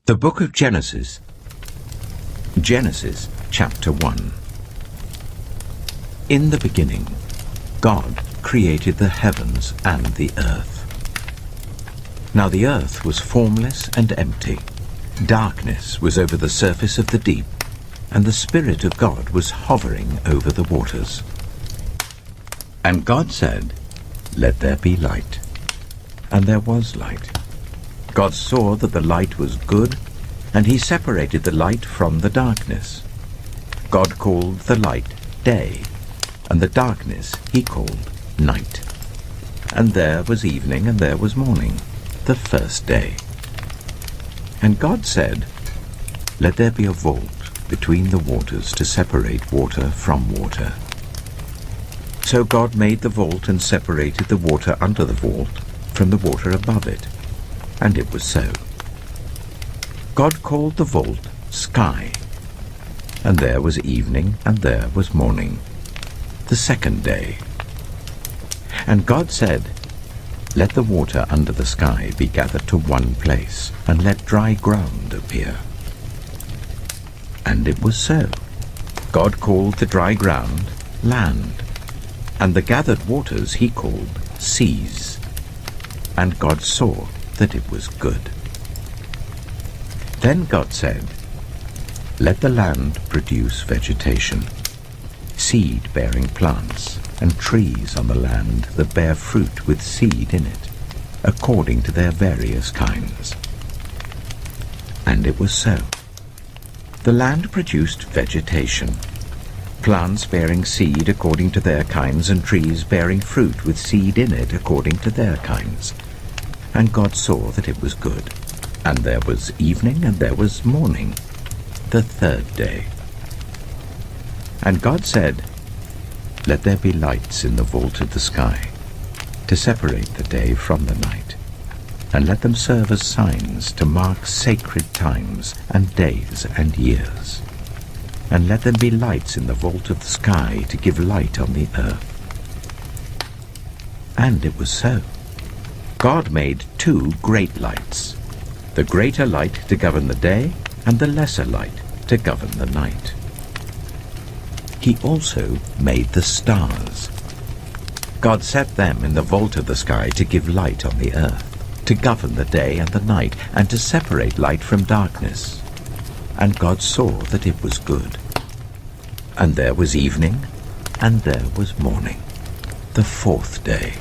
The Book of Genesis. Genesis chapter 1. In the beginning, God created the heavens and the earth. Now the earth was formless and empty. Darkness was over the surface of the deep, and the Spirit of God was hovering over the waters. And God said, "Let there be light." And there was light. God saw that the light was good, and he separated the light from the darkness. God called the light day, and the darkness he called night. And there was evening, and there was morning, the first day. And God said, "Let there be a vault between the waters to separate water from water." So God made the vault and separated the water under the vault from the water above it. And it was so. God called the vault sky. And there was evening, and there was morning, the second day. And God said, "Let the water under the sky be gathered to one place, and let dry ground appear." And it was so. God called the dry ground land, and the gathered waters he called seas. And God saw that it was good. Then God said, "Let the land produce vegetation, seed-bearing plants, and trees on the land that bear fruit with seed in it, according to their various kinds." And it was so. The land produced vegetation, plants bearing seed according to their kinds, and trees bearing fruit with seed in it according to their kinds. And God saw that it was good. And there was evening, and there was morning, the third day. And God said, "Let there be lights in the vault of the sky, to separate the day from the night, and let them serve as signs to mark sacred times and days and years. And let them be lights in the vault of the sky to give light on the earth." And it was so. God made two great lights, the greater light to govern the day, and the lesser light to govern the night. He also made the stars. God set them in the vault of the sky to give light on the earth, to govern the day and the night, and to separate light from darkness. And God saw that it was good. And there was evening, and there was morning, the fourth day.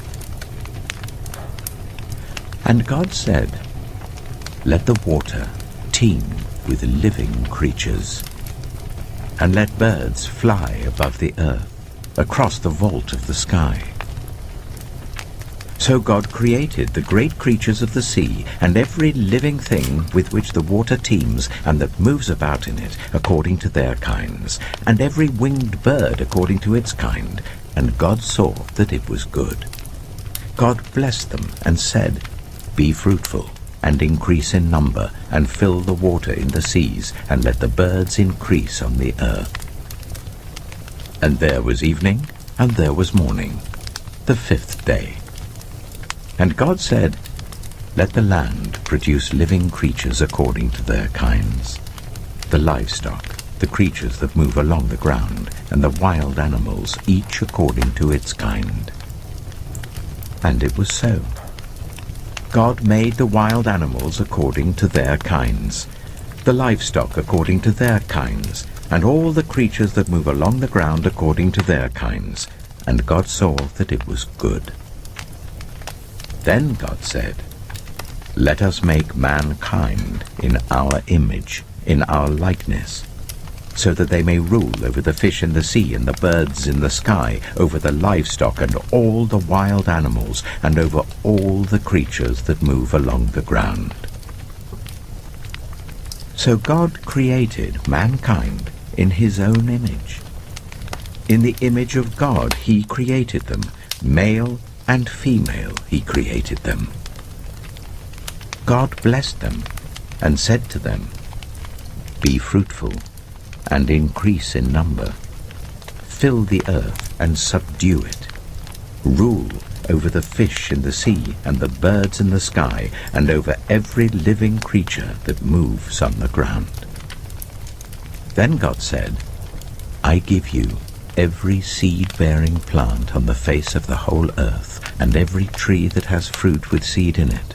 And God said, "Let the water teem with living creatures, and let birds fly above the earth, across the vault of the sky." So God created the great creatures of the sea, and every living thing with which the water teems, and that moves about in it, according to their kinds, and every winged bird according to its kind. And God saw that it was good. God blessed them and said, "Be fruitful, and increase in number, and fill the water in the seas, and let the birds increase on the earth." And there was evening, and there was morning, the fifth day. And God said, "Let the land produce living creatures according to their kinds, the livestock, the creatures that move along the ground, and the wild animals, each according to its kind." And it was so. God made the wild animals according to their kinds, the livestock according to their kinds, and all the creatures that move along the ground according to their kinds. And God saw that it was good. Then God said, "Let us make mankind in our image, in our likeness, so that they may rule over the fish in the sea and the birds in the sky, over the livestock and all the wild animals, and over all the creatures that move along the ground." So God created mankind in his own image. In the image of God he created them, male and female he created them. God blessed them and said to them, "Be fruitful, and increase in number. Fill the earth and subdue it. Rule over the fish in the sea and the birds in the sky, and over every living creature that moves on the ground. Then God said, I give you every seed-bearing plant on the face of the whole earth, and every tree that has fruit with seed in it.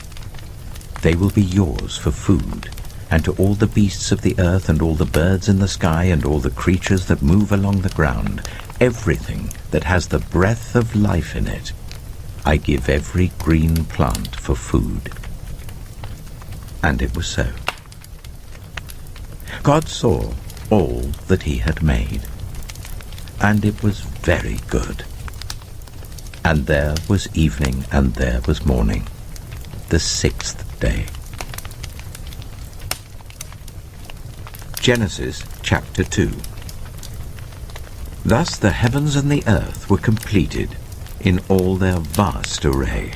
They will be yours for food, and to all the beasts of the earth and all the birds in the sky and all the creatures that move along the ground, everything that has the breath of life in it, I give every green plant for food. And it was so. God saw all that he had made, and it was very good. And there was evening, and there was morning, the sixth day. Genesis chapter 2. Thus the heavens and the earth were completed in all their vast array.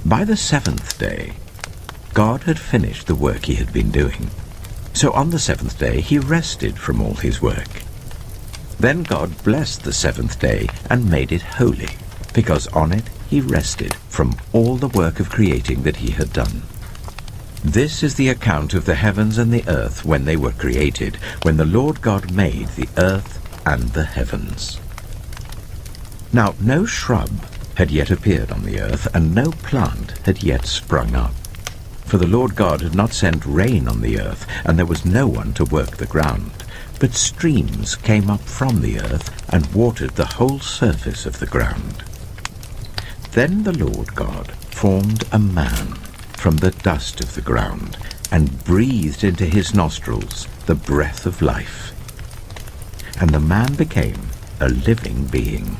By the seventh day, God had finished the work he had been doing. So on the seventh day he rested from all his work. Then God blessed the seventh day and made it holy, because on it he rested from all the work of creating that he had done. This is the account of the heavens and the earth when they were created, when the Lord God made the earth and the heavens. Now no shrub had yet appeared on the earth, and no plant had yet sprung up. For the Lord God had not sent rain on the earth, and there was no one to work the ground. But streams came up from the earth and watered the whole surface of the ground. Then the Lord God formed a man from the dust of the ground, and breathed into his nostrils the breath of life. And the man became a living being.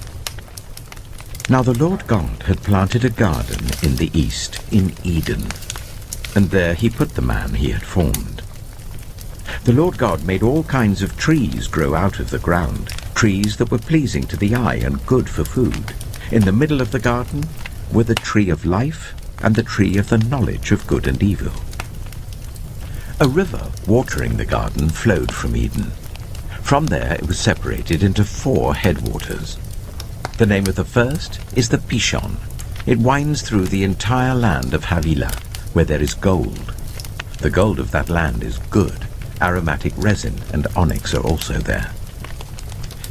Now the Lord God had planted a garden in the east, in Eden, and there he put the man he had formed. The Lord God made all kinds of trees grow out of the ground, trees that were pleasing to the eye and good for food. In the middle of the garden were the tree of life and the tree of the knowledge of good and evil. A river watering the garden flowed from Eden. From there it was separated into 4 headwaters. The name of the first is the Pishon. It winds through the entire land of Havilah, where there is gold. The gold of that land is good. Aromatic resin and onyx are also there.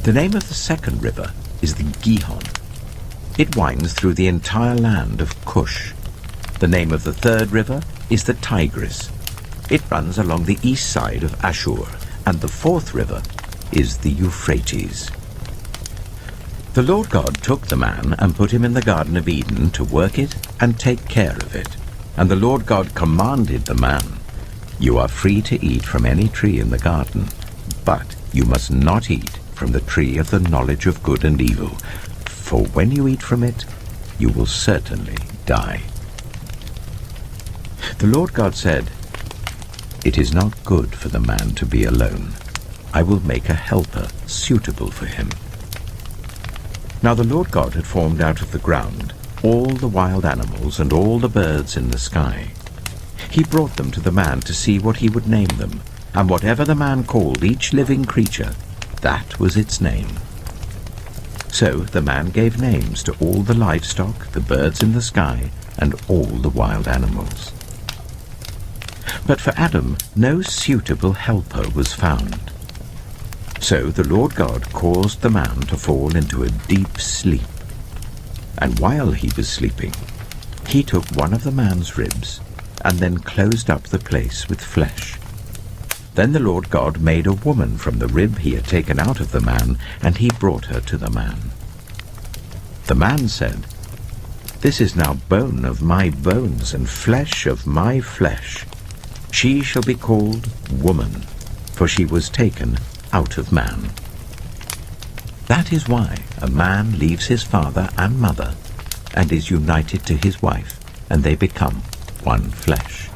The name of the second river is the Gihon. It winds through the entire land of Cush. The name of the third river is the Tigris. It runs along the east side of Ashur, and the fourth river is the Euphrates. The Lord God took the man and put him in the Garden of Eden to work it and take care of it. And the Lord God commanded the man, You are free to eat from any tree in the garden, but you must not eat from the tree of the knowledge of good and evil, for when you eat from it, you will certainly die. The Lord God said, It is not good for the man to be alone. I will make a helper suitable for him. Now the Lord God had formed out of the ground all the wild animals and all the birds in the sky. He brought them to the man to see what he would name them, and whatever the man called each living creature, that was its name. So the man gave names to all the livestock, the birds in the sky, and all the wild animals. But for Adam no suitable helper was found. So the Lord God caused the man to fall into a deep sleep. And while he was sleeping, he took one of the man's ribs and then closed up the place with flesh. Then the Lord God made a woman from the rib he had taken out of the man, and he brought her to the man. The man said, This is now bone of my bones and flesh of my flesh. She shall be called woman, for she was taken out of man. That is why a man leaves his father and mother and is united to his wife, and they become one flesh.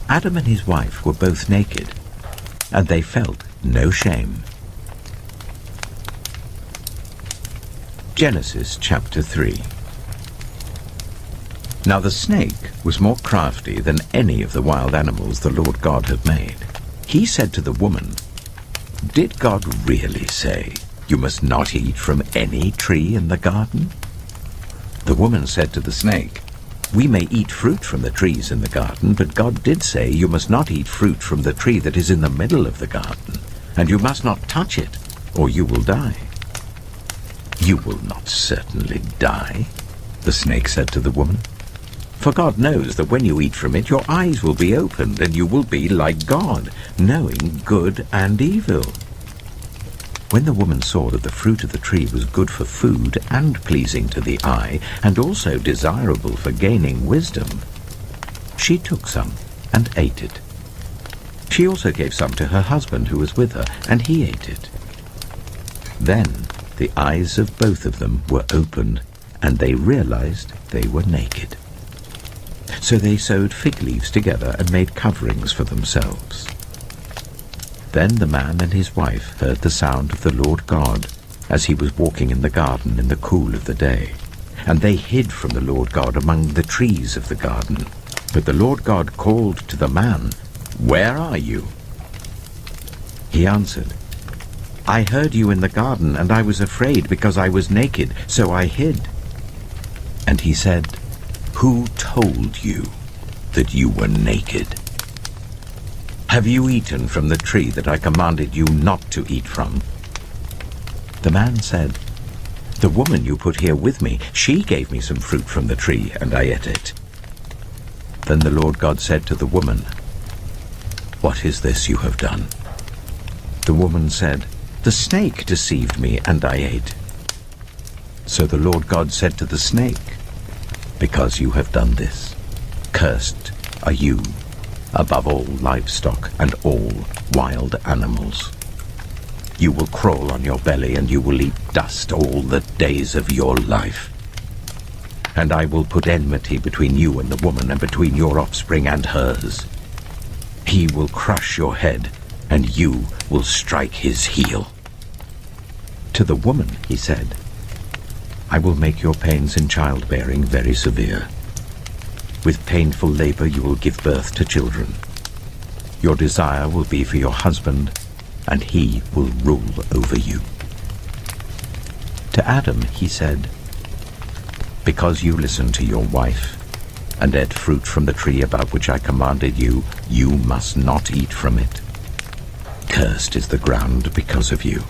Adam and his wife were both naked, and they felt no shame. Genesis chapter 3. Now the snake was more crafty than any of the wild animals the Lord God had made. He said to the woman, Did God really say, You must not eat from any tree in the garden?" The woman said to the snake, "We may eat fruit from the trees in the garden, but God did say you must not eat fruit from the tree that is in the middle of the garden, and you must not touch it, or you will die." "You will not certainly die," the snake said to the woman, "for God knows that when you eat from it, your eyes will be opened, and you will be like God, knowing good and evil." When the woman saw that the fruit of the tree was good for food and pleasing to the eye, and also desirable for gaining wisdom, she took some and ate it. She also gave some to her husband who was with her, and he ate it. Then the eyes of both of them were opened, and they realized they were naked. So they sewed fig leaves together and made coverings for themselves. Then the man and his wife heard the sound of the Lord God as he was walking in the garden in the cool of the day, and they hid from the Lord God among the trees of the garden. But the Lord God called to the man, "Where are you?" He answered, "I heard you in the garden, and I was afraid because I was naked, so I hid." And he said, "Who told you that you were naked? Have you eaten from the tree that I commanded you not to eat from?" The man said, "The woman you put here with me, she gave me some fruit from the tree, and I ate it." Then the Lord God said to the woman, "What is this you have done?" The woman said, "The snake deceived me, and I ate." So the Lord God said to the snake, "Because you have done this, cursed are you above all livestock and all wild animals. You will crawl on your belly, and you will eat dust all the days of your life. And I will put enmity between you and the woman, and between your offspring and hers. He will crush your head, and you will strike his heel." To the woman he said, "I will make your pains in childbearing very severe. With painful labor you will give birth to children. Your desire will be for your husband, and he will rule over you." To Adam he said, "Because you listened to your wife, and ate fruit from the tree about which I commanded you, you must not eat from it. Cursed is the ground because of you.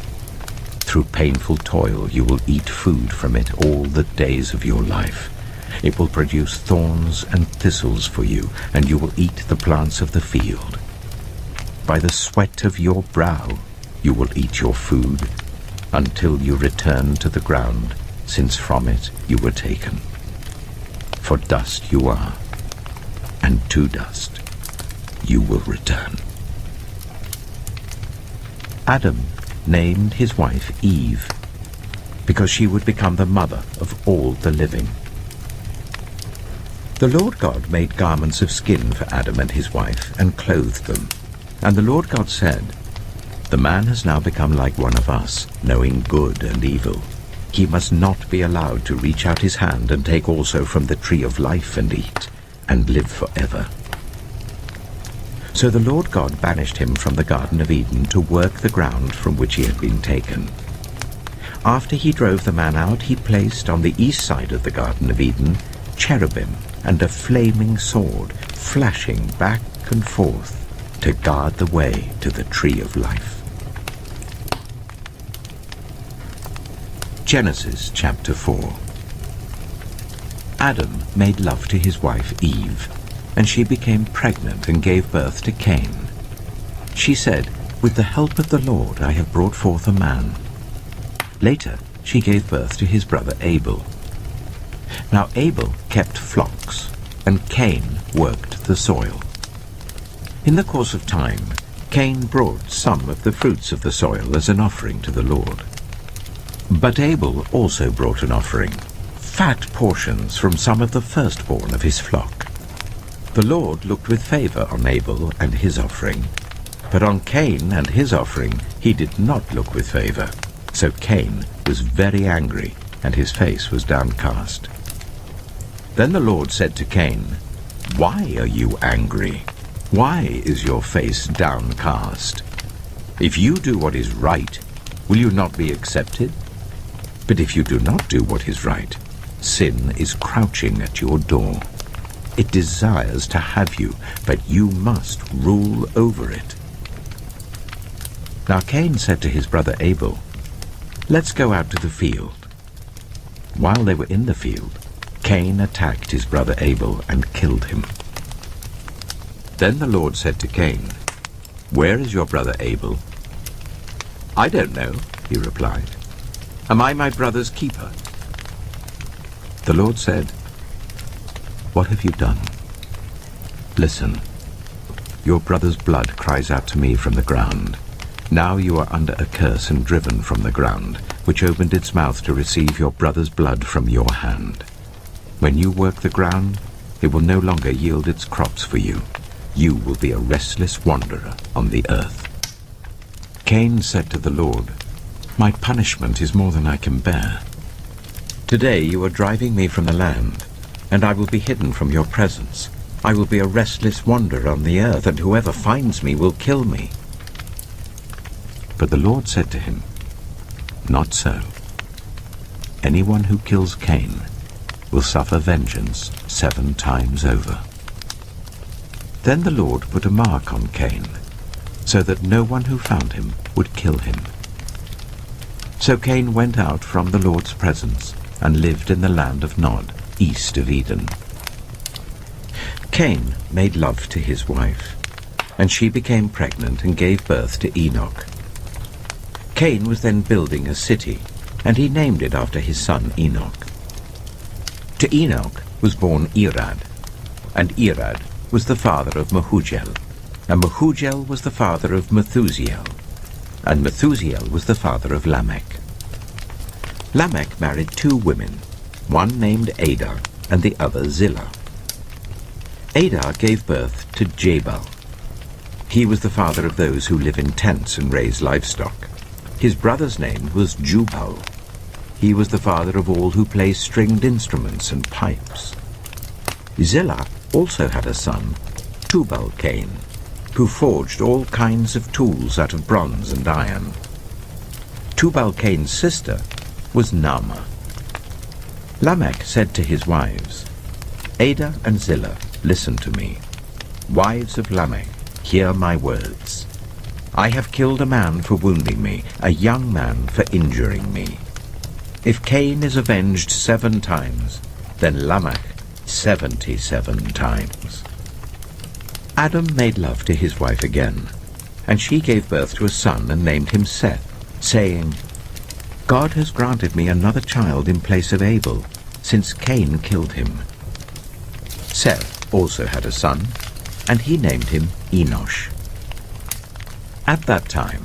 Through painful toil you will eat food from it all the days of your life. It will produce thorns and thistles for you, and you will eat the plants of the field. By the sweat of your brow you will eat your food, until you return to the ground, since from it you were taken. For dust you are, and to dust you will return." Adam named his wife Eve, because she would become the mother of all the living. The Lord God made garments of skin for Adam and his wife, and clothed them. And the Lord God said, "The man has now become like one of us, knowing good and evil. He must not be allowed to reach out his hand and take also from the tree of life and eat, and live forever." So the Lord God banished him from the Garden of Eden to work the ground from which he had been taken. After he drove the man out, he placed on the east side of the Garden of Eden cherubim and a flaming sword, flashing back and forth to guard the way to the tree of life. Genesis chapter 4. Adam made love to his wife Eve, and she became pregnant and gave birth to Cain. She said, "With the help of the Lord I have brought forth a man." Later she gave birth to his brother Abel. Now Abel kept flocks, and Cain worked the soil. In the course of time, Cain brought some of the fruits of the soil as an offering to the Lord. But Abel also brought an offering, fat portions from some of the firstborn of his flock. The Lord looked with favor on Abel and his offering, but on Cain and his offering he did not look with favor. So Cain was very angry, and his face was downcast. Then the Lord said to Cain, "Why are you angry? Why is your face downcast? If you do what is right, will you not be accepted? But if you do not do what is right, sin is crouching at your door. It desires to have you, but you must rule over it. Now Cain said to his brother Abel, "Let's go out to the field." While they were in the field, Cain attacked his brother Abel and killed him. Then the Lord said to Cain, "Where is your brother Abel?" "I don't know," he replied. "Am I my brother's keeper?" The Lord said, "What have you done? Listen, your brother's blood cries out to me from the ground. Now you are under a curse and driven from the ground, which opened its mouth to receive your brother's blood from your hand. When you work the ground, it will no longer yield its crops for you. You will be a restless wanderer on the earth." Cain said to the Lord, "My punishment is more than I can bear. Today you are driving me from the land, and I will be hidden from your presence. I will be a restless wanderer on the earth, and whoever finds me will kill me." But the Lord said to him, "Not so. Anyone who kills Cain will suffer vengeance 7 times over." Then the Lord put a mark on Cain, so that no one who found him would kill him. So Cain went out from the Lord's presence and lived in the land of Nod, east of Eden. Cain made love to his wife, and she became pregnant and gave birth to Enoch. Cain was then building a city, and he named it after his son Enoch. To Enoch was born Irad, and Irad was the father of Mehujael, and Mehujael was the father of Methusael, and Methusael was the father of Lamech. Lamech married 2 women, one named Ada and the other Zillah. Ada gave birth to Jabal. He was the father of those who live in tents and raise livestock. His brother's name was Jubal. He was the father of all who play stringed instruments and pipes. Zillah also had a son, Tubal-Cain, who forged all kinds of tools out of bronze and iron. Tubal-Cain's sister was Naamah. Lamech said to his wives, "Ada and Zillah, listen to me. Wives of Lamech, hear my words. I have killed a man for wounding me, a young man for injuring me. If Cain is avenged 7 times, then Lamech 77 times." Adam made love to his wife again, and she gave birth to a son and named him Seth, saying, "God has granted me another child in place of Abel, since Cain killed him." Seth also had a son, and he named him Enosh. At that time,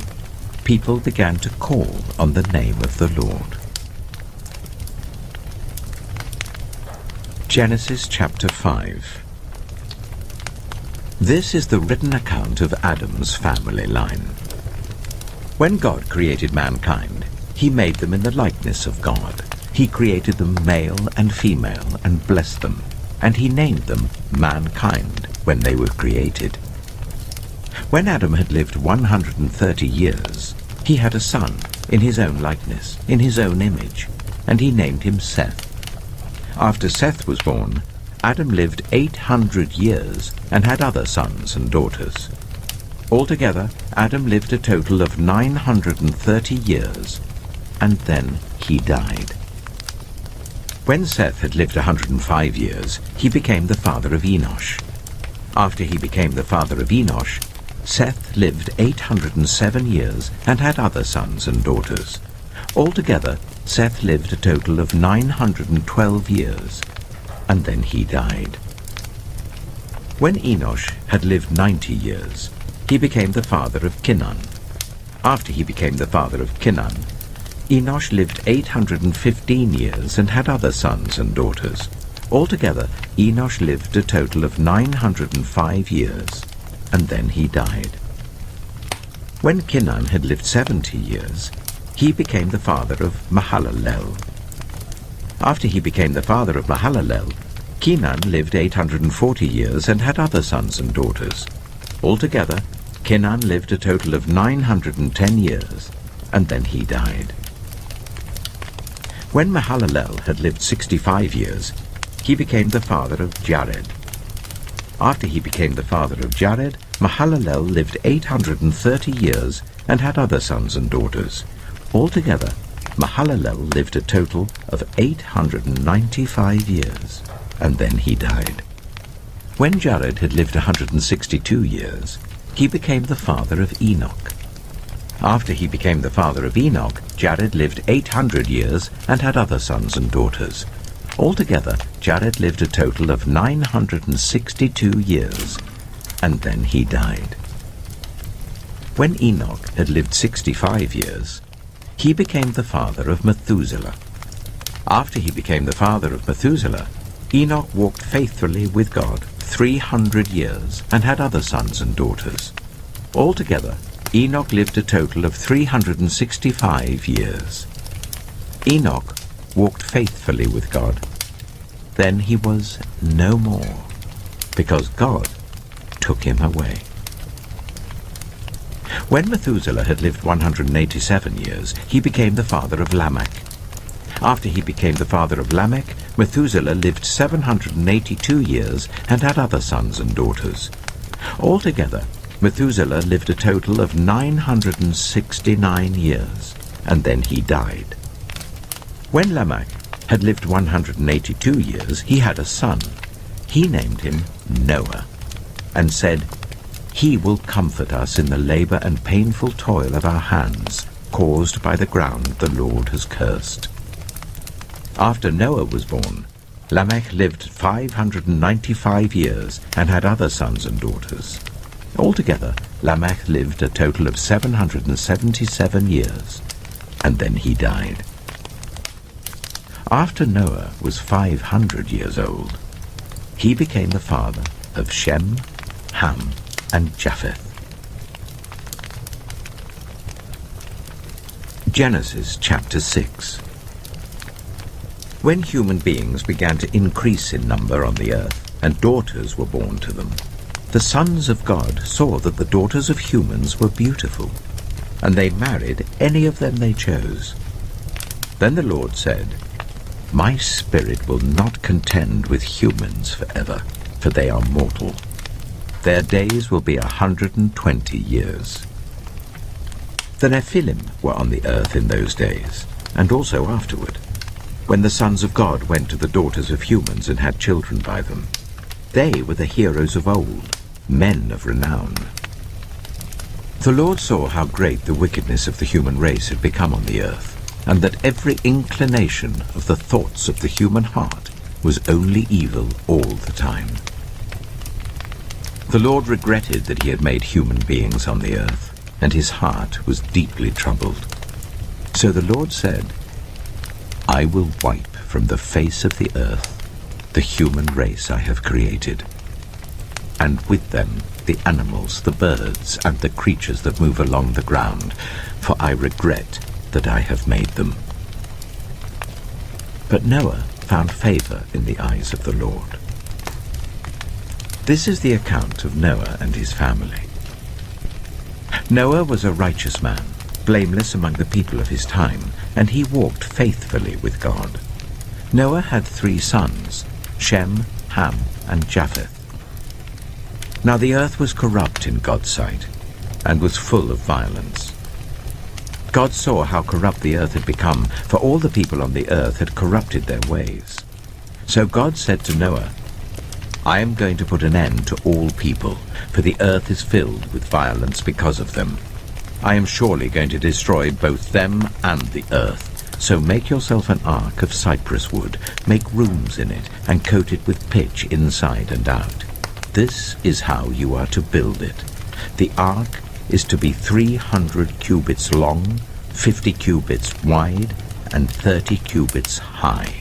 people began to call on the name of the Lord. Genesis chapter 5. This is the written account of Adam's family line. When God created mankind, he made them in the likeness of God. He created them male and female and blessed them, and he named them mankind when they were created. When Adam had lived 130 years, he had a son in his own likeness, in his own image, and he named him Seth. After Seth was born, Adam lived 800 years and had other sons and daughters. Altogether, Adam lived a total of 930 years, and then he died. When Seth had lived 105 years, he became the father of Enosh. After he became the father of Enosh, Seth lived 807 years and had other sons and daughters. Altogether, Seth lived a total of 912 years, and then he died. When Enosh had lived 90 years, he became the father of Kenan. After he became the father of Kenan, Enosh lived 815 years and had other sons and daughters. Altogether, Enosh lived a total of 905 years, and then he died. When Kenan had lived 70 years, he became the father of Mahalalel. After he became the father of Mahalalel, Kenan lived 840 years and had other sons and daughters. Altogether, Kenan lived a total of 910 years, and then he died. When Mahalalel had lived 65 years, he became the father of Jared. After he became the father of Jared, Mahalalel lived 830 years and had other sons and daughters. Altogether, Mahalalel lived a total of 895 years, and then he died. When Jared had lived 162 years, he became the father of Enoch. After he became the father of Enoch, Jared lived 800 years and had other sons and daughters. Altogether, Jared lived a total of 962 years, and then he died. When Enoch had lived 65 years, he became the father of Methuselah. After he became the father of Methuselah, Enoch walked faithfully with God 300 years and had other sons and daughters. Altogether, Enoch lived a total of 365 years. Enoch walked faithfully with God. Then he was no more, because God took him away. When Methuselah had lived 187 years, he became the father of Lamech. After he became the father of Lamech, Methuselah lived 782 years and had other sons and daughters. Altogether, Methuselah lived a total of 969 years, and then he died. When Lamech had lived 182 years, he had a son. He named him Noah, and said, "He will comfort us in the labor and painful toil of our hands, caused by the ground the Lord has cursed." After Noah was born, Lamech lived 595 years and had other sons and daughters. Altogether, Lamech lived a total of 777 years, and then he died. After Noah was 500 years old, he became the father of Shem, Ham, and Japheth. Genesis chapter 6. When human beings began to increase in number on the earth, and daughters were born to them, the sons of God saw that the daughters of humans were beautiful, and they married any of them they chose. Then the Lord said, "My spirit will not contend with humans forever, for they are mortal. Their days will be 120 years. The Nephilim were on the earth in those days, and also afterward, when the sons of God went to the daughters of humans and had children by them. They were the heroes of old, men of renown. The Lord saw how great the wickedness of the human race had become on the earth, and that every inclination of the thoughts of the human heart was only evil all the time. The Lord regretted that he had made human beings on the earth, and his heart was deeply troubled. So the Lord said, "I will wipe from the face of the earth the human race I have created, and with them the animals, the birds, and the creatures that move along the ground, for I regret that I have made them." But Noah found favor in the eyes of the Lord. This is the account of Noah and his family. Noah was a righteous man, blameless among the people of his time, and he walked faithfully with God. Noah had 3 sons, Shem, Ham, and Japheth. Now the earth was corrupt in God's sight, and was full of violence. God saw how corrupt the earth had become, for all the people on the earth had corrupted their ways. So God said to Noah, "I am going to put an end to all people, for the earth is filled with violence because of them. I am surely going to destroy both them and the earth. So make yourself an ark of cypress wood, make rooms in it, and coat it with pitch inside and out. This is how you are to build it. The ark is to be 300 cubits long, 50 cubits wide, and 30 cubits high.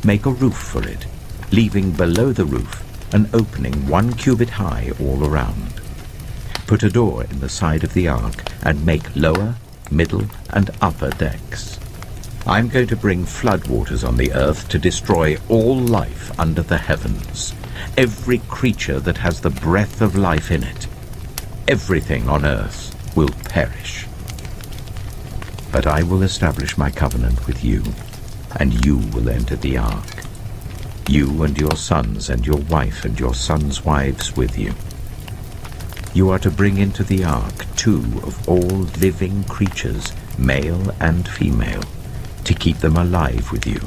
Make a roof for it, leaving below the roof an opening 1 cubit high all around. Put a door in the side of the ark, and make lower, middle, and upper decks. I'm going to bring floodwaters on the earth to destroy all life under the heavens, every creature that has the breath of life in it. Everything on earth will perish." But I will establish my covenant with you, and you will enter the ark, you and your sons and your wife and your sons' wives with you. You are to bring into the ark 2 of all living creatures, male and female, to keep them alive with you.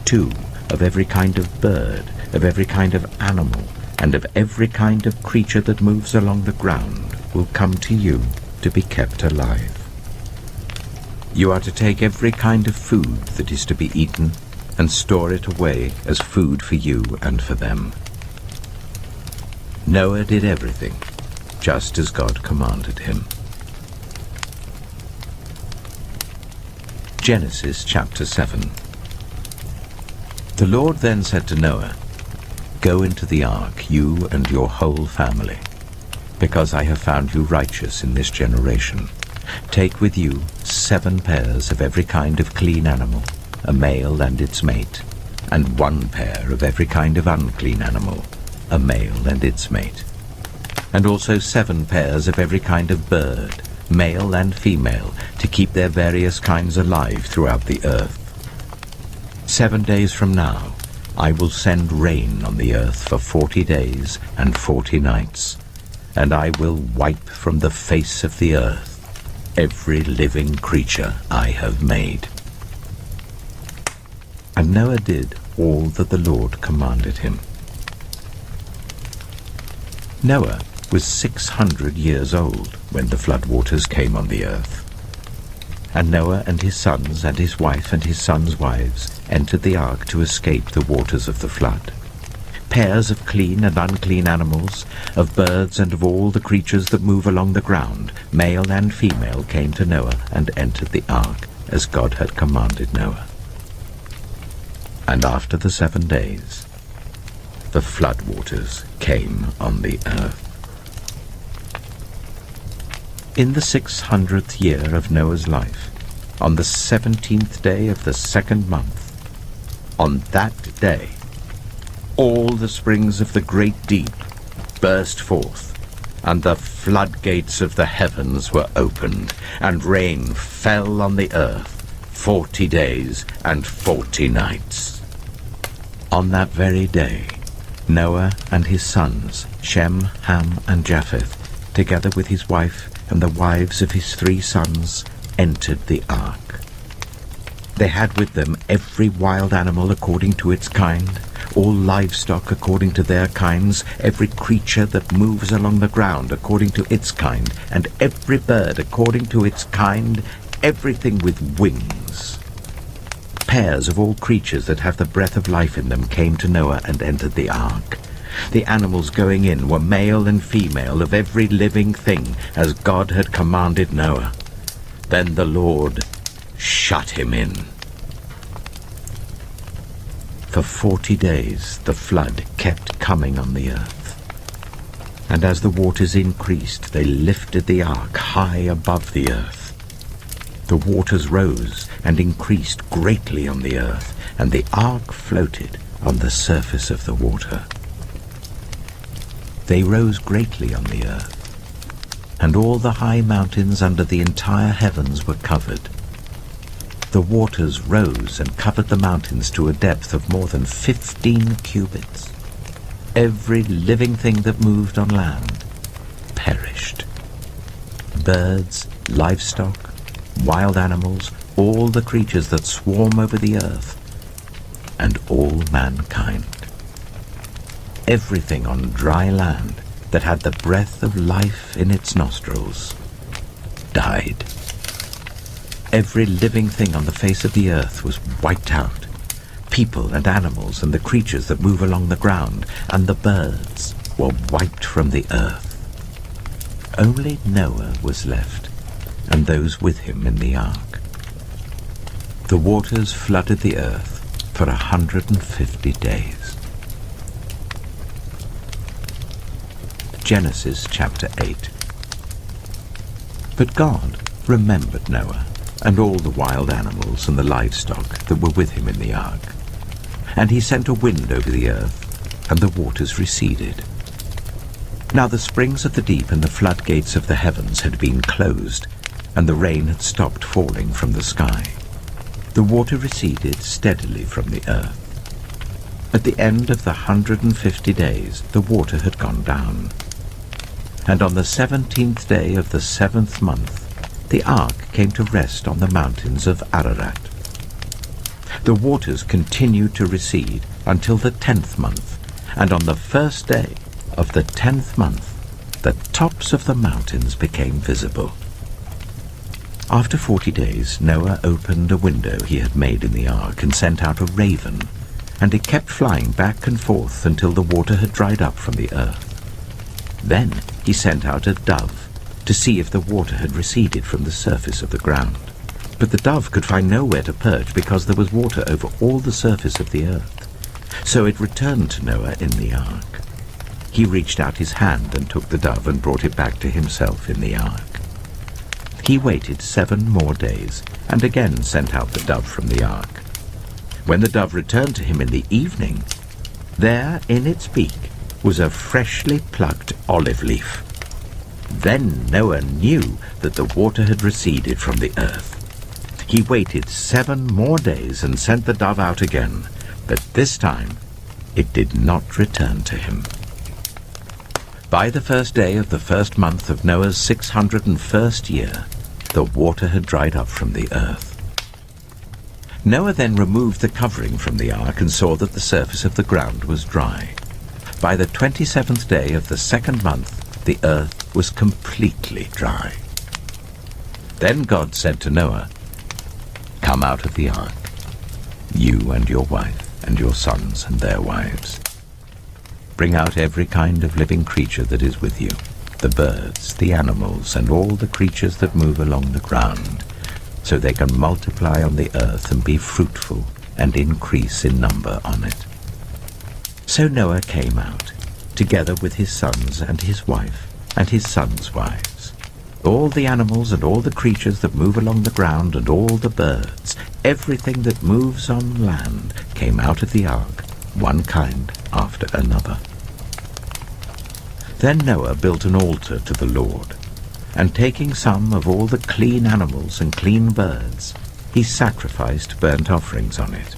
2 of every kind of bird, of every kind of animal, and of every kind of creature that moves along the ground will come to you to be kept alive. You are to take every kind of food that is to be eaten and store it away as food for you and for them. Noah did everything just as God commanded him. Genesis chapter 7. The Lord then said to Noah, "Go into the ark, you and your whole family, because I have found you righteous in this generation. Take with you 7 pairs of every kind of clean animal, a male and its mate, and 1 pair of every kind of unclean animal, a male and its mate, and also 7 pairs of every kind of bird, male and female, to keep their various kinds alive throughout the earth. 7 days from now I will send rain on the earth for 40 days and 40 nights, and I will wipe from the face of the earth every living creature I have made." And Noah did all that the Lord commanded him. Noah was 600 years old when the floodwaters came on the earth. And Noah and his sons and his wife and his sons' wives entered the ark to escape the waters of the flood. Pairs of clean and unclean animals, of birds and of all the creatures that move along the ground, male and female, came to Noah and entered the ark, as God had commanded Noah. And after the 7 days, the floodwaters came on the earth. In the 600th year of Noah's life, on the 17th day of the 2nd month, on that day, all the springs of the great deep burst forth, and the floodgates of the heavens were opened, and rain fell on the earth 40 days and 40 nights. On that very day, Noah and his sons, Shem, Ham, and Japheth, together with his wife and the wives of his 3 sons, entered the ark. They had with them every wild animal according to its kind, all livestock according to their kinds, every creature that moves along the ground according to its kind, and every bird according to its kind, everything with wings. Pairs of all creatures that have the breath of life in them came to Noah and entered the ark. The animals going in were male and female of every living thing, as God had commanded Noah. Then the Lord shut him in. For 40 days the flood kept coming on the earth. And as the waters increased, they lifted the ark high above the earth. The waters rose and increased greatly on the earth, and the ark floated on the surface of the water. They rose greatly on the earth, and all the high mountains under the entire heavens were covered. The waters rose and covered the mountains to a depth of more than 15 cubits. Every living thing that moved on land perished. Birds, livestock, wild animals, all the creatures that swarm over the earth, and all mankind. Everything on dry land that had the breath of life in its nostrils died. Every living thing on the face of the earth was wiped out. People and animals and the creatures that move along the ground and the birds were wiped from the earth. Only Noah was left, and those with him in the ark. The waters flooded the earth for 150 days. Genesis chapter 8. But God remembered Noah and all the wild animals and the livestock that were with him in the ark. And he sent a wind over the earth, and the waters receded. Now the springs of the deep and the floodgates of the heavens had been closed, and the rain had stopped falling from the sky. The water receded steadily from the earth. At the end of the 150 days, the water had gone down. And on the 17th day of the 7th month, the ark came to rest on the mountains of Ararat. The waters continued to recede until the 10th month, and on the first day of the 10th month, the tops of the mountains became visible. After 40 days, Noah opened a window he had made in the ark and sent out a raven, and it kept flying back and forth until the water had dried up from the earth. Then he sent out a dove to see if the water had receded from the surface of the ground. But the dove could find nowhere to perch because there was water over all the surface of the earth. So it returned to Noah in the ark. He reached out his hand and took the dove and brought it back to himself in the ark. He waited 7 more days and again sent out the dove from the ark. When the dove returned to him in the evening, there in its beak was a freshly plucked olive leaf. Then Noah knew that the water had receded from the earth. He waited 7 more days and sent the dove out again, but this time it did not return to him. By the first day of the 1st month of Noah's 601st year, the water had dried up from the earth. Noah then removed the covering from the ark and saw that the surface of the ground was dry. By the 27th day of the 2nd month, the earth was completely dry. Then God said to Noah, "Come out of the ark, you and your wife and your sons and their wives. Bring out every kind of living creature that is with you, the birds, the animals, and all the creatures that move along the ground, so they can multiply on the earth and be fruitful and increase in number on it." So Noah came out, together with his sons and his wife and his sons' wives. All the animals and all the creatures that move along the ground and all the birds, everything that moves on land, came out of the ark, one kind after another. Then Noah built an altar to the Lord, and taking some of all the clean animals and clean birds, he sacrificed burnt offerings on it.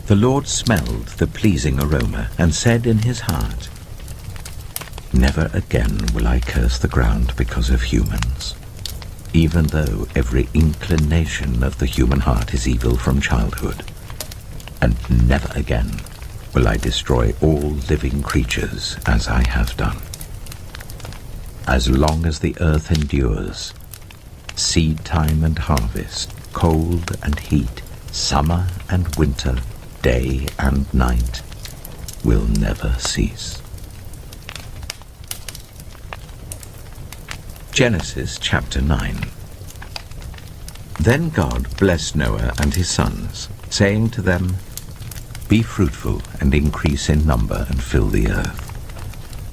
The Lord smelled the pleasing aroma and said in his heart, "Never again will I curse the ground because of humans, even though every inclination of the human heart is evil from childhood. And never again will I destroy all living creatures as I have done. As long as the earth endures, seed time and harvest, cold and heat, summer and winter, day and night will never cease." Genesis chapter 9. Then God blessed Noah and his sons, saying to them, "Be fruitful and increase in number and fill the earth.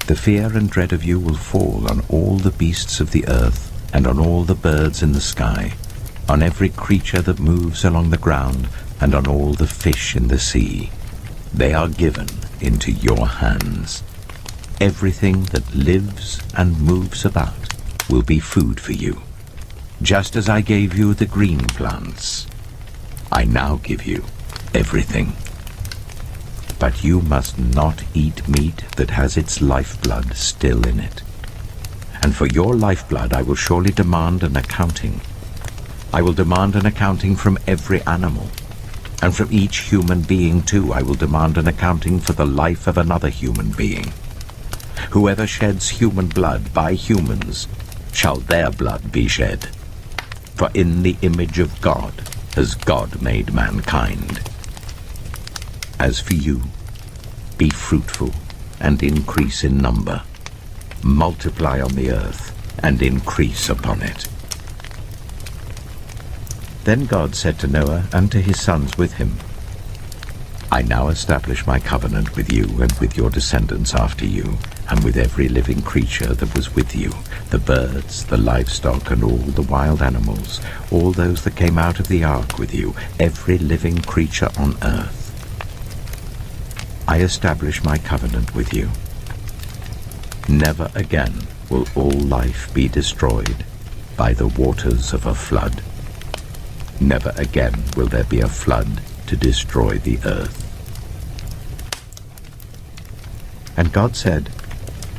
The fear and dread of you will fall on all the beasts of the earth and on all the birds in the sky, on every creature that moves along the ground and on all the fish in the sea. They are given into your hands. Everything that lives and moves about will be food for you. Just as I gave you the green plants, I now give you everything. But you must not eat meat that has its lifeblood still in it. And for your lifeblood I will surely demand an accounting. I will demand an accounting from every animal, and from each human being too I will demand an accounting for the life of another human being. Whoever sheds human blood by humans shall their blood be shed. For in the image of God has God made mankind. As for you, be fruitful and increase in number. Multiply on the earth and increase upon it." Then God said to Noah and to his sons with him, "I now establish my covenant with you and with your descendants after you, and with every living creature that was with you, the birds, the livestock, and all the wild animals, all those that came out of the ark with you, every living creature on earth. I establish my covenant with you. Never again will all life be destroyed, by the waters of a flood. Never again will there be a flood to destroy the earth. And God said,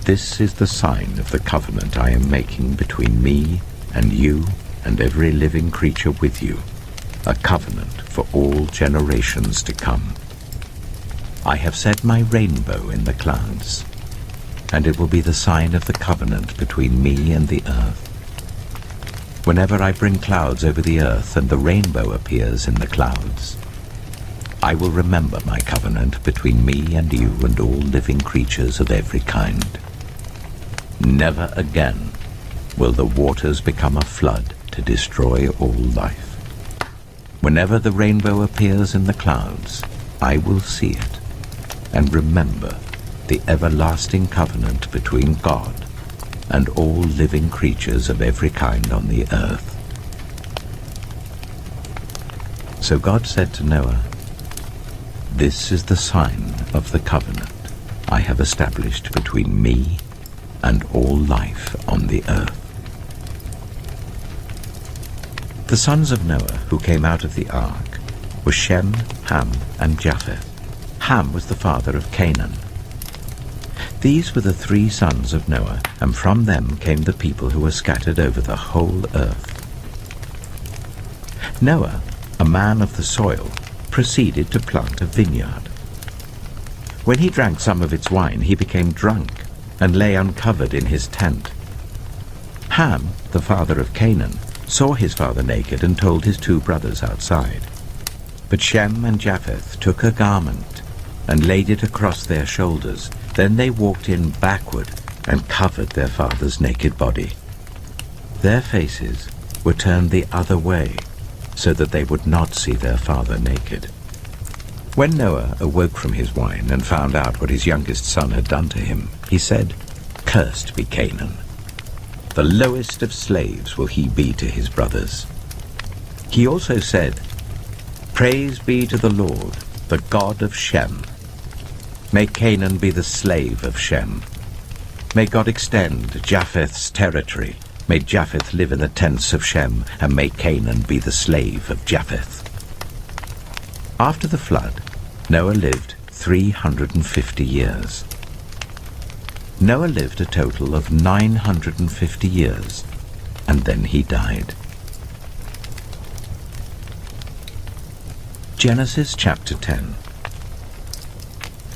"This is the sign of the covenant I am making between me and you and every living creature with you, a covenant for all generations to come. I have set my rainbow in the clouds, and it will be the sign of the covenant between me and the earth. Whenever I bring clouds over the earth and the rainbow appears in the clouds, I will remember my covenant between me and you and all living creatures of every kind. Never again will the waters become a flood to destroy all life. Whenever the rainbow appears in the clouds, I will see it and remember the everlasting covenant between God and all living creatures of every kind on the earth." So God said to Noah, "This is the sign of the covenant I have established between me and all life on the earth." The sons of Noah who came out of the ark were Shem, Ham, and Japheth. Ham was the father of Canaan. These were the 3 sons of Noah, and from them came the people who were scattered over the whole earth. Noah, a man of the soil, proceeded to plant a vineyard. When he drank some of its wine, he became drunk and lay uncovered in his tent. Ham, the father of Canaan, saw his father naked and told his 2 brothers outside. But Shem and Japheth took a garment and laid it across their shoulders. Then they walked in backward and covered their father's naked body. Their faces were turned the other way, so that they would not see their father naked. When Noah awoke from his wine and found out what his youngest son had done to him, he said, "Cursed be Canaan. The lowest of slaves will he be to his brothers." He also said, "Praise be to the Lord, the God of Shem. May Canaan be the slave of Shem. May God extend Japheth's territory. May Japheth live in the tents of Shem, and may Canaan be the slave of Japheth." After the flood, Noah lived 350 years. Noah lived a total of 950 years, and then he died. Genesis chapter 10.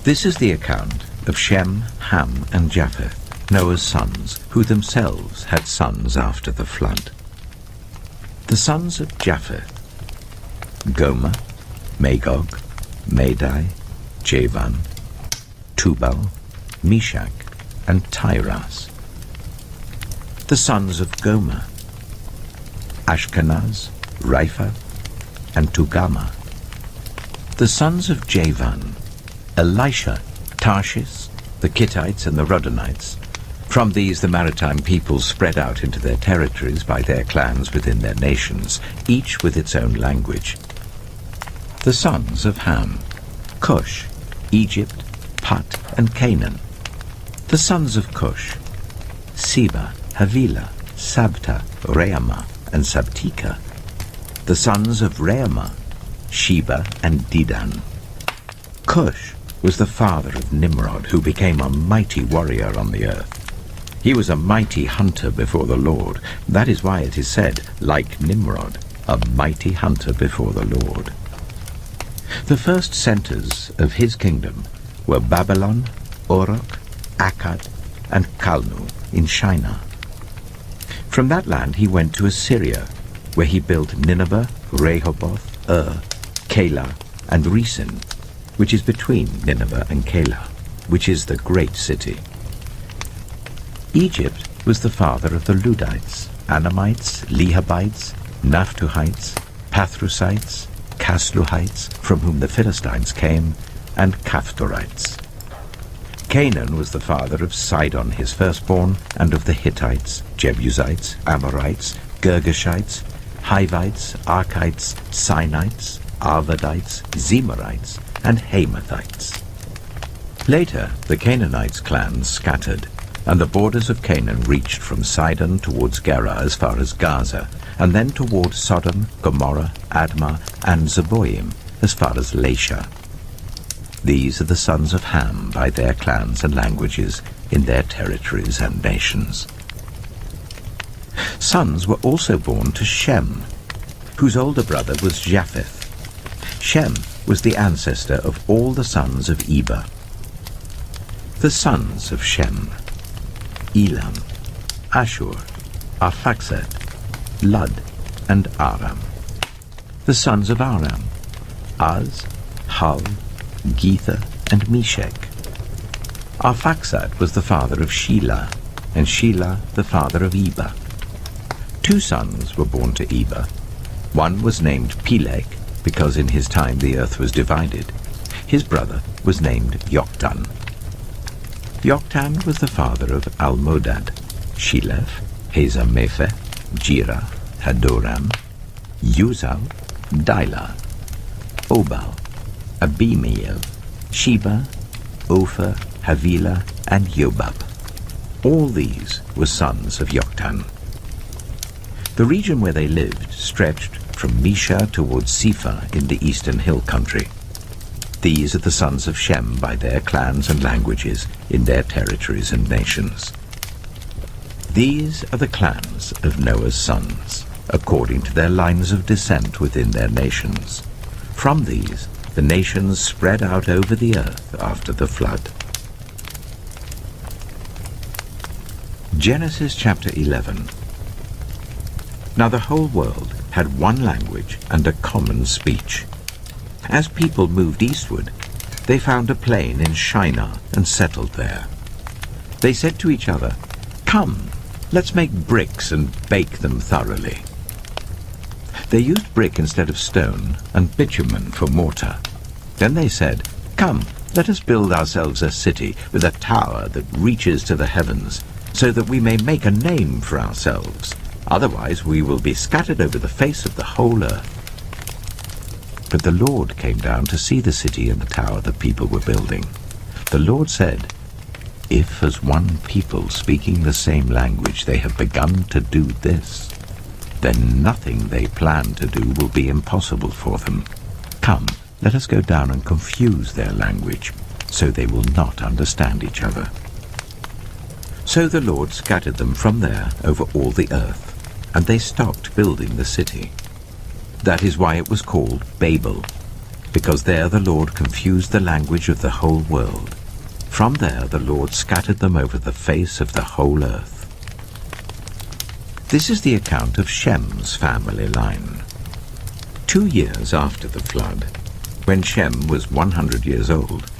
This is the account of Shem, Ham, and Japheth, Noah's sons, who themselves had sons after the flood. The sons of Japheth: Gomer, Magog, Madai, Javan, Tubal, Meshach, and Tiras. The sons of Gomer: Ashkenaz, Riphath, and Togarmah. The sons of Javan: Elisha, Tarshish, the Kittites, and the Rodanites. From these the maritime peoples spread out into their territories by their clans within their nations, each with its own language. The sons of Ham: Cush, Egypt, Put, and Canaan. The sons of Cush: Seba, Havilah, Sabta, Reamah, and Sabtika. The sons of Reamah: Sheba and Dedan. Cush was the father of Nimrod, who became a mighty warrior on the earth. He was a mighty hunter before the Lord. That is why it is said, like Nimrod, a mighty hunter before the Lord. The first centers of his kingdom were Babylon, Uruk, Akkad, and Calnu in Shinar. From that land he went to Assyria, where he built Nineveh, Rehoboth, Calah, and Resen, which is between Nineveh and Calah, which is the great city. Egypt was the father of the Ludites, Anamites, Lehabites, Naphtuhites, Pathrusites, Casluhites, from whom the Philistines came, and Caphtorites. Canaan was the father of Sidon his firstborn, and of the Hittites, Jebusites, Amorites, Girgashites, Hivites, Archites, Sinites, Arvadites, Zemarites, and Hamathites. Later the Canaanites' clans scattered, And the borders of Canaan reached from Sidon towards Gerar as far as Gaza, and then toward Sodom, Gomorrah, Admah, and Zeboim as far as Lasha. These are the sons of Ham by their clans and languages, in their territories and nations. Sons were also born to Shem, whose older brother was Japheth. Shem was the ancestor of all the sons of Eber. The sons of Shem: Elam, Ashur, Arphaxad, Lud, and Aram. The sons of Aram: Az, Hal, Gether, and Meshech. Arphaxad was the father of Shelah, and Shelah the father of Eber. 2 sons were born to Eber. One was named Peleg, because in his time the earth was divided. His brother was named Joktan. Joktan was the father of Almodad, Sheleph, Hazarmepher, Jirah, Hadoram, Uzal, Dilah, Obal, Abimael, Sheba, Ophir, Havilah, and Jobab. All these were sons of Joktan. The region where they lived stretched from Mesha towards Sephar in the eastern hill country. These are the sons of Shem by their clans and languages, in their territories and nations. These are the clans of Noah's sons, according to their lines of descent within their nations. From these, the nations spread out over the earth after the flood. Genesis chapter 11. Now the whole world had one language and a common speech. As people moved eastward, they found a plain in Shinar and settled there. They said to each other, "Come, let's make bricks and bake them thoroughly." They used brick instead of stone and bitumen for mortar. Then they said, "Come, let us build ourselves a city with a tower that reaches to the heavens, so that we may make a name for ourselves. Otherwise we will be scattered over the face of the whole earth." But the Lord came down to see the city and the tower the people were building. The Lord said, "If as one people speaking the same language they have begun to do this, then nothing they plan to do will be impossible for them. Come, let us go down and confuse their language, so they will not understand each other." So the Lord scattered them from there over all the earth, and they stopped building the city. That is why it was called Babel, because there the Lord confused the language of the whole world. From there the Lord scattered them over the face of the whole earth. This is the account of Shem's family line. 2 years after the flood, when Shem was 100 years old,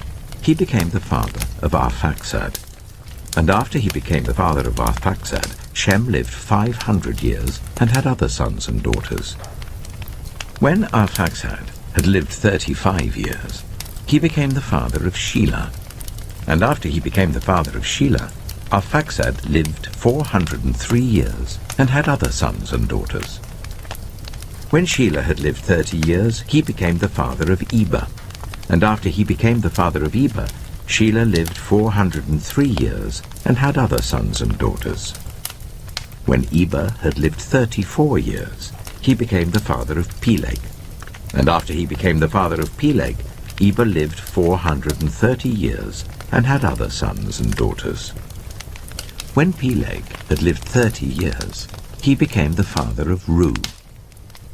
he became the father of Arphaxad. And after he became the father of Arphaxad, Shem lived 500 years and had other sons and daughters. When Arphaxad had lived 35 years, he became the father of Shelah. And after he became the father of Shelah, Arphaxad lived 403 years and had other sons and daughters. When Shelah had lived 30 years, he became the father of Eber. And after he became the father of Eber, Shelah lived 403 years and had other sons and daughters. When Eber had lived 34 years, he became the father of Peleg. And after he became the father of Peleg, Eber lived 430 years and had other sons and daughters. When Peleg had lived 30 years, he became the father of Reu.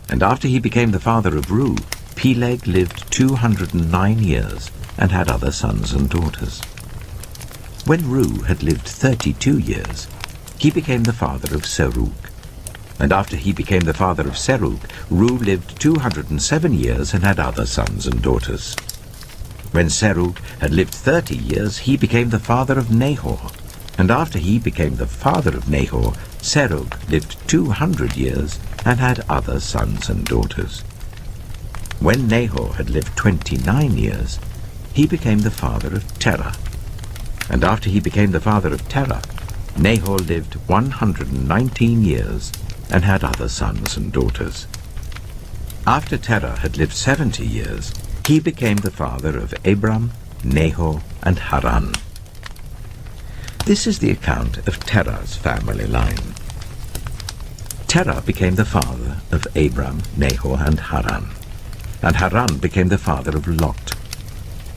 And after he became the father of Reu, Peleg lived 209 years and had other sons and daughters. When Reu had lived 32 years, he became the father of Serug. And after he became the father of Serug, Reu lived 207 years and had other sons and daughters. When Serug had lived 30 years, he became the father of Nahor. And after he became the father of Nahor, Serug lived 200 years and had other sons and daughters. When Nahor had lived 29 years, he became the father of Terah. And after he became the father of Terah, Nahor lived 119 years and had other sons and daughters. After Terah had lived 70 years, he became the father of Abram, Nahor, and Haran. This is the account of Terah's family line. Terah became the father of Abram, Nahor, and Haran. And Haran became the father of Lot.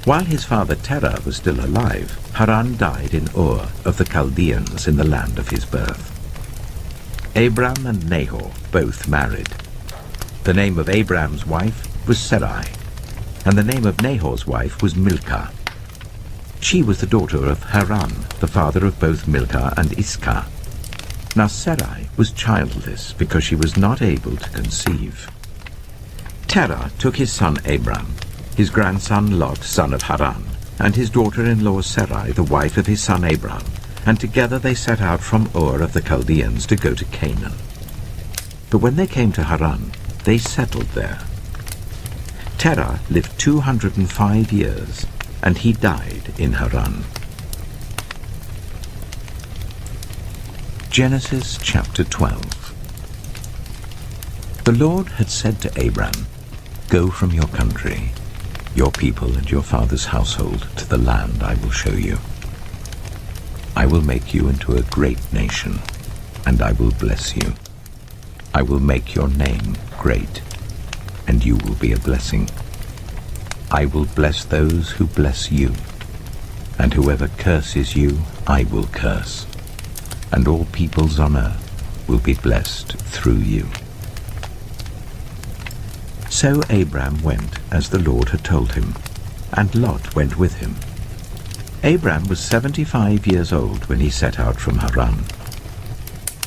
While his father Terah was still alive, Haran died in Ur of the Chaldeans in the land of his birth. Abram and Nahor both married. The name of Abram's wife was Sarai, and the name of Nahor's wife was Milcah. She was the daughter of Haran, the father of both Milcah and Iscah. Now Sarai was childless because she was not able to conceive. Terah took his son Abram, his grandson Lot, son of Haran, and his daughter-in-law Sarai, the wife of his son Abram, and together they set out from Ur of the Chaldeans to go to Canaan. But when they came to Haran, they settled there. Terah lived 205 years, and he died in Haran. Genesis chapter 12. The Lord had said to Abram, "Go from your country, your people and your father's household to the land I will show you. I will make you into a great nation, and I will bless you. I will make your name great, and you will be a blessing. I will bless those who bless you, and whoever curses you I will curse, and all peoples on earth will be blessed through you." So Abram went as the Lord had told him, and Lot went with him. Abram was 75 years old when he set out from Haran.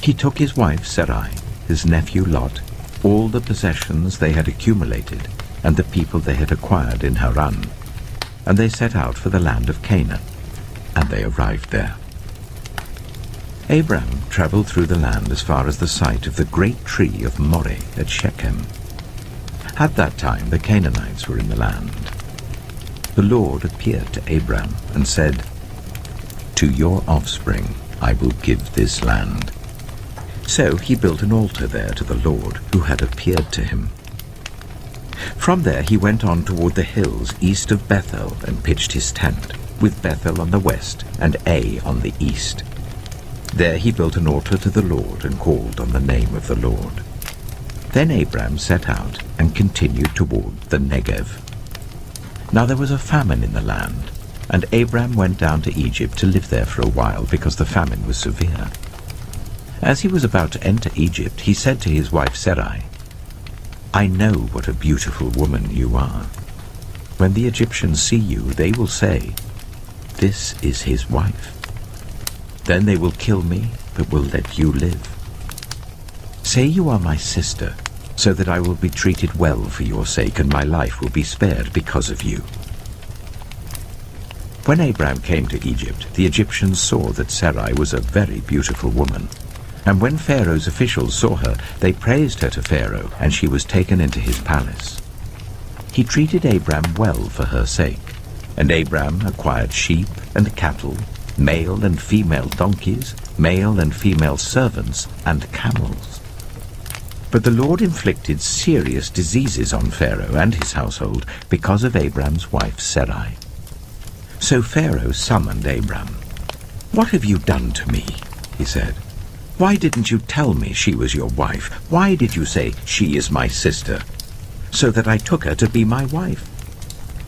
He took his wife Sarai, his nephew Lot, all the possessions they had accumulated, and the people they had acquired in Haran, and they set out for the land of Canaan, and they arrived there. Abram travelled through the land as far as the site of the great tree of Moreh at Shechem. At that time the Canaanites were in the land. The Lord appeared to Abram and said, "To your offspring I will give this land." So he built an altar there to the Lord who had appeared to him. From there he went on toward the hills east of Bethel and pitched his tent, with Bethel on the west and Ai on the east. There he built an altar to the Lord and called on the name of the Lord. Then Abram set out and continued toward the Negev. Now there was a famine in the land, and Abram went down to Egypt to live there for a while because the famine was severe. As he was about to enter Egypt, he said to his wife Sarai, "I know what a beautiful woman you are. When the Egyptians see you, they will say, 'This is his wife.' Then they will kill me, but will let you live. Say you are my sister, so that I will be treated well for your sake, and my life will be spared because of you." When Abram came to Egypt, the Egyptians saw that Sarai was a very beautiful woman. And when Pharaoh's officials saw her, they praised her to Pharaoh, and she was taken into his palace. He treated Abram well for her sake, and Abram acquired sheep and cattle, male and female donkeys, male and female servants, and camels. But the Lord inflicted serious diseases on Pharaoh and his household because of Abram's wife Sarai. So Pharaoh summoned Abram. "What have you done to me?" he said. "Why didn't you tell me she was your wife? Why did you say, 'She is my sister,' so that I took her to be my wife?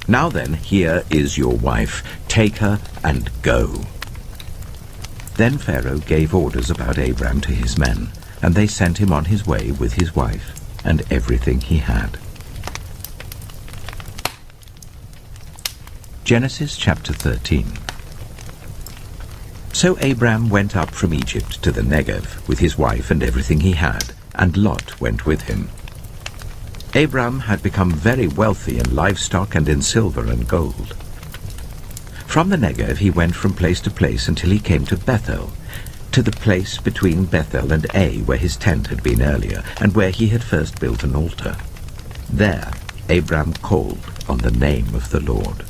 Now then, here is your wife. Take her and go." Then Pharaoh gave orders about Abram to his men, and they sent him on his way with his wife and everything he had. Genesis chapter 13. So Abram went up from Egypt to the Negev with his wife and everything he had, and Lot went with him. Abram had become very wealthy in livestock and in silver and gold. From the Negev he went from place to place until he came to Bethel, to the place between Bethel and Ai where his tent had been earlier, and where he had first built an altar. There Abram called on the name of the Lord.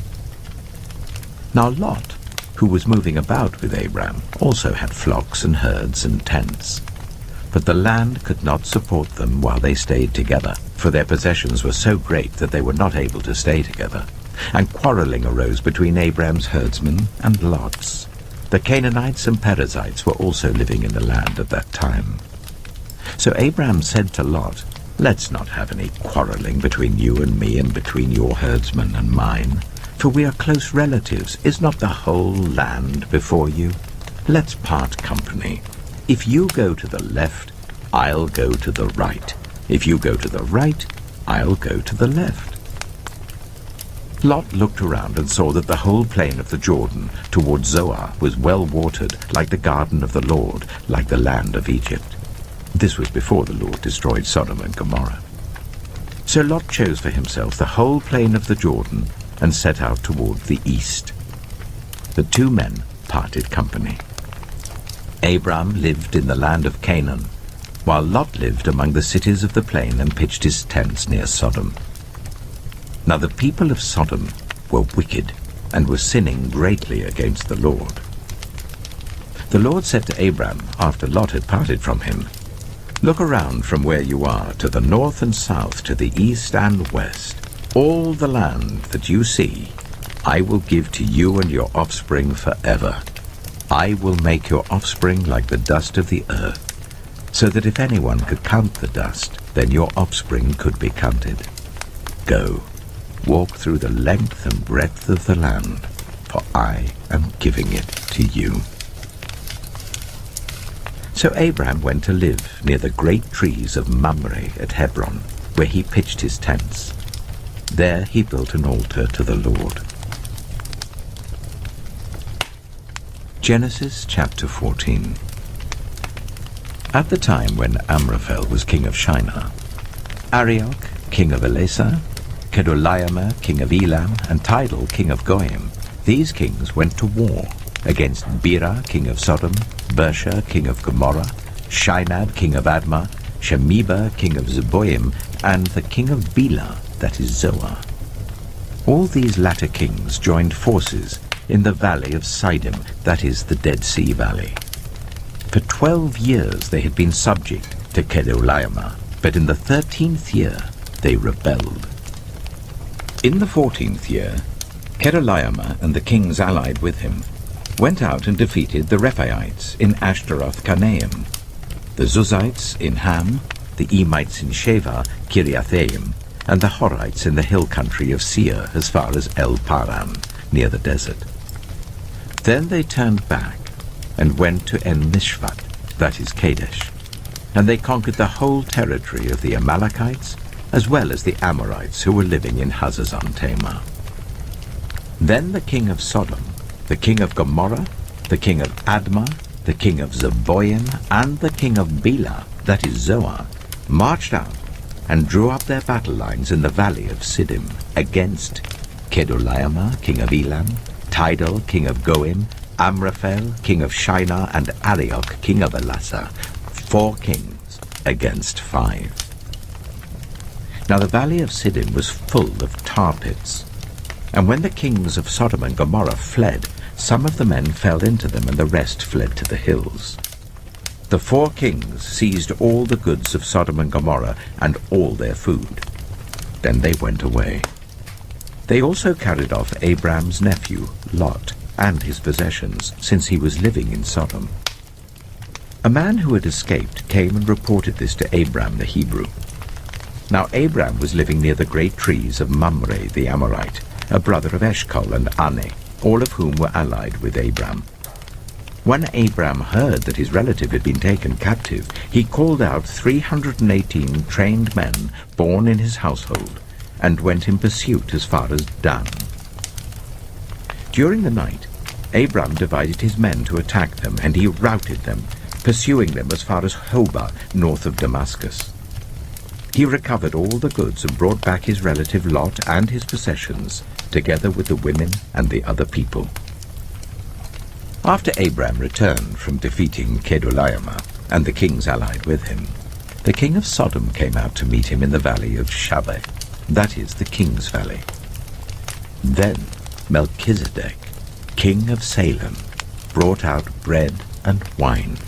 Now Lot, who was moving about with Abram, also had flocks and herds and tents. But the land could not support them while they stayed together, for their possessions were so great that they were not able to stay together. And quarreling arose between Abram's herdsmen and Lot's. The Canaanites and Perizzites were also living in the land at that time. So Abram said to Lot, "Let's not have any quarreling between you and me and between your herdsmen and mine, for we are close relatives. Is not the whole land before you? Let's part company. If you go to the left, I'll go to the right. If you go to the right, I'll go to the left." Lot looked around and saw that the whole plain of the Jordan toward Zoar was well watered, like the garden of the Lord, like the land of Egypt. This was before the Lord destroyed Sodom and Gomorrah. So Lot chose for himself the whole plain of the Jordan and set out toward the east. The two men parted company. Abram lived in the land of Canaan, while Lot lived among the cities of the plain and pitched his tents near Sodom. Now the people of Sodom were wicked and were sinning greatly against the Lord. The Lord said to Abram, after Lot had parted from him, "Look around from where you are to the north and south, to the east and west. All the land that you see, I will give to you and your offspring forever. I will make your offspring like the dust of the earth, so that if anyone could count the dust, then your offspring could be counted. Go, walk through the length and breadth of the land, for I am giving it to you." So Abram went to live near the great trees of Mamre at Hebron, where he pitched his tents. There he built an altar to the Lord. Genesis chapter 14. At the time when Amraphel was king of Shinar, Arioch, king of Elasa, Kedorlaomer, king of Elam, and Tidal, king of Goyim, these kings went to war against Bera, king of Sodom, Bersha, king of Gomorrah, Shinab, king of Admah, Shemeba, king of Zeboim, and the king of Bela, that is Zoar. All these latter kings joined forces in the valley of Siddim, that is the Dead Sea Valley. For 12 years they had been subject to Kedorlaomer, but in the 13th year they rebelled. In the 14th year, Kedorlaomer and the kings allied with him went out and defeated the Rephaites in Ashtaroth-Karnaim, the Zuzites in Ham, the Emites in Sheva, Kiriathaim, and the Horites in the hill country of Seir as far as El-Paran, near the desert. Then they turned back and went to En-Mishpat, that is Kadesh, and they conquered the whole territory of the Amalekites, as well as the Amorites who were living in Hazazon-Tamar. Then the king of Sodom, the king of Gomorrah, the king of Admah, the king of Zeboim, and the king of Bela, that is Zoar, marched out and drew up their battle lines in the valley of Siddim against Kedorlaomer, king of Elam, Tidal, king of Goim, Amraphel, king of Shinar, and Arioch, king of Elasa, 4 kings against 5. Now the valley of Siddim was full of tar pits, and when the kings of Sodom and Gomorrah fled, some of the men fell into them, and the rest fled to the hills. The 4 kings seized all the goods of Sodom and Gomorrah and all their food. Then they went away. They also carried off Abram's nephew, Lot, and his possessions, since he was living in Sodom. A man who had escaped came and reported this to Abram the Hebrew. Now Abram was living near the great trees of Mamre the Amorite, a brother of Eshcol and Ane, all of whom were allied with Abram. When Abram heard that his relative had been taken captive, he called out 318 trained men born in his household, and went in pursuit as far as Dan. During the night, Abram divided his men to attack them, and he routed them, pursuing them as far as Hobah, north of Damascus. He recovered all the goods and brought back his relative Lot and his possessions, together with the women and the other people. After Abram returned from defeating Kedorlaomer and the kings allied with him, the king of Sodom came out to meet him in the valley of Shaveh, that is the king's valley. Then Melchizedek, king of Salem, brought out bread and wine.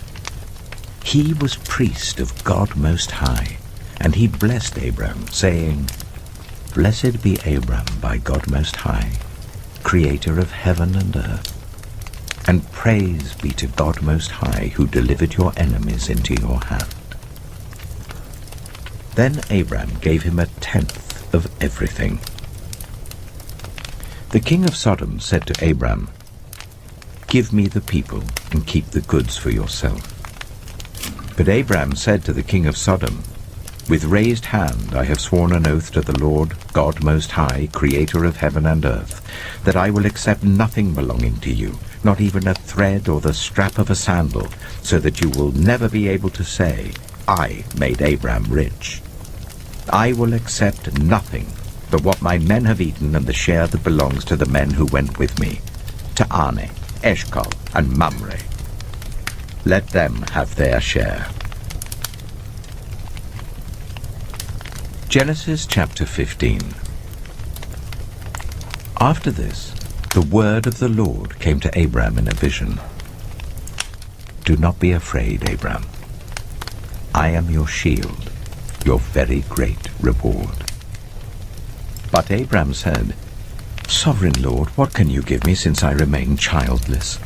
He was priest of God Most High, and he blessed Abram, saying, "Blessed be Abram by God Most High, creator of heaven and earth. and praise be to God Most High, who delivered your enemies into your hand." Then Abram gave him 1/10 of everything. The king of Sodom said to Abram, "Give me the people and keep the goods for yourself." But Abram said to the king of Sodom, "With raised hand I have sworn an oath to the Lord, God Most High, creator of heaven and earth, that I will accept nothing belonging to you, not even a thread or the strap of a sandal, so that you will never be able to say, 'I made Abram rich.' I will accept nothing but what my men have eaten and the share that belongs to the men who went with me, to Ane, Eshcol, and Mamre. Let them have their share." Genesis chapter 15. After this, the word of the Lord came to Abram in a vision. "Do not be afraid, Abram. I am your shield, your very great reward." But Abram said, "Sovereign Lord, what can you give me since I remain childless?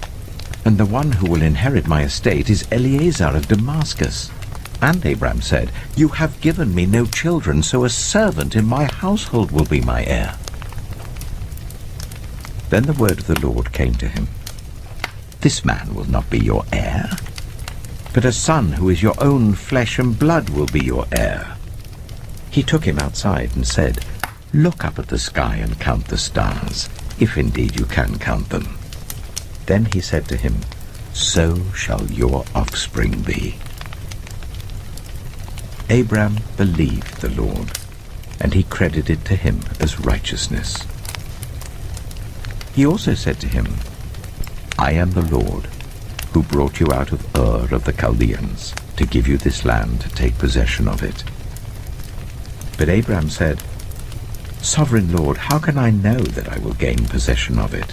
And the one who will inherit my estate is Eliezer of Damascus." And Abram said, "You have given me no children, so a servant in my household will be my heir." Then the word of the Lord came to him, "This man will not be your heir, but a son who is your own flesh and blood will be your heir." He took him outside and said, "Look up at the sky and count the stars, if indeed you can count them." Then he said to him, "So shall your offspring be." Abram believed the Lord, and he credited to him as righteousness. He also said to him, "I am the Lord, who brought you out of Ur of the Chaldeans, to give you this land to take possession of it." But Abram said, "Sovereign Lord, how can I know that I will gain possession of it?"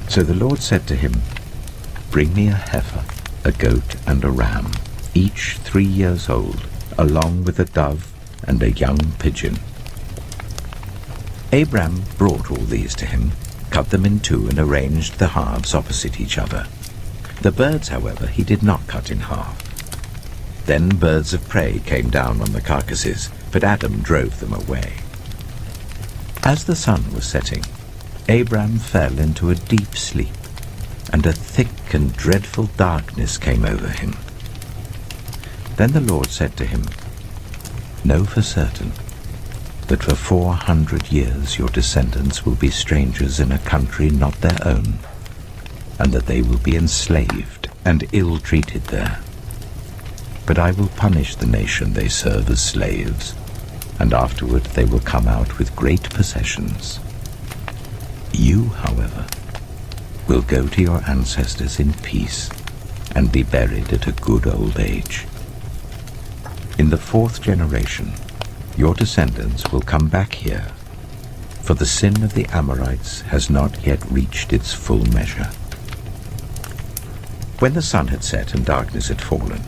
So the Lord said to him, "Bring me a heifer, a goat, and a ram, each 3 years old, along with a dove and a young pigeon." Abram brought all these to him, cut them in two, and arranged the halves opposite each other. The birds, however, he did not cut in half. Then birds of prey came down on the carcasses, but Adam drove them away. As the sun was setting, Abram fell into a deep sleep, and a thick and dreadful darkness came over him. Then the Lord said to him, "Know for certain that for 400 years your descendants will be strangers in a country not their own, and that they will be enslaved and ill-treated there. But I will punish the nation they serve as slaves, and afterward they will come out with great possessions. You, however, will go to your ancestors in peace and be buried at a good old age. In the 4th generation, your descendants will come back here, for the sin of the Amorites has not yet reached its full measure." When the sun had set and darkness had fallen,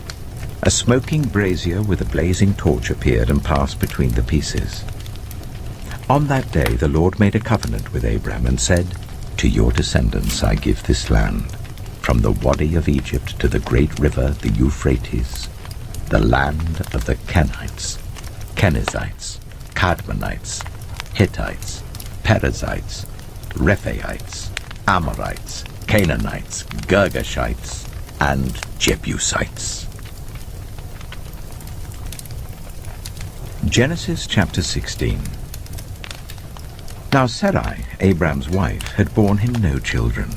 a smoking brazier with a blazing torch appeared and passed between the pieces. On that day the Lord made a covenant with Abram and said, "To your descendants I give this land, from the Wadi of Egypt to the great river, the Euphrates, the land of the Kenites, Kenizzites, Cadmonites, Hittites, Perizzites, Rephaites, Amorites, Canaanites, Girgashites, and Jebusites." Genesis chapter 16. Now Sarai, Abram's wife, had borne him no children,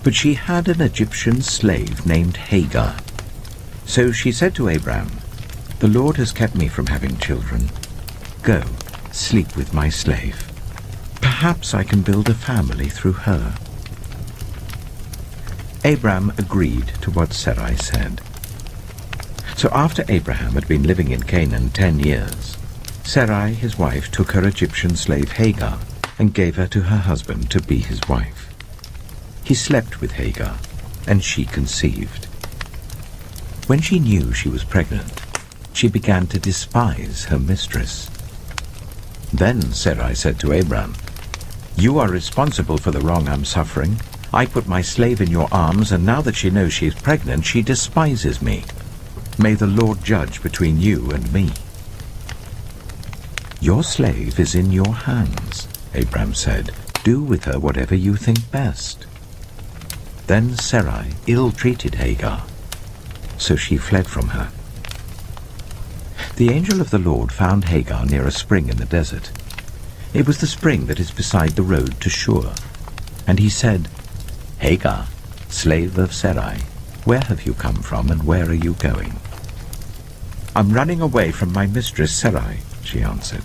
but she had an Egyptian slave named Hagar. So she said to Abram, "The Lord has kept me from having children. Go, sleep with my slave. Perhaps I can build a family through her." Abram agreed to what Sarai said. So after Abraham had been living in Canaan 10 years, Sarai, his wife, took her Egyptian slave Hagar and gave her to her husband to be his wife. He slept with Hagar, and she conceived. When she knew she was pregnant, she began to despise her mistress. Then Sarai said to Abram, "You are responsible for the wrong I'm suffering. I put my slave in your arms, and now that she knows she is pregnant, she despises me. May the Lord judge between you and me." "Your slave is in your hands," Abram said. "Do with her whatever you think best." Then Sarai ill-treated Hagar, so she fled from her. The angel of the Lord found Hagar near a spring in the desert. It was the spring that is beside the road to Shur. And he said, "Hagar, slave of Sarai, where have you come from and where are you going?" "I'm running away from my mistress Sarai," she answered.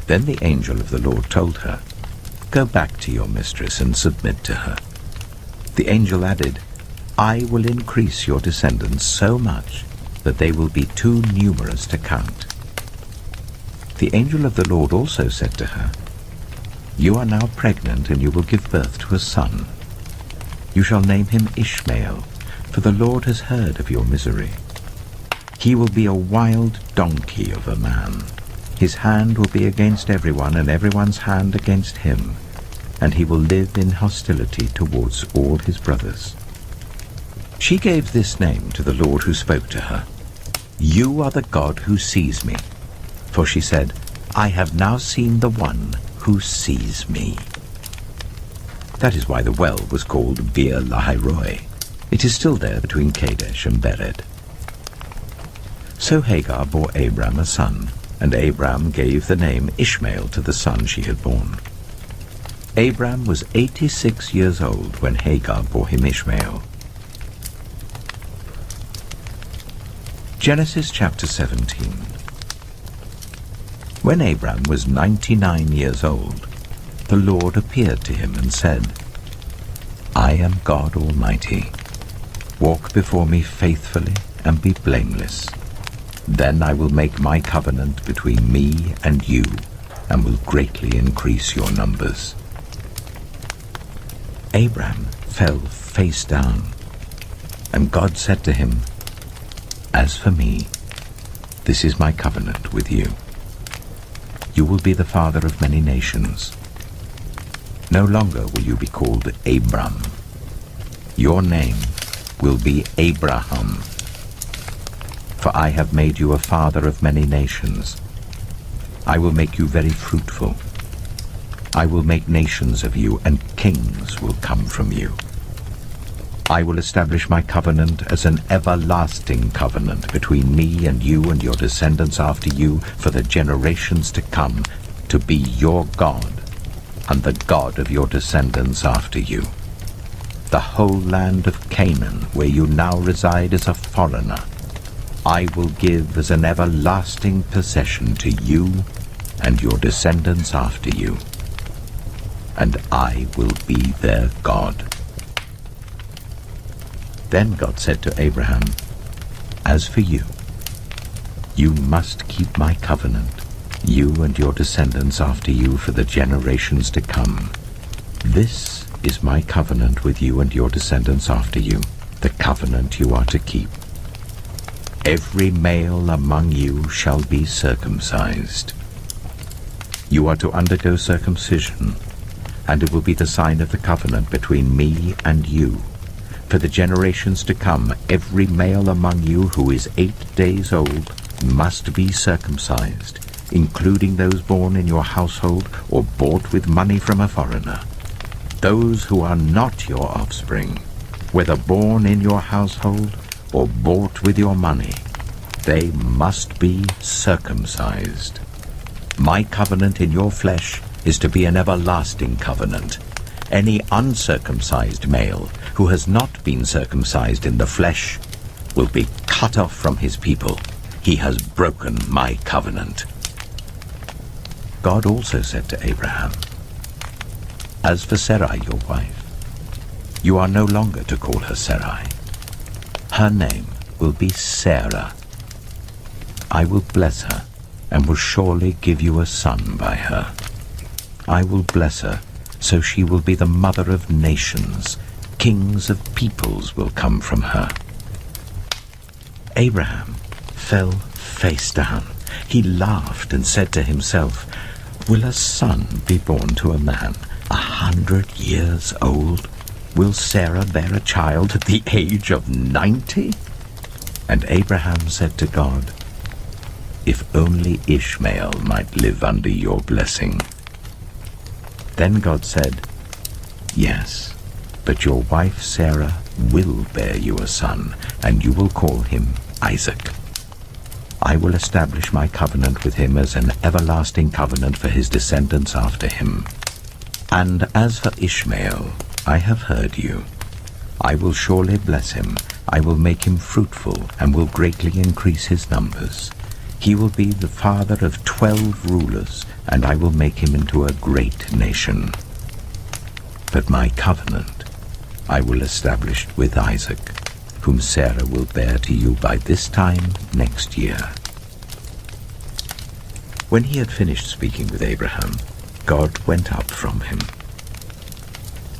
Then the angel of the Lord told her, "Go back to your mistress and submit to her." The angel added, "I will increase your descendants so much that they will be too numerous to count." The angel of the Lord also said to her, "You are now pregnant, and you will give birth to a son. You shall name him Ishmael, for the Lord has heard of your misery. He will be a wild donkey of a man. His hand will be against everyone, and everyone's hand against him, and he will live in hostility towards all his brothers." She gave this name to the Lord who spoke to her, "You are the God who sees me." For she said, "I have now seen the one who sees me." That is why the well was called Bir Lahai-Roi. It is still there between Kadesh and Bered. So Hagar bore Abram a son, and Abram gave the name Ishmael to the son she had born. Abram was 86 years old when Hagar bore him Ishmael. Genesis chapter 17. When Abram was 99 years old, the Lord appeared to him and said, "I am God Almighty. Walk before me faithfully and be blameless. Then I will make my covenant between me and you, and will greatly increase your numbers." Abram fell face down, and God said to him, "As for me, this is my covenant with you. You will be the father of many nations. No longer will you be called Abram. Your name will be Abraham. For I have made you a father of many nations. I will make you very fruitful. I will make nations of you, and kings will come from you. I will establish my covenant as an everlasting covenant between me and you and your descendants after you for the generations to come, to be your God and the God of your descendants after you. The whole land of Canaan, where you now reside as a foreigner, I will give as an everlasting possession to you and your descendants after you, and I will be their God." Then God said to Abraham, "As for you, you must keep my covenant, you and your descendants after you for the generations to come. This is my covenant with you and your descendants after you, the covenant you are to keep. Every male among you shall be circumcised. You are to undergo circumcision, and it will be the sign of the covenant between me and you. For the generations to come, every male among you who is 8 days old must be circumcised, including those born in your household or bought with money from a foreigner. Those who are not your offspring, whether born in your household or bought with your money, they must be circumcised. My covenant in your flesh is to be an everlasting covenant. Any uncircumcised male who has not been circumcised in the flesh will be cut off from his people. He has broken my covenant." God also said to Abraham, "As for Sarai, your wife, you are no longer to call her Sarai. Her name will be Sarah. I will bless her and will surely give you a son by her. I will bless her, so she will be the mother of nations. Kings of peoples will come from her." Abraham fell face down. He laughed and said to himself, "Will a son be born to a man 100 years old? Will Sarah bear a child at the age of 90? And Abraham said to God, If only Ishmael might live under your blessing. Then God said, Yes, but your wife Sarah will bear you a son, and you will call him Isaac. I will establish my covenant with him as an everlasting covenant for his descendants after him. And as for Ishmael, I have heard you. I will surely bless him. I will make him fruitful and will greatly increase his numbers. He will be the father of 12 rulers, and I will make him into a great nation. But my covenant I will establish with Isaac, whom Sarah will bear to you by this time next year. When he had finished speaking with Abraham, God went up from him.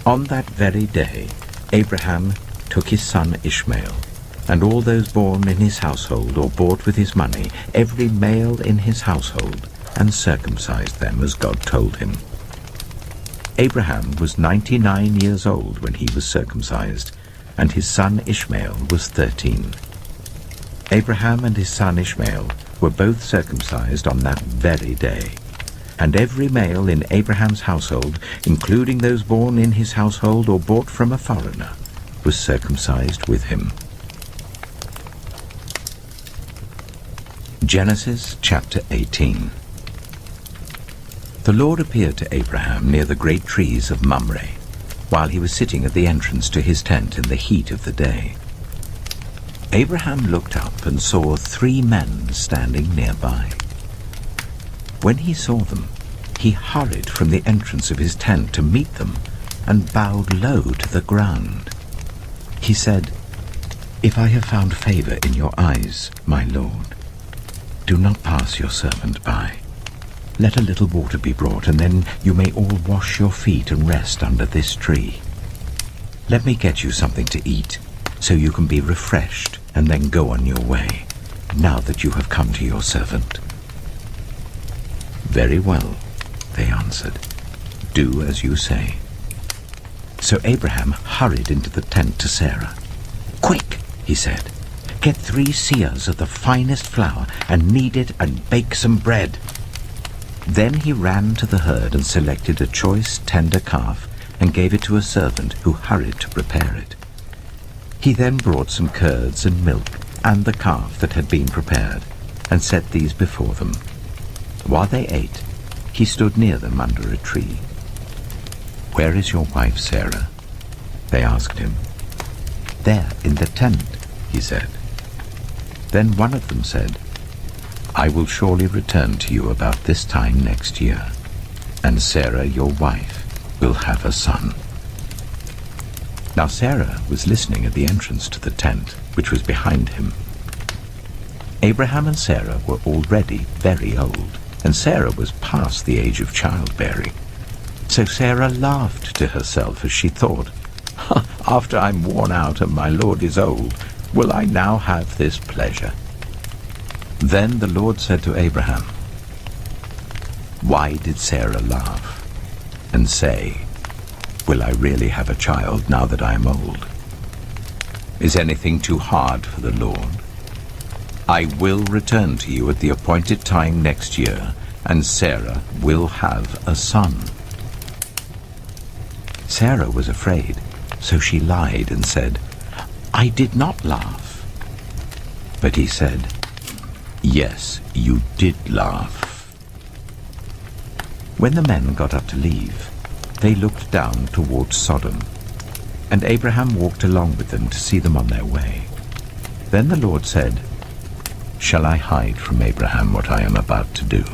On that very day, Abraham took his son Ishmael, and all those born in his household or bought with his money, every male in his household, and circumcised them as God told him. Abraham was 99 years old when he was circumcised, and his son Ishmael was 13. Abraham and his son Ishmael were both circumcised on that very day, and every male in Abraham's household, including those born in his household or bought from a foreigner, was circumcised with him. Genesis chapter 18. The Lord appeared to Abraham near the great trees of Mamre, while he was sitting at the entrance to his tent in the heat of the day. Abraham looked up and saw 3 men standing nearby. When he saw them, he hurried from the entrance of his tent to meet them and bowed low to the ground. He said, If I have found favor in your eyes, my Lord, do not pass your servant by. Let a little water be brought, and then you may all wash your feet and rest under this tree. Let me get you something to eat, so you can be refreshed and then go on your way, now that you have come to your servant. Very well, they answered. Do as you say. So Abraham hurried into the tent to Sarah. Quick, he said, get 3 seahs of the finest flour and knead it and bake some bread. Then he ran to the herd and selected a choice tender calf and gave it to a servant who hurried to prepare it. He then brought some curds and milk and the calf that had been prepared and set these before them. While they ate, he stood near them under a tree. Where is your wife Sarah? They asked him. There in the tent, he said. Then one of them said, I will surely return to you about this time next year, and Sarah, your wife, will have a son. Now Sarah was listening at the entrance to the tent, which was behind him. Abraham and Sarah were already very old, and Sarah was past the age of childbearing. So Sarah laughed to herself as she thought, After I'm worn out and my Lord is old, will I now have this pleasure? Then the Lord said to Abraham, Why did Sarah laugh and say, Will I really have a child now that I am old? Is anything too hard for the Lord? I will return to you at the appointed time next year, and Sarah will have a son. Sarah was afraid, so she lied and said, I did not laugh. But he said, Yes, you did laugh. When the men got up to leave, they looked down towards Sodom, and Abraham walked along with them to see them on their way. Then the Lord said, Shall I hide from Abraham what I am about to do?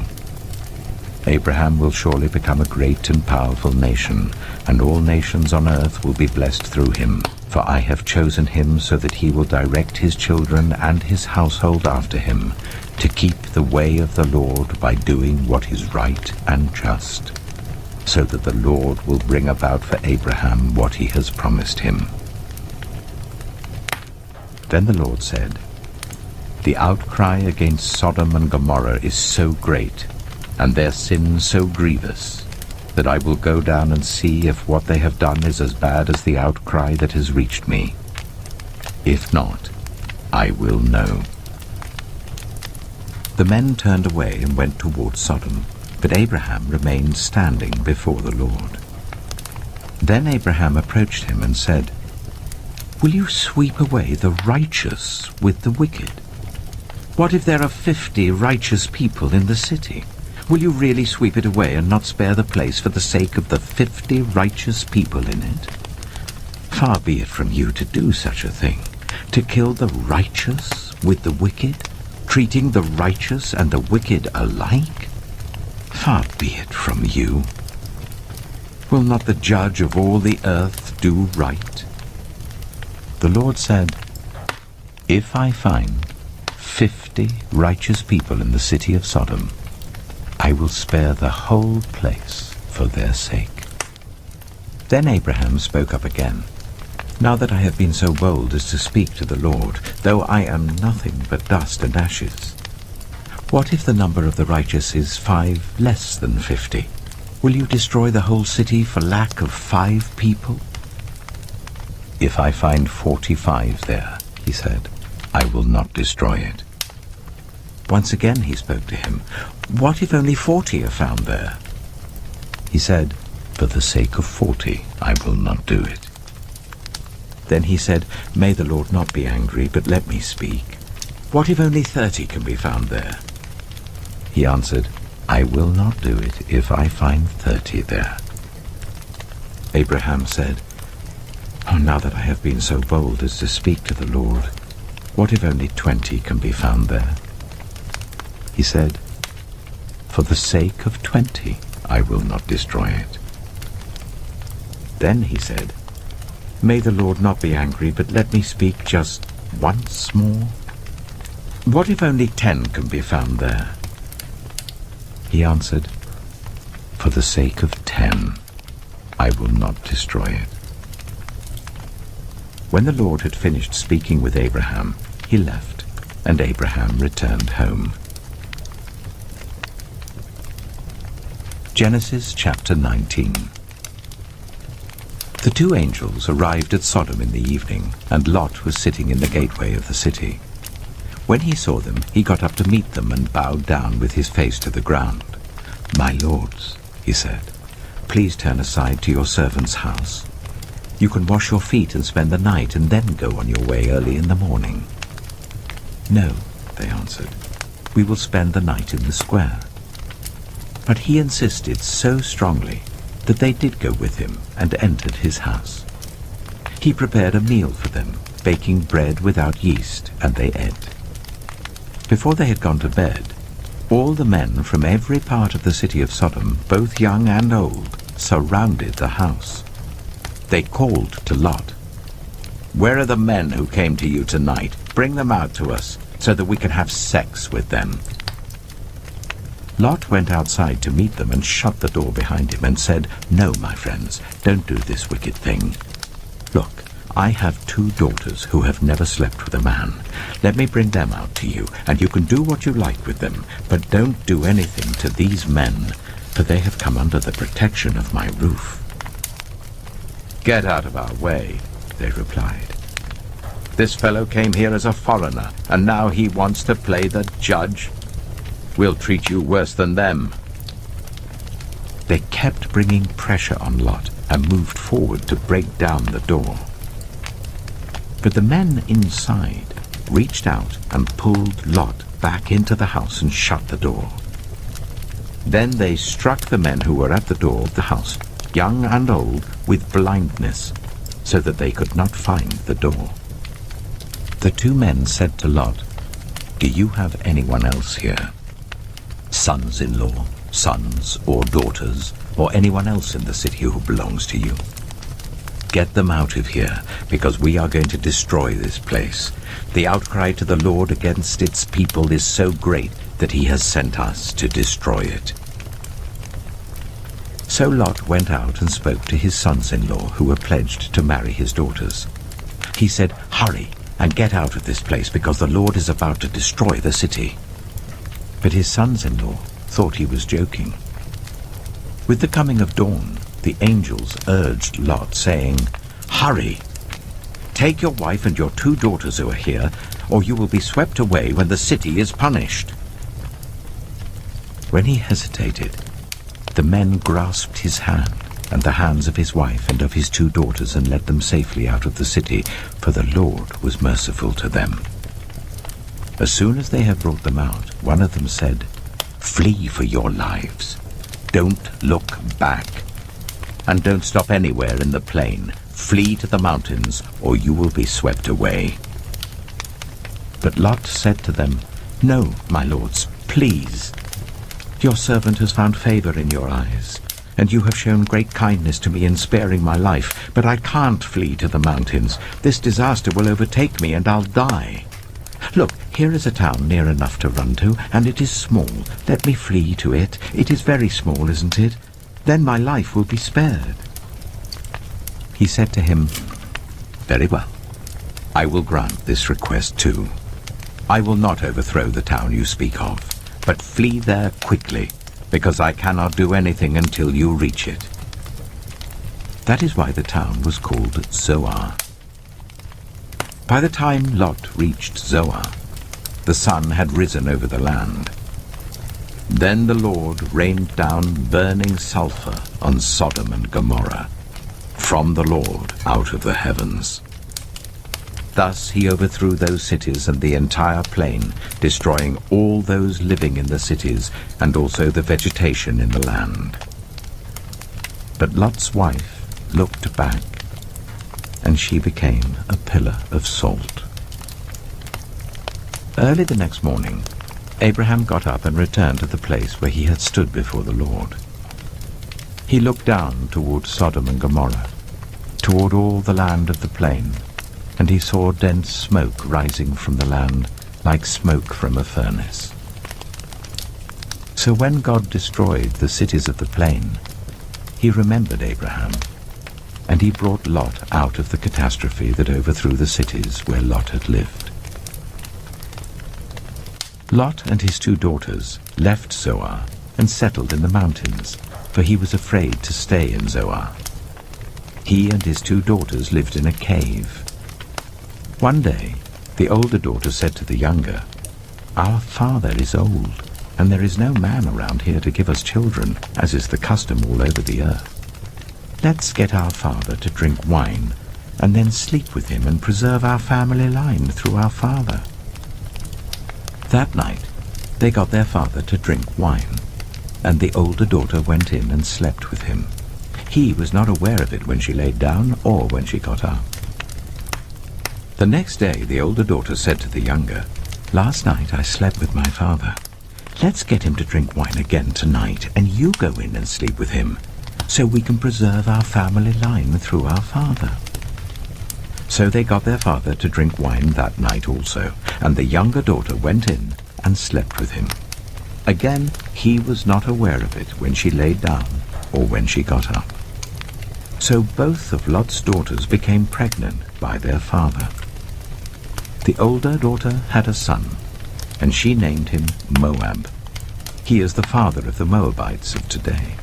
Abraham will surely become a great and powerful nation, and all nations on earth will be blessed through him, for I have chosen him so that he will direct his children and his household after him, to keep the way of the Lord by doing what is right and just, so that the Lord will bring about for Abraham what he has promised him. Then the Lord said, The outcry against Sodom and Gomorrah is so great, and their sin so grievous, that I will go down and see if what they have done is as bad as the outcry that has reached me. If not, I will know." The men turned away and went towards Sodom, but Abraham remained standing before the Lord. Then Abraham approached him and said, "Will you sweep away the righteous with the wicked? What if there are 50 righteous people in the city? Will you really sweep it away and not spare the place for the sake of the 50 righteous people in it? Far be it from you to do such a thing, to kill the righteous with the wicked, treating the righteous and the wicked alike? Far be it from you. Will not the judge of all the earth do right?" The Lord said, "If I find 50 righteous people in the city of Sodom, I will spare the whole place for their sake." Then Abraham spoke up again, "Now that I have been so bold as to speak to the Lord, though I am nothing but dust and ashes, what if the number of the righteous is 5 less than 50? Will you destroy the whole city for lack of 5 people?" "If I find 45 there," he said, "I will not destroy it." Once again he spoke to him, "What if only 40 are found there?" He said, "For the sake of 40, I will not do it." Then he said, "May the Lord not be angry, but let me speak. What if only 30 can be found there?" He answered, "I will not do it if I find 30 there." Abraham said, "Oh, now that I have been so bold as to speak to the Lord, what if only 20 can be found there?" He said, "For the sake of 20, I will not destroy it." Then he said, "May the Lord not be angry, but let me speak just once more. What if only 10 can be found there?" He answered, "For the sake of 10, I will not destroy it." When the Lord had finished speaking with Abraham, he left, and Abraham returned home. Genesis chapter 19. The 2 angels arrived at Sodom in the evening, and Lot was sitting in the gateway of the city. When he saw them, he got up to meet them and bowed down with his face to the ground. "My lords," he said, "please turn aside to your servant's house. You can wash your feet and spend the night and then go on your way early in the morning." "No," they answered, "we will spend the night in the square." But he insisted so strongly that they did go with him and entered his house. He prepared a meal for them, baking bread without yeast, and they ate. Before they had gone to bed, all the men from every part of the city of Sodom, both young and old, surrounded the house. They called to Lot, "Where are the men who came to you tonight? Bring them out to us, so that we can have sex with them." Lot went outside to meet them and shut the door behind him and said, "No, my friends, don't do this wicked thing. Look, I have 2 daughters who have never slept with a man. Let me bring them out to you, and you can do what you like with them, but don't do anything to these men, for they have come under the protection of my roof." "Get out of our way," they replied. "This fellow came here as a foreigner, and now he wants to play the judge. We'll treat you worse than them." They kept bringing pressure on Lot and moved forward to break down the door. But the men inside reached out and pulled Lot back into the house and shut the door. Then they struck the men who were at the door of the house, young and old, with blindness, so that they could not find the door. The 2 men said to Lot, "Do you have anyone else here? Sons-in-law, sons or daughters, or anyone else in the city who belongs to you? Get them out of here, because we are going to destroy this place. The outcry to the Lord against its people is so great that he has sent us to destroy it." So Lot went out and spoke to his sons-in-law who were pledged to marry his daughters. He said, "Hurry and get out of this place, because the Lord is about to destroy the city." But his sons-in-law thought he was joking. With the coming of dawn, the angels urged Lot, saying, "Hurry! Take your wife and your 2 daughters who are here, or you will be swept away when the city is punished." When he hesitated, the men grasped his hand and the hands of his wife and of his 2 daughters and led them safely out of the city, for the Lord was merciful to them. As soon as they had brought them out, one of them said, "Flee for your lives. Don't look back. And don't stop anywhere in the plain. Flee to the mountains, or you will be swept away." But Lot said to them, "No, my lords, please. Your servant has found favor in your eyes, and you have shown great kindness to me in sparing my life, but I can't flee to the mountains. This disaster will overtake me, and I'll die. Look, here is a town near enough to run to, and it is small. Let me flee to it. It is very small, isn't it? Then my life will be spared." He said to him, "Very well. I will grant this request too. I will not overthrow the town you speak of, but flee there quickly, because I cannot do anything until you reach it." That is why the town was called Zoar. By the time Lot reached Zoar, the sun had risen over the land. Then the Lord rained down burning sulfur on Sodom and Gomorrah, from the Lord out of the heavens. Thus he overthrew those cities and the entire plain, destroying all those living in the cities and also the vegetation in the land. But Lot's wife looked back, and she became a pillar of salt. Early the next morning, Abraham got up and returned to the place where he had stood before the Lord. He looked down toward Sodom and Gomorrah, toward all the land of the plain, and he saw dense smoke rising from the land like smoke from a furnace. So when God destroyed the cities of the plain, he remembered Abraham, and he brought Lot out of the catastrophe that overthrew the cities where Lot had lived. Lot and his 2 daughters left Zoar and settled in the mountains, for he was afraid to stay in Zoar. He and his 2 daughters lived in a cave. One day, the older daughter said to the younger, "Our father is old, and there is no man around here to give us children, as is the custom all over the earth. Let's get our father to drink wine, and then sleep with him and preserve our family line through our father." That night, they got their father to drink wine, and the older daughter went in and slept with him. He was not aware of it when she laid down or when she got up. The next day, the older daughter said to the younger, "Last night I slept with my father. Let's get him to drink wine again tonight, and you go in and sleep with him, so we can preserve our family line through our father." So they got their father to drink wine that night also, and the younger daughter went in and slept with him. Again, he was not aware of it when she laid down or when she got up. So both of Lot's daughters became pregnant by their father. The older daughter had a son, and she named him Moab. He is the father of the Moabites of today.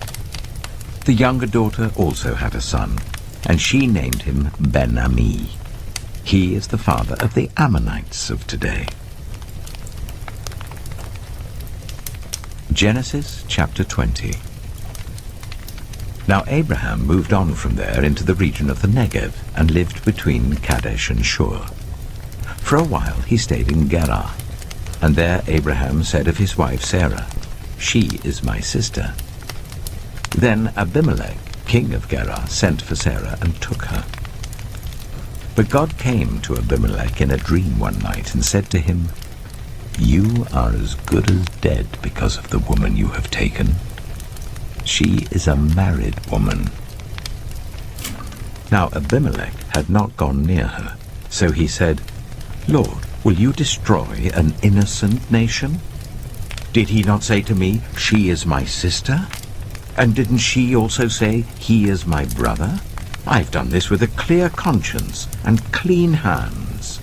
The younger daughter also had a son, and she named him Ben-Ami. He is the father of the Ammonites of today. Genesis chapter 20. Now Abraham moved on from there into the region of the Negev and lived between Kadesh and Shur. For a while he stayed in Gerar, and there Abraham said of his wife Sarah, "She is my sister." Then Abimelech, king of Gerar, sent for Sarah and took her. But God came to Abimelech in a dream one night and said to him, "You are as good as dead because of the woman you have taken. She is a married woman." Now Abimelech had not gone near her, so he said, "Lord, will you destroy an innocent nation? Did he not say to me, 'She is my sister'? And didn't she also say, 'He is my brother'? I've done this with a clear conscience and clean hands."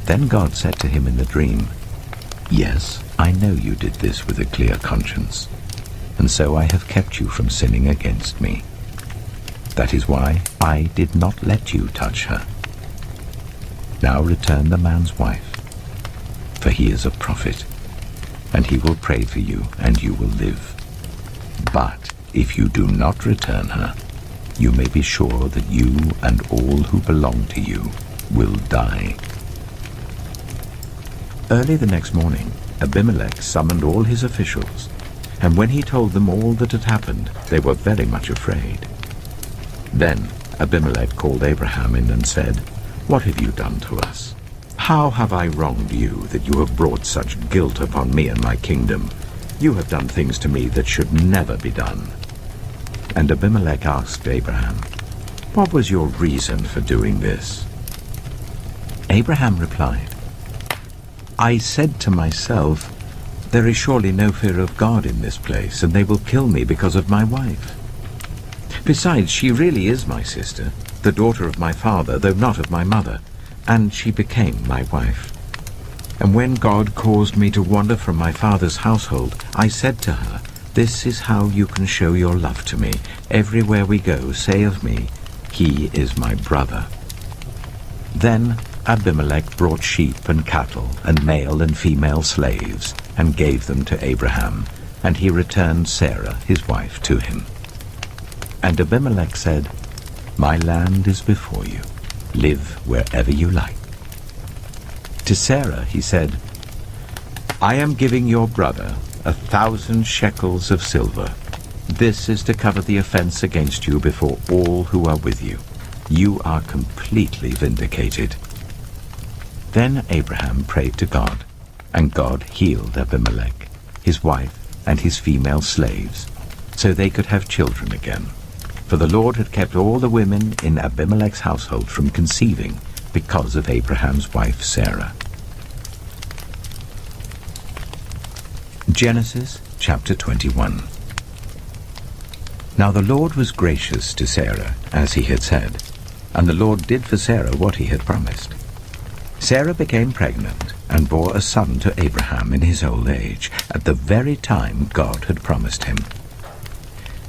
Then God said to him in the dream, "Yes, I know you did this with a clear conscience. and so I have kept you from sinning against me. That is why I did not let you touch her. Now return the man's wife, for he is a prophet, and he will pray for you, and you will live. But if you do not return her, you may be sure that you and all who belong to you will die." Early the next morning, Abimelech summoned all his officials, and when he told them all that had happened, they were very much afraid. Then Abimelech called Abraham in and said, "What have you done to us? How have I wronged you that you have brought such guilt upon me and my kingdom? You have done things to me that should never be done." And Abimelech asked Abraham, "What was your reason for doing this?" Abraham replied, "I said to myself, there is surely no fear of God in this place, and they will kill me because of my wife. Besides, she really is my sister, the daughter of my father, though not of my mother, and she became my wife. And when God caused me to wander from my father's household, I said to her, 'This is how you can show your love to me. Everywhere we go, say of me, he is my brother.' Then Abimelech brought sheep and cattle and male and female slaves and gave them to Abraham, and he returned Sarah, his wife, to him. And Abimelech said, 'My land is before you. Live wherever you like.' To Sarah he said, 'I am giving your brother 1,000 shekels of silver. This is to cover the offense against you before all who are with you. You are completely vindicated.' Then Abraham prayed to God, and God healed Abimelech, his wife, and his female slaves, so they could have children again. For the Lord had kept all the women in Abimelech's household from conceiving because of Abraham's wife Sarah." Genesis chapter 21. Now the Lord was gracious to Sarah, as he had said, and the Lord did for Sarah what he had promised. Sarah became pregnant and bore a son to Abraham in his old age, at the very time God had promised him.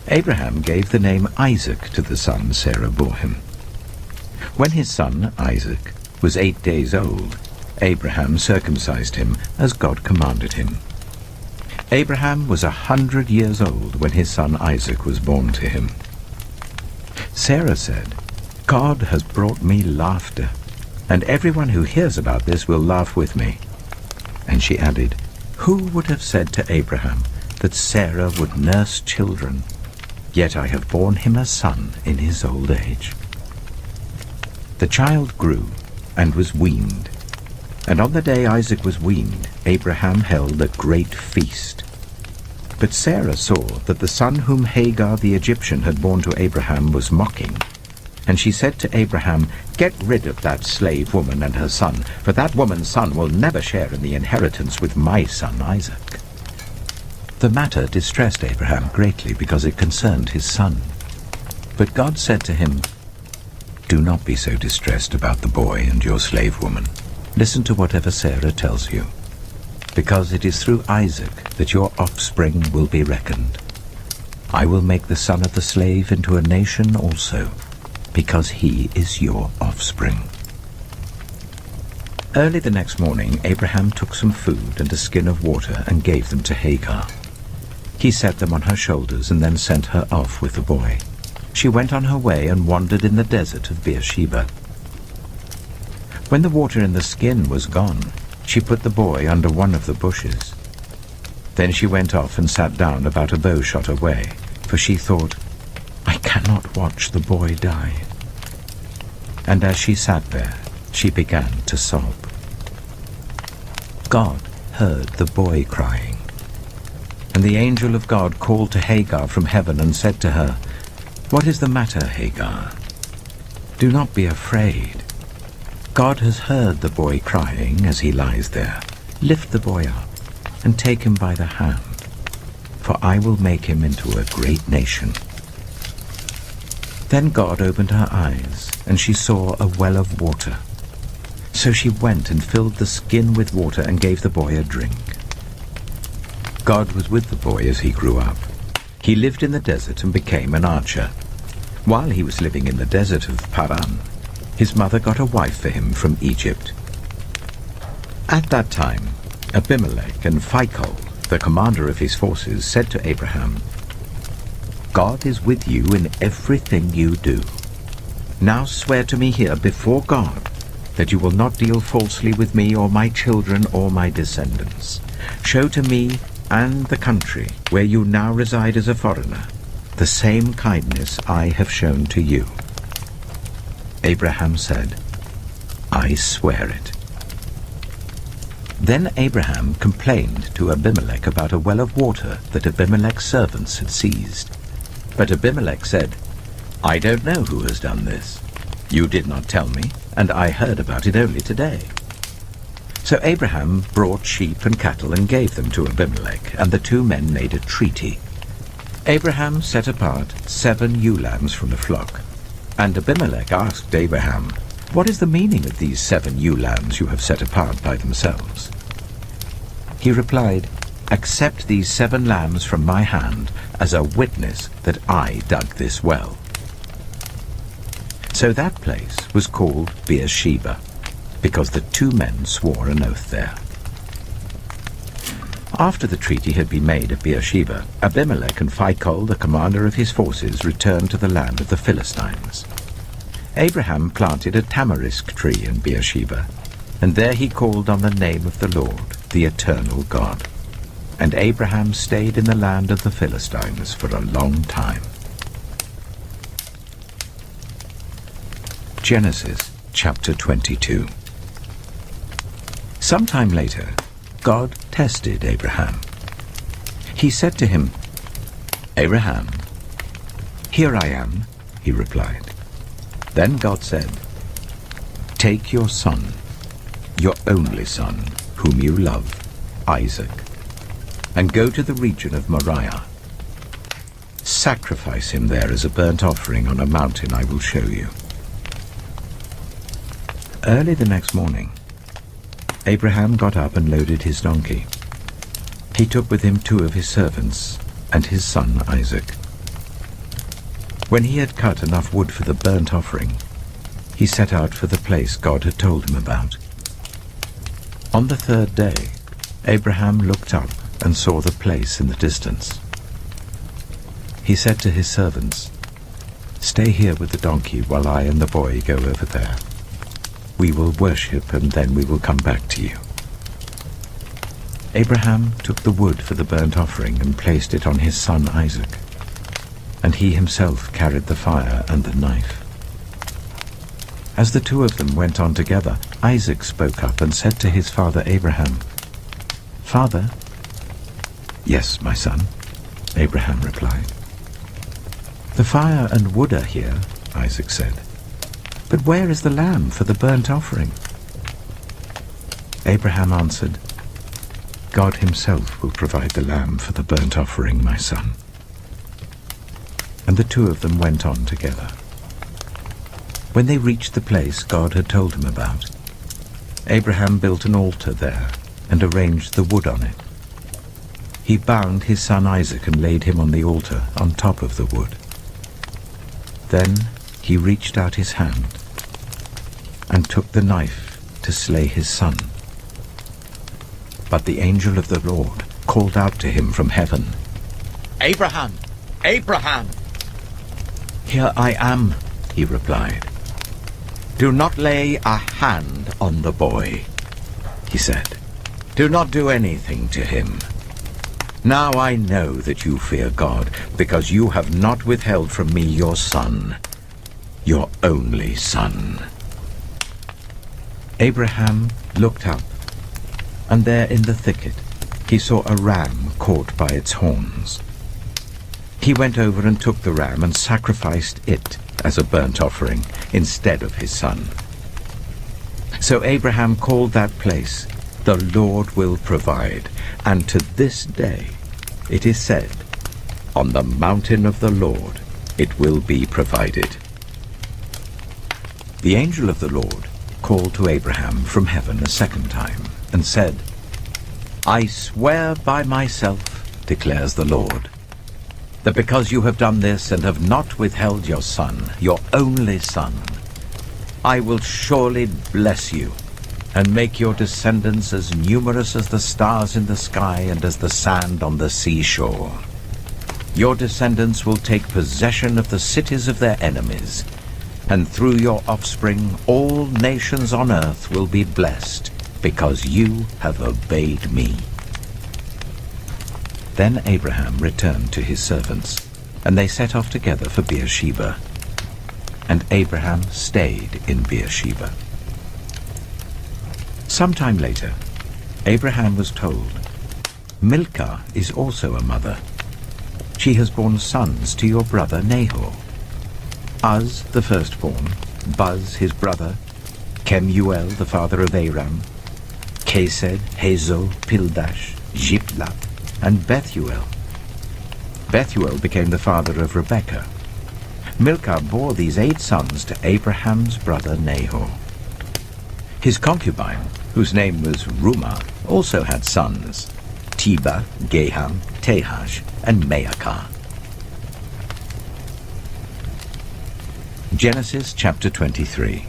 Abraham gave the name Isaac to the son Sarah bore him. When his son, Isaac, was 8 days old, Abraham circumcised him as God commanded him. Abraham was 100 years old when his son Isaac was born to him. Sarah said, "God has brought me laughter, and everyone who hears about this will laugh with me." And she added, "Who would have said to Abraham that Sarah would nurse children? Yet I have borne him a son in his old age." The child grew and was weaned, and on the day Isaac was weaned, Abraham held a great feast. But Sarah saw that the son whom Hagar the Egyptian had borne to Abraham was mocking, and she said to Abraham, "Get rid of that slave woman and her son, for that woman's son will never share in the inheritance with my son Isaac." The matter distressed Abraham greatly because it concerned his son. But God said to him, "Do not be so distressed about the boy and your slave woman. Listen to whatever Sarah tells you, because it is through Isaac that your offspring will be reckoned. I will make the son of the slave into a nation also, because he is your offspring." Early the next morning, Abraham took some food and a skin of water and gave them to Hagar. He set them on her shoulders and then sent her off with the boy. She went on her way and wandered in the desert of Beersheba. When the water in the skin was gone, she put the boy under one of the bushes. Then she went off and sat down about a bow shot away, for she thought, "I cannot watch the boy die." And as she sat there, she began to sob. God heard the boy crying. And the angel of God called to Hagar from heaven and said to her, "What is the matter, Hagar? Do not be afraid. God has heard the boy crying as he lies there. Lift the boy up and take him by the hand, for I will make him into a great nation." Then God opened her eyes, and she saw a well of water. So she went and filled the skin with water and gave the boy a drink. God was with the boy as he grew up, He lived in the desert and became an archer. While he was living in the desert of Paran, his mother got a wife for him from Egypt. At that time, Abimelech and Phicol, the commander of his forces, said to Abraham, "God is with you in everything you do. Now swear to me here before God that you will not deal falsely with me or my children or my descendants. Show to me and the country where you now reside as a foreigner the same kindness I have shown to you." Abraham said, "I swear it." Then Abraham complained to Abimelech about a well of water that Abimelech's servants had seized. But Abimelech said, "I don't know who has done this. You did not tell me, and I heard about it only today." So Abraham brought sheep and cattle and gave them to Abimelech, and the two men made a treaty. Abraham set apart 7 ewe lambs from the flock, and Abimelech asked Abraham, "What is the meaning of these 7 ewe lambs you have set apart by themselves?" He replied, "Accept these 7 lambs from my hand as a witness that I dug this well." So that place was called Beersheba, because the 2 men swore an oath there. After the treaty had been made at Beersheba, Abimelech and Phicol, the commander of his forces, returned to the land of the Philistines. Abraham planted a tamarisk tree in Beersheba, and there he called on the name of the Lord, the eternal God. And Abraham stayed in the land of the Philistines for a long time. Genesis chapter 22. Sometime later, God tested Abraham. He said to him, "Abraham." "Here I am," he replied. Then God said, "Take your son, your only son, whom you love, Isaac, and go to the region of Moriah. Sacrifice him there as a burnt offering on a mountain I will show you." Early the next morning, Abraham got up and loaded his donkey. He took with him 2 of his servants and his son Isaac. When he had cut enough wood for the burnt offering, he set out for the place God had told him about. On the 3rd day, Abraham looked up and saw the place in the distance. He said to his servants, "Stay here with the donkey while I and the boy go over there. We will worship, and then we will come back to you." Abraham took the wood for the burnt offering and placed it on his son Isaac, and he himself carried the fire and the knife. As the 2 of them went on together, Isaac spoke up and said to his father Abraham, "Father?" "Yes, my son," Abraham replied. "The fire and wood are here," Isaac said. "But where is the lamb for the burnt offering?" Abraham answered, "God himself will provide the lamb for the burnt offering, my son." And the 2 of them went on together. When they reached the place God had told him about, Abraham built an altar there and arranged the wood on it. He bound his son Isaac and laid him on the altar on top of the wood. Then he reached out his hand and took the knife to slay his son. But the angel of the Lord called out to him from heaven, "Abraham! Abraham!" "Here I am," he replied. "Do not lay a hand on the boy," he said. "Do not do anything to him. Now I know that you fear God, because you have not withheld from me your son, your only son." Abraham looked up, and there in the thicket he saw a ram caught by its horns. He went over and took the ram and sacrificed it as a burnt offering instead of his son. So Abraham called that place, "The Lord will provide," and to this day it is said, "On the mountain of the Lord it will be provided." The angel of the Lord called to Abraham from heaven a 2nd time and said, "I swear by myself, declares the Lord, that because you have done this and have not withheld your son, your only son, I will surely bless you and make your descendants as numerous as the stars in the sky and as the sand on the seashore. Your descendants will take possession of the cities of their enemies, and through your offspring all nations on earth will be blessed, because you have obeyed me." Then Abraham returned to his servants, and they set off together for Beersheba. And Abraham stayed in Beersheba. Sometime later, Abraham was told, "Milcah is also a mother. She has borne sons to your brother Nahor. Uz, the firstborn, Buz, his brother, Kemuel, the father of Aram, Kesed, Hazo, Pildash, Jipla, and Bethuel. Bethuel became the father of Rebekah. Milcah bore these 8 sons to Abraham's brother Nahor. His concubine, whose name was Rumah, also had sons, Teba, Gaham, Tehash, and Maacah." Genesis chapter 23.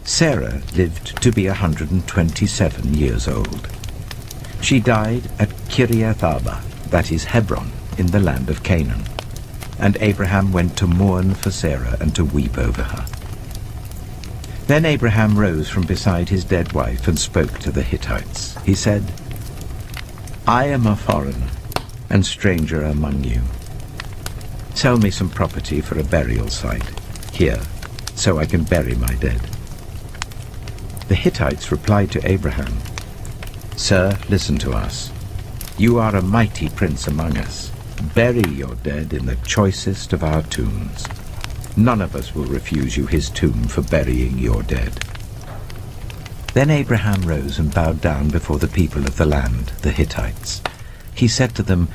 Sarah lived to be 127 years old. She died at Kiriath Arba, that is Hebron, in the land of Canaan. And Abraham went to mourn for Sarah and to weep over her. Then Abraham rose from beside his dead wife and spoke to the Hittites. He said, "I am a foreigner and stranger among you. Sell me some property for a burial site here, so I can bury my dead." The Hittites replied to Abraham, "Sir, listen to us. You are a mighty prince among us. Bury your dead in the choicest of our tombs. None of us will refuse you his tomb for burying your dead." Then Abraham rose and bowed down before the people of the land, the Hittites. He said to them,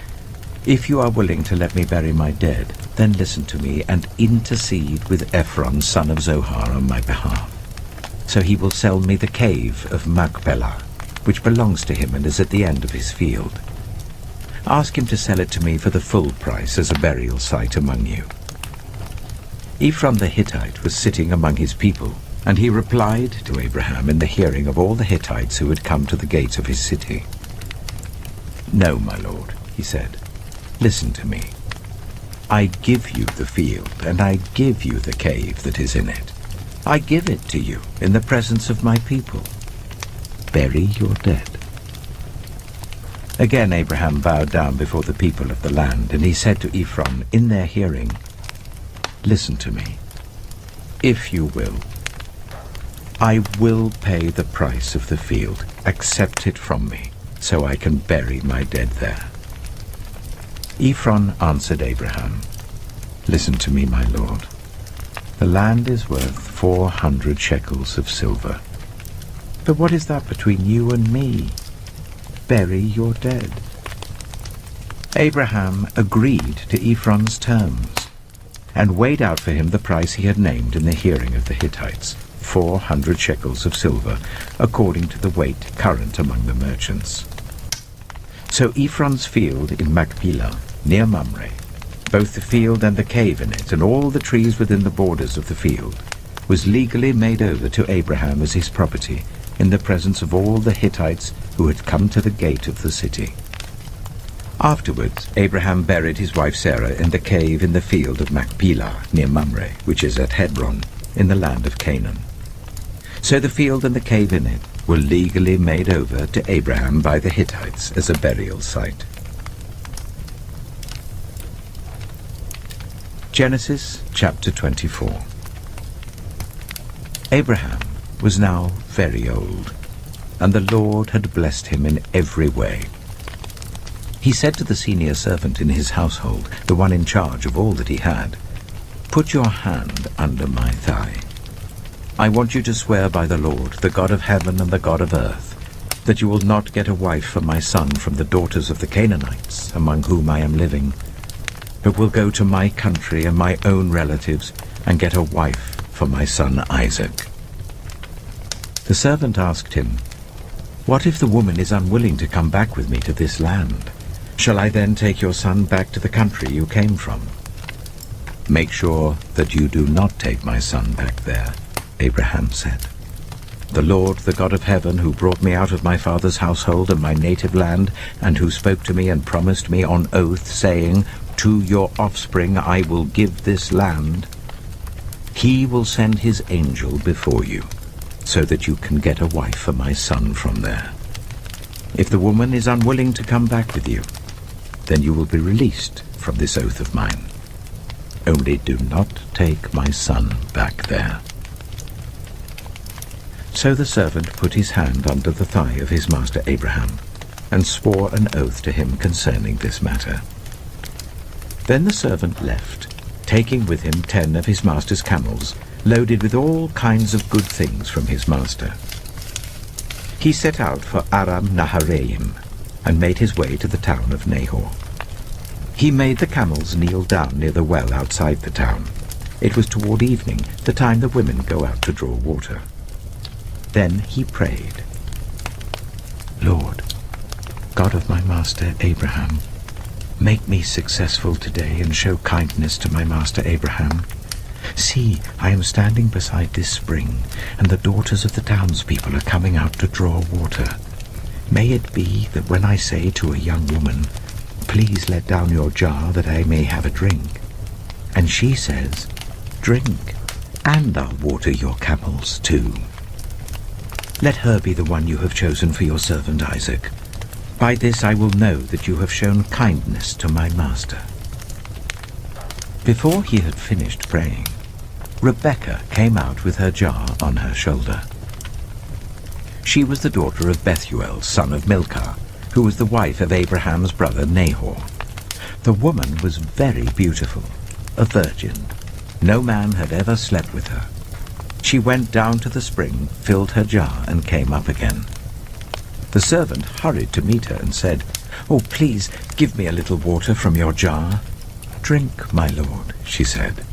"If you are willing to let me bury my dead, then listen to me and intercede with Ephron, son of Zohar, on my behalf. So he will sell me the cave of Machpelah, which belongs to him and is at the end of his field. Ask him to sell it to me for the full price as a burial site among you." Ephron the Hittite was sitting among his people, and he replied to Abraham in the hearing of all the Hittites who had come to the gate of his city. "No, my lord," he said, "listen to me. I give you the field, and I give you the cave that is in it. I give it to you in the presence of my people. Bury your dead." Again Abraham bowed down before the people of the land, and he said to Ephron in their hearing, "Listen to me. If you will, I will pay the price of the field. Accept it from me, so I can bury my dead there." Ephron answered Abraham, "Listen to me, my lord. The land is worth 400 shekels of silver. But what is that between you and me? Bury your dead." Abraham agreed to Ephron's terms and weighed out for him the price he had named in the hearing of the Hittites, 400 shekels of silver, according to the weight current among the merchants. So Ephron's field in Machpelah, near Mamre, both the field and the cave in it, and all the trees within the borders of the field, was legally made over to Abraham as his property, in the presence of all the Hittites who had come to the gate of the city. Afterwards, Abraham buried his wife Sarah in the cave in the field of Machpelah, near Mamre, which is at Hebron, in the land of Canaan. So the field and the cave in it were legally made over to Abraham by the Hittites as a burial site. Genesis chapter 24. Abraham was now very old, and the Lord had blessed him in every way. He said to the senior servant in his household, the one in charge of all that he had, "Put your hand under my thigh. I want you to swear by the Lord, the God of heaven and the God of earth, that you will not get a wife for my son from the daughters of the Canaanites, among whom I am living, but will go to my country and my own relatives and get a wife for my son Isaac." The servant asked him, "What if the woman is unwilling to come back with me to this land? Shall I then take your son back to the country you came from? Make sure that you do not take my son back there, Abraham said. The Lord, the God of heaven, who brought me out of my father's household and my native land, and who spoke to me and promised me on oath, saying, to your offspring I will give this land, he will send his angel before you, so that you can get a wife for my son from there. If the woman is unwilling to come back with you, then you will be released from this oath of mine. Only do not take my son back there. So the servant put his hand under the thigh of his master Abraham, and swore an oath to him concerning this matter. Then the servant left, taking with him 10 of his master's camels, loaded with all kinds of good things from his master. He set out for Aram Naharaim, and made his way to the town of Nahor. He made the camels kneel down near the well outside the town. It was toward evening, the time the women go out to draw water. Then he prayed, Lord, God of my master Abraham, make me successful today and show kindness to my master Abraham. See, I am standing beside this spring, and the daughters of the townspeople are coming out to draw water. May it be that when I say to a young woman, please let down your jar that I may have a drink, and she says, drink, and I'll water your camels too. Let her be the one you have chosen for your servant Isaac. By this I will know that you have shown kindness to my master. Before he had finished praying, Rebekah came out with her jar on her shoulder. She was the daughter of Bethuel, son of Milcah, who was the wife of Abraham's brother Nahor. The woman was very beautiful, a virgin. No man had ever slept with her. She went down to the spring, filled her jar, and came up again. The servant hurried to meet her and said, Oh, please, give me a little water from your jar. Drink, my lord, she said,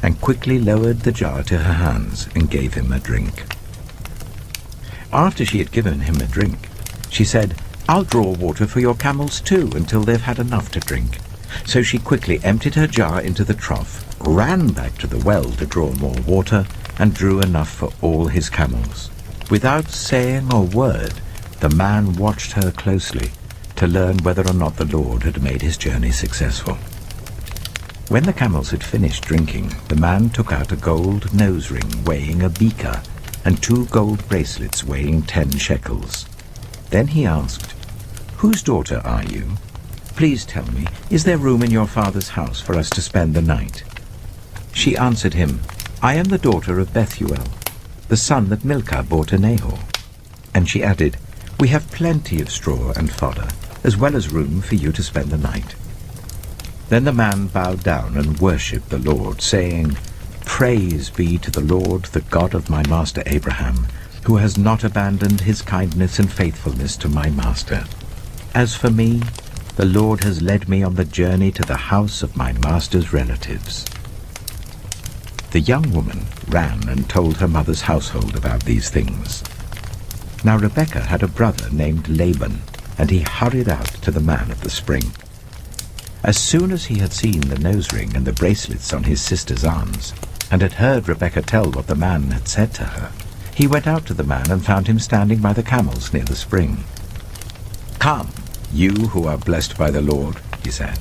and quickly lowered the jar to her hands and gave him a drink. After she had given him a drink, she said, I'll draw water for your camels too until they've had enough to drink. So she quickly emptied her jar into the trough, ran back to the well to draw more water, and drew enough for all his camels. Without saying a word, the man watched her closely to learn whether or not the Lord had made his journey successful. When the camels had finished drinking, the man took out a gold nose ring weighing a beaker and 2 gold bracelets weighing 10 shekels. Then he asked, Whose daughter are you? Please tell me, is there room in your father's house for us to spend the night? She answered him, I am the daughter of Bethuel, the son that Milcah bore to Nahor. And she added, We have plenty of straw and fodder, as well as room for you to spend the night. Then the man bowed down and worshipped the Lord, saying, Praise be to the Lord, the God of my master Abraham, who has not abandoned his kindness and faithfulness to my master. As for me, the Lord has led me on the journey to the house of my master's relatives. The young woman ran and told her mother's household about these things. Now Rebekah had a brother named Laban, and he hurried out to the man at the spring. As soon as he had seen the nose ring and the bracelets on his sister's arms, and had heard Rebekah tell what the man had said to her, he went out to the man and found him standing by the camels near the spring. Come, you who are blessed by the Lord, he said.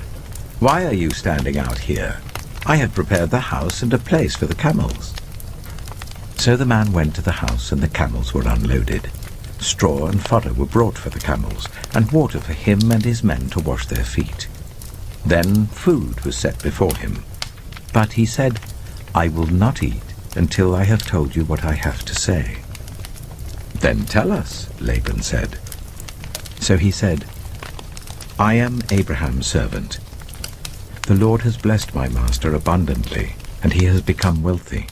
Why are you standing out here? I have prepared the house and a place for the camels. So the man went to the house, and the camels were unloaded. Straw and fodder were brought for the camels, and water for him and his men to wash their feet. Then food was set before him. But he said, I will not eat until I have told you what I have to say. Then tell us, Laban said. So he said, I am Abraham's servant. The Lord has blessed my master abundantly, and he has become wealthy.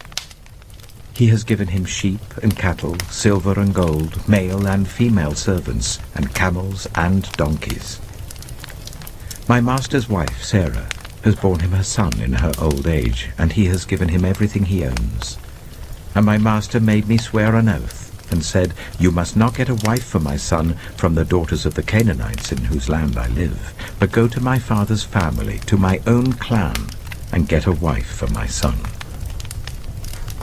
He has given him sheep and cattle, silver and gold, male and female servants, and camels and donkeys. My master's wife, Sarah, has borne him a son in her old age, and he has given him everything he owns. And my master made me swear an oath, and said, "You must not get a wife for my son from the daughters of the Canaanites in whose land I live, but go to my father's family, to my own clan, and get a wife for my son."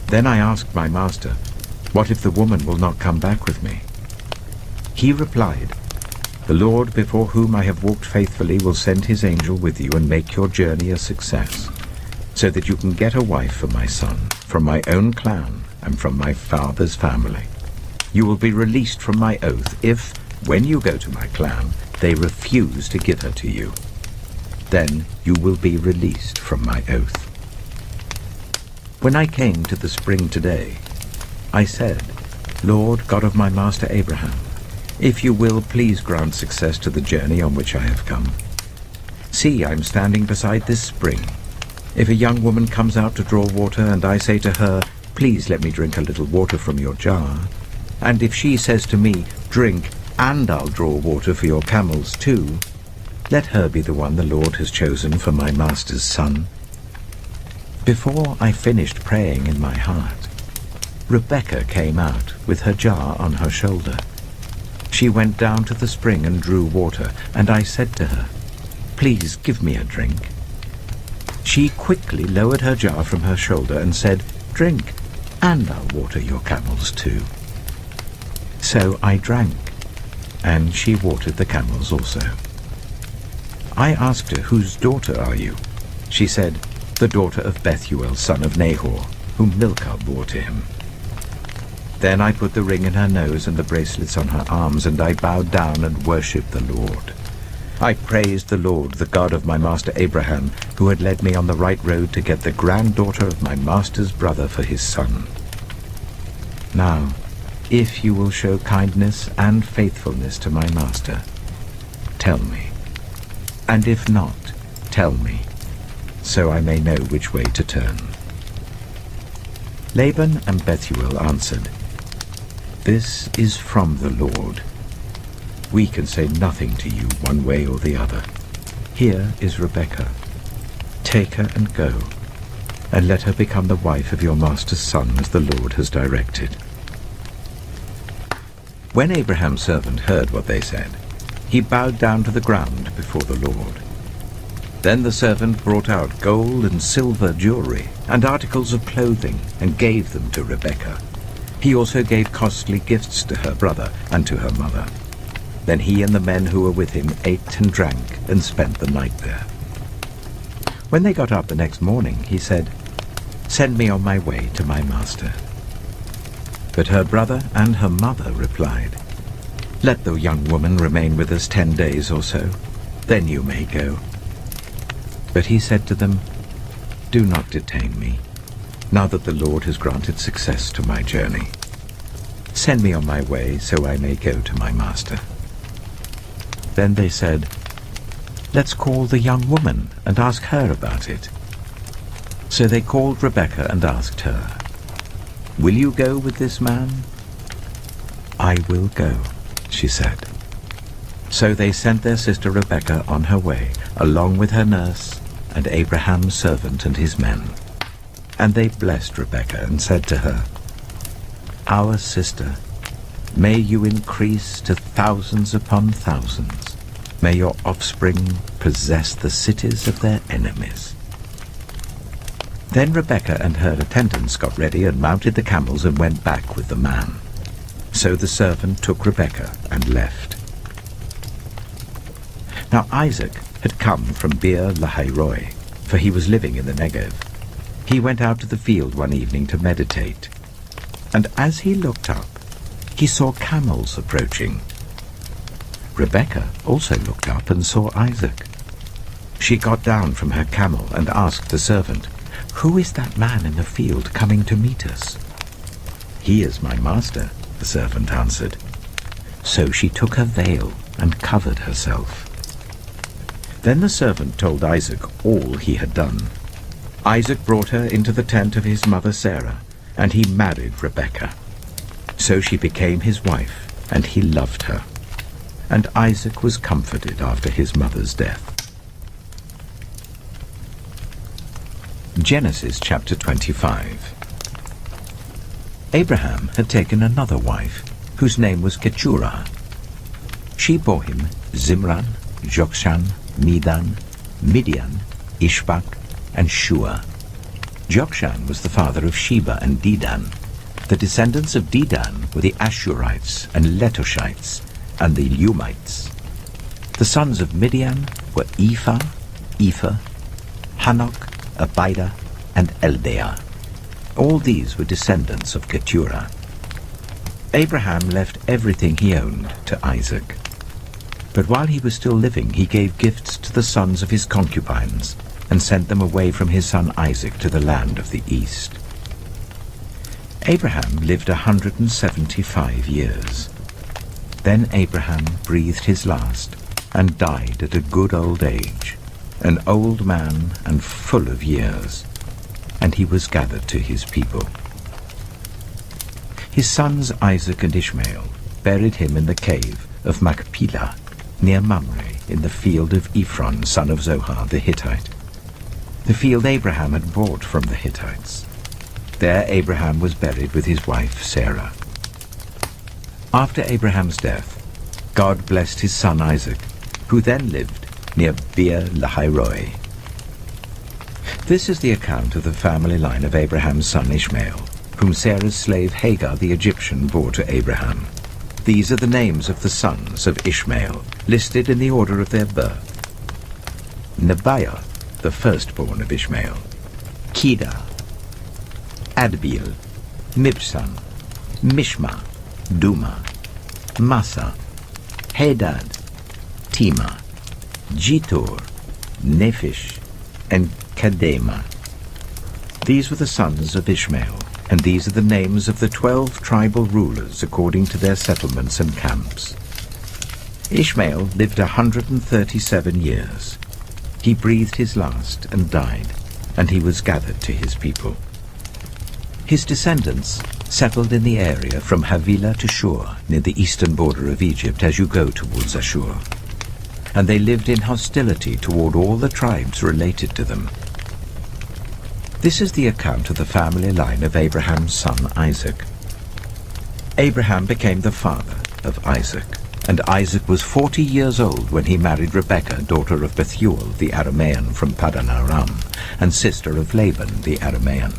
Then I asked my master, "What if the woman will not come back with me?" He replied, "The Lord before whom I have walked faithfully will send his angel with you and make your journey a success, so that you can get a wife for my son from my own clan and from my father's family. You will be released from my oath if, when you go to my clan, they refuse to give her to you. Then you will be released from my oath." When I came to the spring today, I said, "Lord, God of my master Abraham, if you will, please grant success to the journey on which I have come. See, I am standing beside this spring. If a young woman comes out to draw water, and I say to her, 'Please let me drink a little water from your jar,' and if she says to me, 'Drink, and I'll draw water for your camels too,' let her be the one the Lord has chosen for my master's son." Before I finished praying in my heart, Rebecca came out with her jar on her shoulder. She went down to the spring and drew water, and I said to her, "Please give me a drink." She quickly lowered her jar from her shoulder and said, "Drink, and I'll water your camels too." So I drank, and she watered the camels also. I asked her, "Whose daughter are you?" She said, "The daughter of Bethuel, son of Nahor, whom Milcah bore to him." Then I put the ring in her nose and the bracelets on her arms, and I bowed down and worshipped the Lord. I praised the Lord, the God of my master Abraham, who had led me on the right road to get the granddaughter of my master's brother for his son. Now, if you will show kindness and faithfulness to my master, tell me. And if not, tell me, so I may know which way to turn." Laban and Bethuel answered, "This is from the Lord. We can say nothing to you one way or the other. Here is Rebekah. Take her and go, and let her become the wife of your master's son, as the Lord has directed." When Abraham's servant heard what they said, he bowed down to the ground before the Lord. Then the servant brought out gold and silver jewelry and articles of clothing and gave them to Rebekah. He also gave costly gifts to her brother and to her mother. Then he and the men who were with him ate and drank and spent the night there. When they got up the next morning, he said, "Send me on my way to my master." But her brother and her mother replied, "Let the young woman remain with us 10 days or so, then you may go." But he said to them, "Do not detain me, now that the Lord has granted success to my journey. Send me on my way so I may go to my master." Then they said, "Let's call the young woman and ask her about it." So they called Rebekah and asked her, "Will you go with this man?" "I will go," she said. So they sent their sister Rebekah on her way, along with her nurse and Abraham's servant and his men. And they blessed Rebekah and said to her, "Our sister, may you increase to thousands upon thousands. May your offspring possess the cities of their enemies." Then Rebekah and her attendants got ready and mounted the camels and went back with the man. So the servant took Rebekah and left. Now Isaac had come from Beer Lahai-roi, for he was living in the Negev. He went out to the field one evening to meditate, and as he looked up, he saw camels approaching. Rebekah also looked up and saw Isaac. She got down from her camel and asked the servant, "Who is that man in the field coming to meet us?" "He is my master," the servant answered. So she took her veil and covered herself. Then the servant told Isaac all he had done. Isaac brought her into the tent of his mother Sarah, and he married Rebekah. So she became his wife, and he loved her. And Isaac was comforted after his mother's death. Genesis chapter 25. Abraham had taken another wife, whose name was Keturah. She bore him Zimran, Jokshan, Medan, Midian, Ishbak, and Shua. Jokshan was the father of Sheba and Dedan. The descendants of Dedan were the Ashurites and Letoshites and the Lumites. The sons of Midian were Ephah, Hanok, Abida, and Eldaah. All these were descendants of Keturah. Abraham left everything he owned to Isaac. But while he was still living, he gave gifts to the sons of his concubines and sent them away from his son Isaac to the land of the east. Abraham lived 175 years. Then Abraham breathed his last and died at a good old age, an old man and full of years, and he was gathered to his people. His sons Isaac and Ishmael buried him in the cave of Machpelah, near Mamre, in the field of Ephron, son of Zohar the Hittite, the field Abraham had bought from the Hittites. There Abraham was buried with his wife Sarah. After Abraham's death, God blessed his son Isaac, who then lived near Beer Lahai-roi. This is the account of the family line of Abraham's son Ishmael, whom Sarah's slave Hagar the Egyptian bore to Abraham. These are the names of the sons of Ishmael, listed in the order of their birth. Nebaioth, the firstborn of Ishmael, Kedah, Adbeel, Mibsam, Mishma, Duma, Massa, Hadad, Tema, Jitor, Nephish, and Kedema. These were the sons of Ishmael, and these are the names of the 12 tribal rulers according to their settlements and camps. Ishmael lived 137 years. He breathed his last and died, and he was gathered to his people. His descendants settled in the area from Havilah to Shur, near the eastern border of Egypt as you go towards Ashur. And they lived in hostility toward all the tribes related to them. This is the account of the family line of Abraham's son Isaac. Abraham became the father of Isaac, and Isaac was 40 years old when he married Rebekah, daughter of Bethuel the Aramean from Paddan Aram, and sister of Laban the Aramean.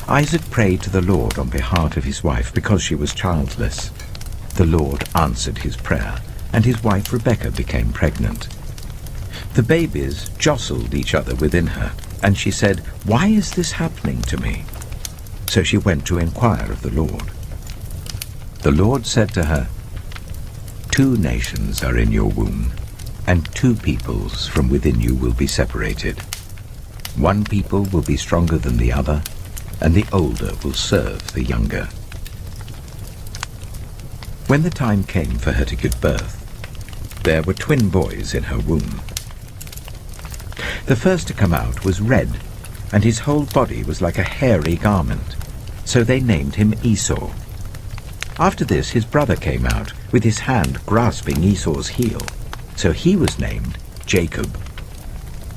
Isaac prayed to the Lord on behalf of his wife because she was childless. The Lord answered his prayer, and his wife Rebekah became pregnant. The babies jostled each other within her, and she said, "Why is this happening to me?" So she went to inquire of the Lord. The Lord said to her, "2 nations are in your womb, and 2 peoples from within you will be separated. One people will be stronger than the other, and the older will serve the younger." When the time came for her to give birth, there were twin boys in her womb. The first to come out was red, and his whole body was like a hairy garment, so they named him Esau. After this his brother came out, with his hand grasping Esau's heel, so he was named Jacob.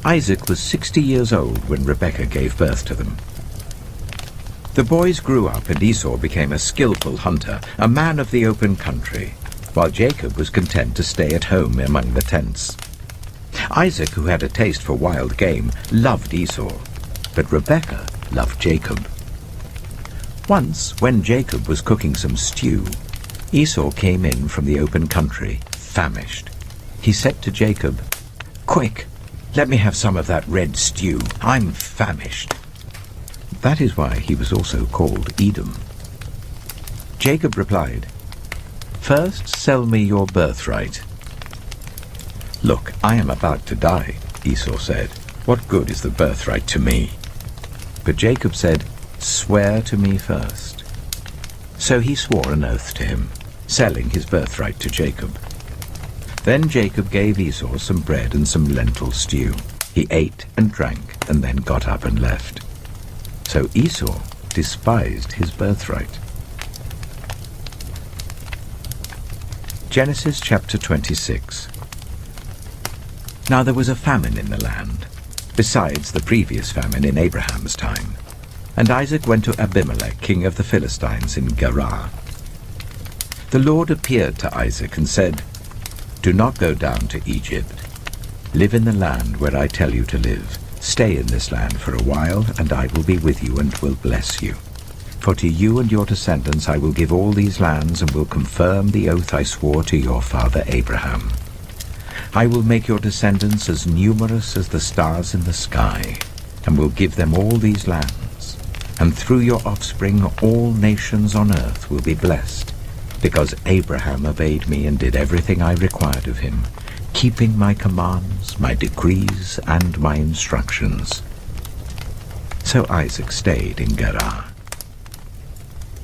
Isaac was 60 years old when Rebekah gave birth to them. The boys grew up, and Esau became a skillful hunter, a man of the open country, while Jacob was content to stay at home among the tents. Isaac, who had a taste for wild game, loved Esau, but Rebekah loved Jacob. Once, when Jacob was cooking some stew, Esau came in from the open country, famished. He said to Jacob, "Quick, let me have some of that red stew. I'm famished." That is why he was also called Edom. Jacob replied, "First sell me your birthright." "Look, I am about to die," Esau said. "What good is the birthright to me?" But Jacob said, "Swear to me first." So he swore an oath to him, selling his birthright to Jacob. Then Jacob gave Esau some bread and some lentil stew. He ate and drank, and then got up and left. So Esau despised his birthright. Genesis chapter 26. Now there was a famine in the land, besides the previous famine in Abraham's time. And Isaac went to Abimelech, king of the Philistines, in Gerar. The Lord appeared to Isaac and said, "Do not go down to Egypt. Live in the land where I tell you to live. Stay in this land for a while, and I will be with you and will bless you. For to you and your descendants I will give all these lands and will confirm the oath I swore to your father Abraham. I will make your descendants as numerous as the stars in the sky, and will give them all these lands. And through your offspring all nations on earth will be blessed, because Abraham obeyed me and did everything I required of him, keeping my commands, my decrees, and my instructions." So Isaac stayed in Gerar.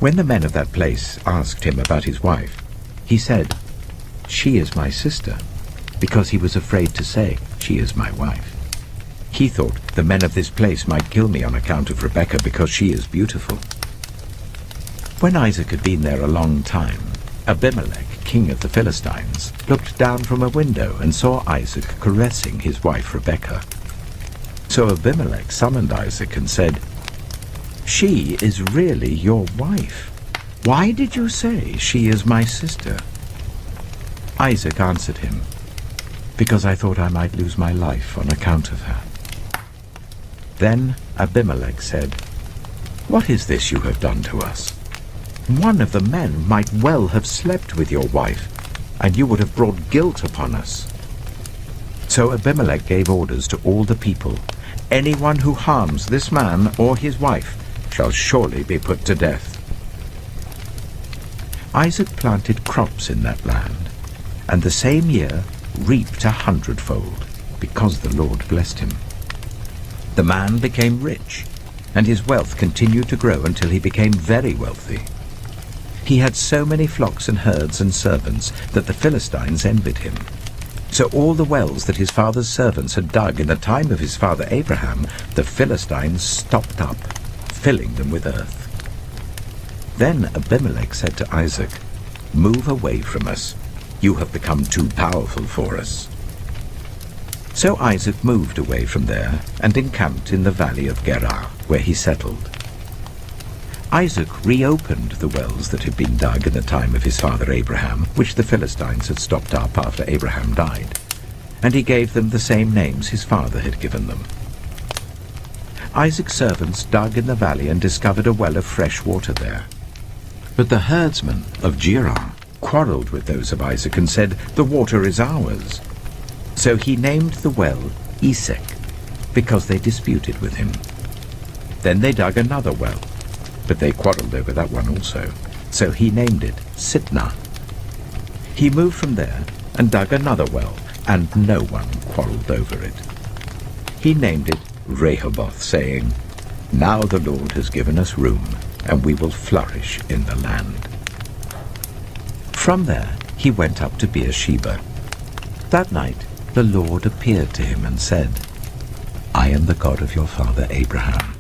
When the men of that place asked him about his wife, he said, "She is my sister," because he was afraid to say, "She is my wife." He thought, "The men of this place might kill me on account of Rebekah, because she is beautiful." When Isaac had been there a long time, Abimelech, king of the Philistines, looked down from a window and saw Isaac caressing his wife Rebekah. So Abimelech summoned Isaac and said, "She is really your wife. Why did you say, 'She is my sister'?" Isaac answered him, "Because I thought I might lose my life on account of her." Then Abimelech said, "What is this you have done to us? One of the men might well have slept with your wife, and you would have brought guilt upon us." So Abimelech gave orders to all the people, "Anyone who harms this man or his wife shall surely be put to death." Isaac planted crops in that land, and the same year reaped 100-fold, because the Lord blessed him. The man became rich, and his wealth continued to grow until he became very wealthy. He had so many flocks and herds and servants that the Philistines envied him. So all the wells that his father's servants had dug in the time of his father Abraham, the Philistines stopped up, filling them with earth. Then Abimelech said to Isaac, "Move away from us. You have become too powerful for us." So Isaac moved away from there and encamped in the valley of Gerar, where he settled. Isaac reopened the wells that had been dug in the time of his father Abraham, which the Philistines had stopped up after Abraham died, and he gave them the same names his father had given them. Isaac's servants dug in the valley and discovered a well of fresh water there. But the herdsmen of Gerar quarreled with those of Isaac and said, "The water is ours." So he named the well Esek, because they disputed with him. Then they dug another well, but they quarreled over that one also. So he named it Sitnah. He moved from there and dug another well, and no one quarreled over it. He named it Rehoboth, saying, "Now the Lord has given us room, and we will flourish in the land." From there he went up to Beersheba. That night the Lord appeared to him and said, "I am the God of your father Abraham.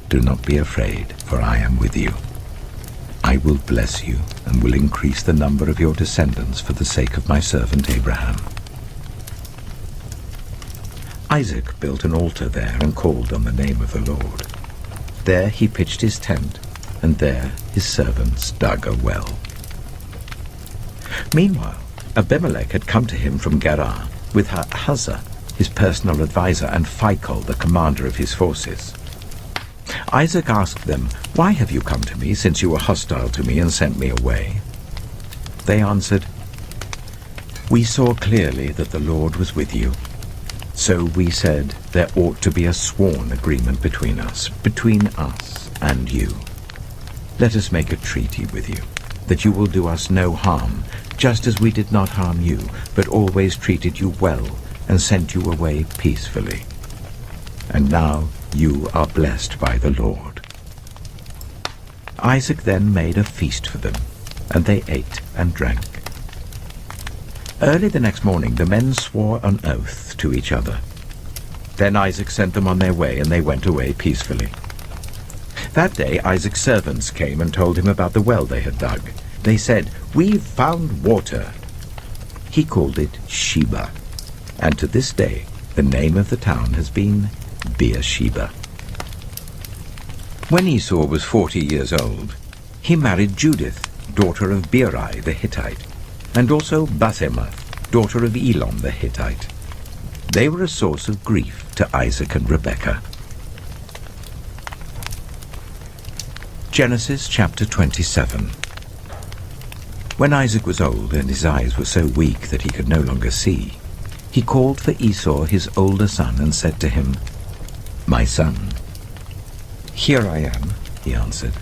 Do not be afraid, for I am with you. I will bless you and will increase the number of your descendants for the sake of my servant Abraham." Isaac built an altar there and called on the name of the Lord. There he pitched his tent, and there his servants dug a well. Meanwhile, Abimelech had come to him from Gerar with Ahuzah, his personal advisor, and Phicol, the commander of his forces. Isaac asked them, "Why have you come to me, since you were hostile to me and sent me away?" They answered, "We saw clearly that the Lord was with you. So we said there ought to be a sworn agreement between us and you. Let us make a treaty with you, that you will do us no harm, just as we did not harm you, but always treated you well and sent you away peacefully. And now you are blessed by the Lord." Isaac then made a feast for them, and they ate and drank. Early the next morning the men swore an oath to each other. Then Isaac sent them on their way, and they went away peacefully. That day Isaac's servants came and told him about the well they had dug. They said, "We've found water." He called it Sheba, and to this day the name of the town has been Beersheba. When Esau was 40 years old, he married Judith, daughter of Beeri the Hittite, and also Basemath, daughter of Elon the Hittite. They were a source of grief to Isaac and Rebekah. Genesis chapter 27. When Isaac was old and his eyes were so weak that he could no longer see, he called for Esau his older son and said to him, "My son." "Here I am," he answered.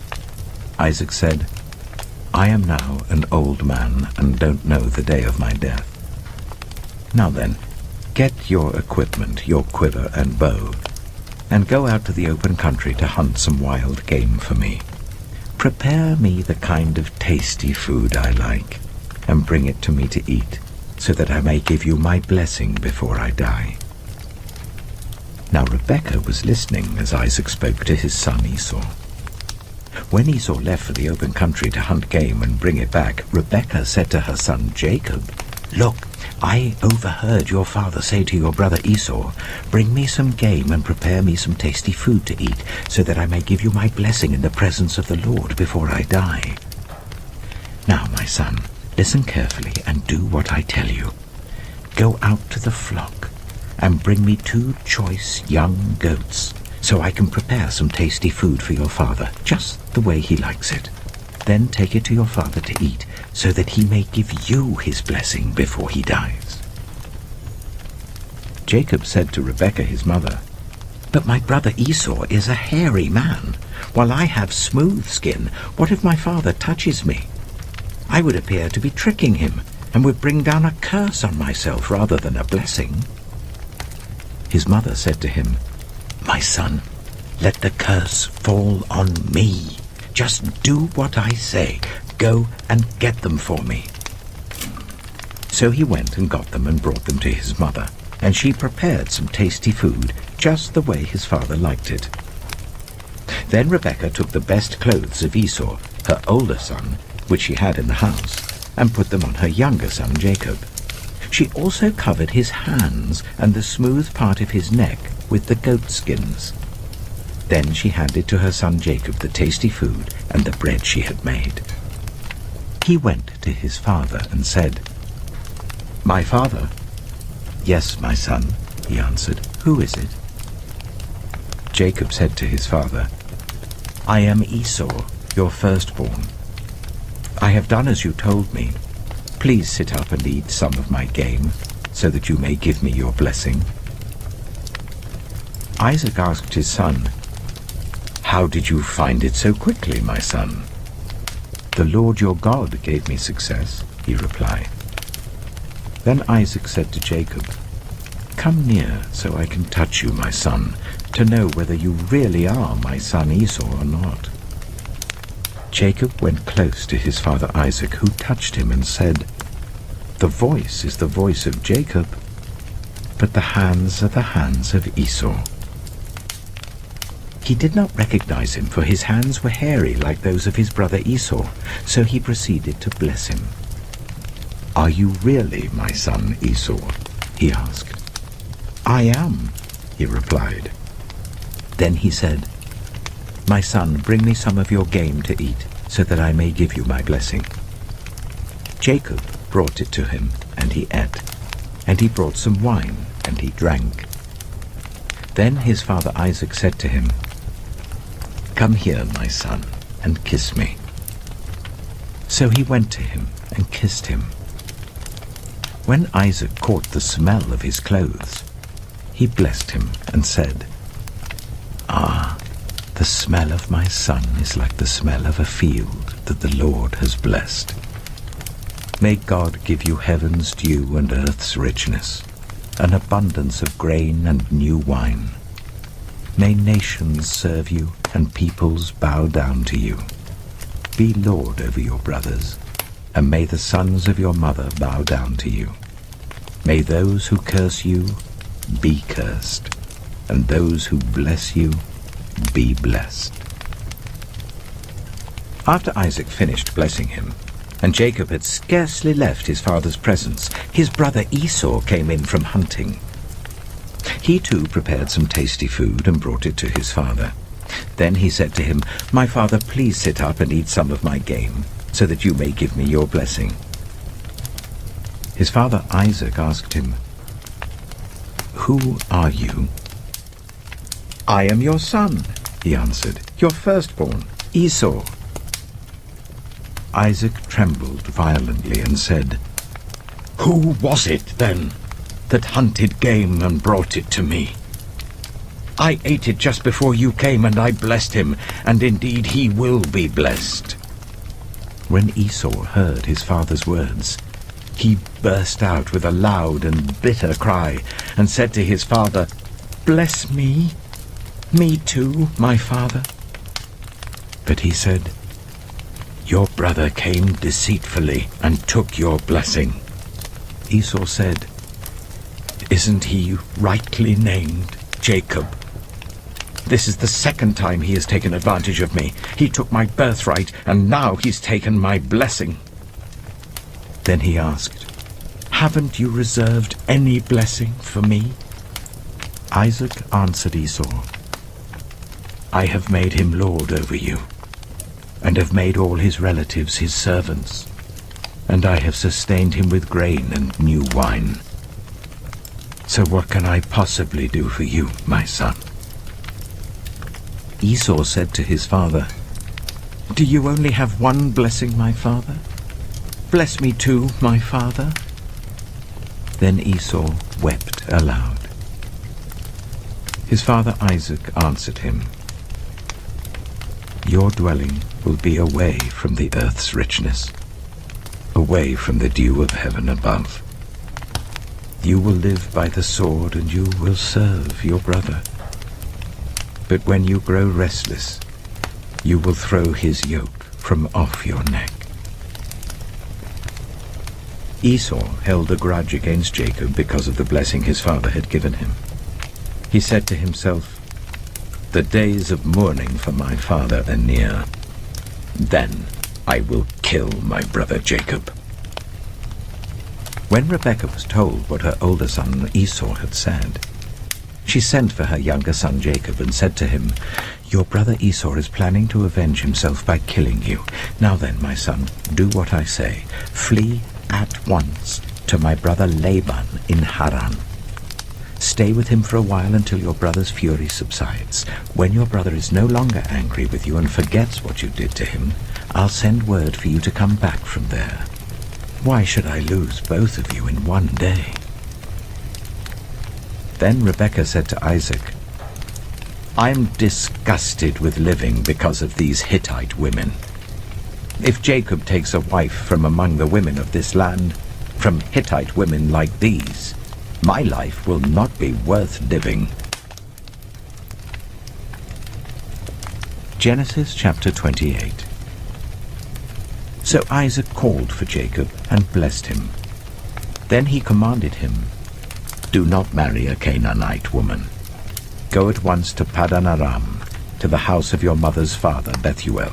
Isaac said, "I am now an old man and don't know the day of my death. Now then, get your equipment, your quiver and bow, and go out to the open country to hunt some wild game for me. Prepare me the kind of tasty food I like, and bring it to me to eat, so that I may give you my blessing before I die." Now Rebekah was listening as Isaac spoke to his son Esau. When Esau left for the open country to hunt game and bring it back, Rebekah said to her son Jacob, "Look, I overheard your father say to your brother Esau, 'Bring me some game and prepare me some tasty food to eat, so that I may give you my blessing in the presence of the Lord before I die.' Now, my son, listen carefully and do what I tell you. Go out to the flock and bring me 2 choice young goats, so I can prepare some tasty food for your father, just the way he likes it. Then take it to your father to eat, so that he may give you his blessing before he dies." Jacob said to Rebekah his mother, "But my brother Esau is a hairy man, while I have smooth skin. What if my father touches me? I would appear to be tricking him, and would bring down a curse on myself rather than a blessing." His mother said to him, "My son, let the curse fall on me. Just do what I say. Go and get them for me." So he went and got them and brought them to his mother, and she prepared some tasty food, just the way his father liked it. Then Rebekah took the best clothes of Esau, her older son, which she had in the house, and put them on her younger son Jacob. She also covered his hands and the smooth part of his neck with the goat skins. Then she handed to her son Jacob the tasty food and the bread she had made. He went to his father and said, "My father?" "Yes, my son," he answered. "Who is it?" Jacob said to his father, "I am Esau, your firstborn. I have done as you told me. Please sit up and eat some of my game, so that you may give me your blessing." Isaac asked his son, "How did you find it so quickly, my son?" "The Lord your God gave me success," he replied. Then Isaac said to Jacob, "Come near so I can touch you, my son, to know whether you really are my son Esau or not." Jacob went close to his father Isaac, who touched him and said, "The voice is the voice of Jacob, but the hands are the hands of Esau." He did not recognize him, for his hands were hairy like those of his brother Esau, so he proceeded to bless him. "Are you really my son Esau?" he asked. "I am," he replied. Then he said, "My son, bring me some of your game to eat, so that I may give you my blessing." Jacob brought it to him, and he ate, and he brought some wine, and he drank. Then his father Isaac said to him, "Come here, my son, and kiss me." So he went to him and kissed him. When Isaac caught the smell of his clothes, he blessed him and said, "Ah, the smell of my son is like the smell of a field that the Lord has blessed. May God give you heaven's dew and earth's richness, an abundance of grain and new wine. May nations serve you and peoples bow down to you. Be Lord over your brothers, and may the sons of your mother bow down to you. May those who curse you be cursed, and those who bless you be blessed." After Isaac finished blessing him, and Jacob had scarcely left his father's presence, his brother Esau came in from hunting. He too prepared some tasty food and brought it to his father. Then he said to him, "My father, please sit up and eat some of my game, so that you may give me your blessing." His father Isaac asked him, "Who are you?" "I am your son," he answered, "your firstborn, Esau." Isaac trembled violently and said, "Who was it, then, that hunted game and brought it to me? I ate it just before you came, and I blessed him, and indeed he will be blessed." When Esau heard his father's words, he burst out with a loud and bitter cry, and said to his father, "Bless me, me too, my father." But he said, "Your brother came deceitfully and took your blessing." Esau said, "Isn't he rightly named Jacob? This is the second time he has taken advantage of me. He took my birthright, and now he's taken my blessing." Then he asked, "Haven't you reserved any blessing for me?" Isaac answered Esau, "I have made him lord over you, and have made all his relatives his servants, and I have sustained him with grain and new wine. So what can I possibly do for you, my son?" Esau said to his father, "Do you only have one blessing, my father? Bless me too, my father." Then Esau wept aloud. His father Isaac answered him, "Your dwelling will be away from the earth's richness, away from the dew of heaven above. You will live by the sword, and you will serve your brother. But when you grow restless, you will throw his yoke from off your neck." Esau held a grudge against Jacob because of the blessing his father had given him. He said to himself, "The days of mourning for my father are near. Then I will kill my brother Jacob." When Rebekah was told what her older son Esau had said, she sent for her younger son Jacob and said to him, "Your brother Esau is planning to avenge himself by killing you. Now then, my son, do what I say. Flee at once to my brother Laban in Haran. Stay with him for a while until your brother's fury subsides. When your brother is no longer angry with you and forgets what you did to him, I'll send word for you to come back from there. Why should I lose both of you in one day?" Then Rebekah said to Isaac, "I'm disgusted with living because of these Hittite women. If Jacob takes a wife from among the women of this land, from Hittite women like these, my life will not be worth living." Genesis chapter 28. So Isaac called for Jacob and blessed him. Then he commanded him, "Do not marry a Canaanite woman. Go at once to Paddan Aram, to the house of your mother's father Bethuel.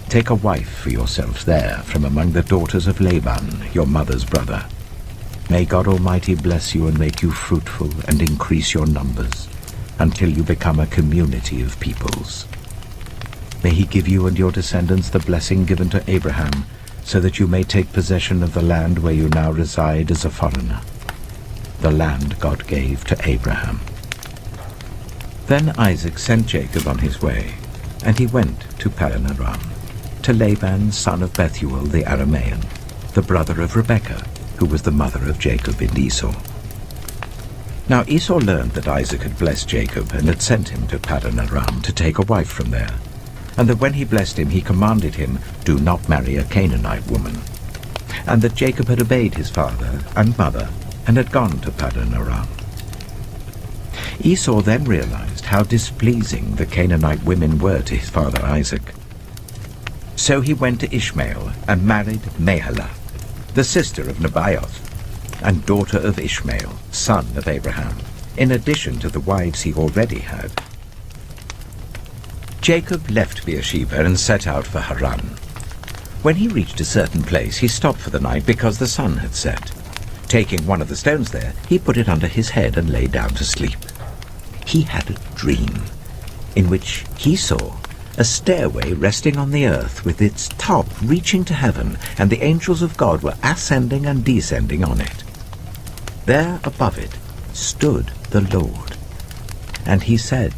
Take a wife for yourself there from among the daughters of Laban, your mother's brother. May God Almighty bless you and make you fruitful and increase your numbers, until you become a community of peoples. May he give you and your descendants the blessing given to Abraham, so that you may take possession of the land where you now reside as a foreigner, the land God gave to Abraham." Then Isaac sent Jacob on his way, and he went to Paddan Aram, to Laban son of Bethuel the Aramean, the brother of Rebekah, who was the mother of Jacob and Esau. Now Esau learned that Isaac had blessed Jacob and had sent him to Paddan Aram to take a wife from there, and that when he blessed him he commanded him, "Do not marry a Canaanite woman," and that Jacob had obeyed his father and mother and had gone to Paddan Aram. Esau then realized how displeasing the Canaanite women were to his father Isaac. So he went to Ishmael and married Mahalath, the sister of Nebaioth, and daughter of Ishmael, son of Abraham, in addition to the wives he already had. Jacob left Beersheba and set out for Haran. When he reached a certain place, he stopped for the night because the sun had set. Taking one of the stones there, he put it under his head and lay down to sleep. He had a dream. in which he saw a stairway resting on the earth with its top reaching to heaven, and the angels of God were ascending and descending on it. There above it stood the Lord, and he said,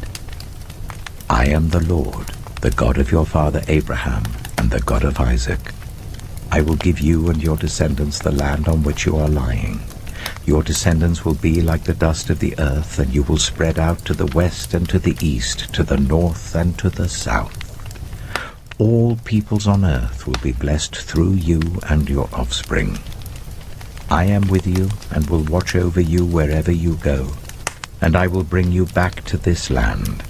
I am the Lord, the God of your father Abraham and the God of Isaac. I will give you and your descendants the land on which you are lying. Your descendants will be like the dust of the earth, and you will spread out to the west and to the east, to the north and to the south. All peoples on earth will be blessed through you and your offspring. I am with you and will watch over you wherever you go, and I will bring you back to this land.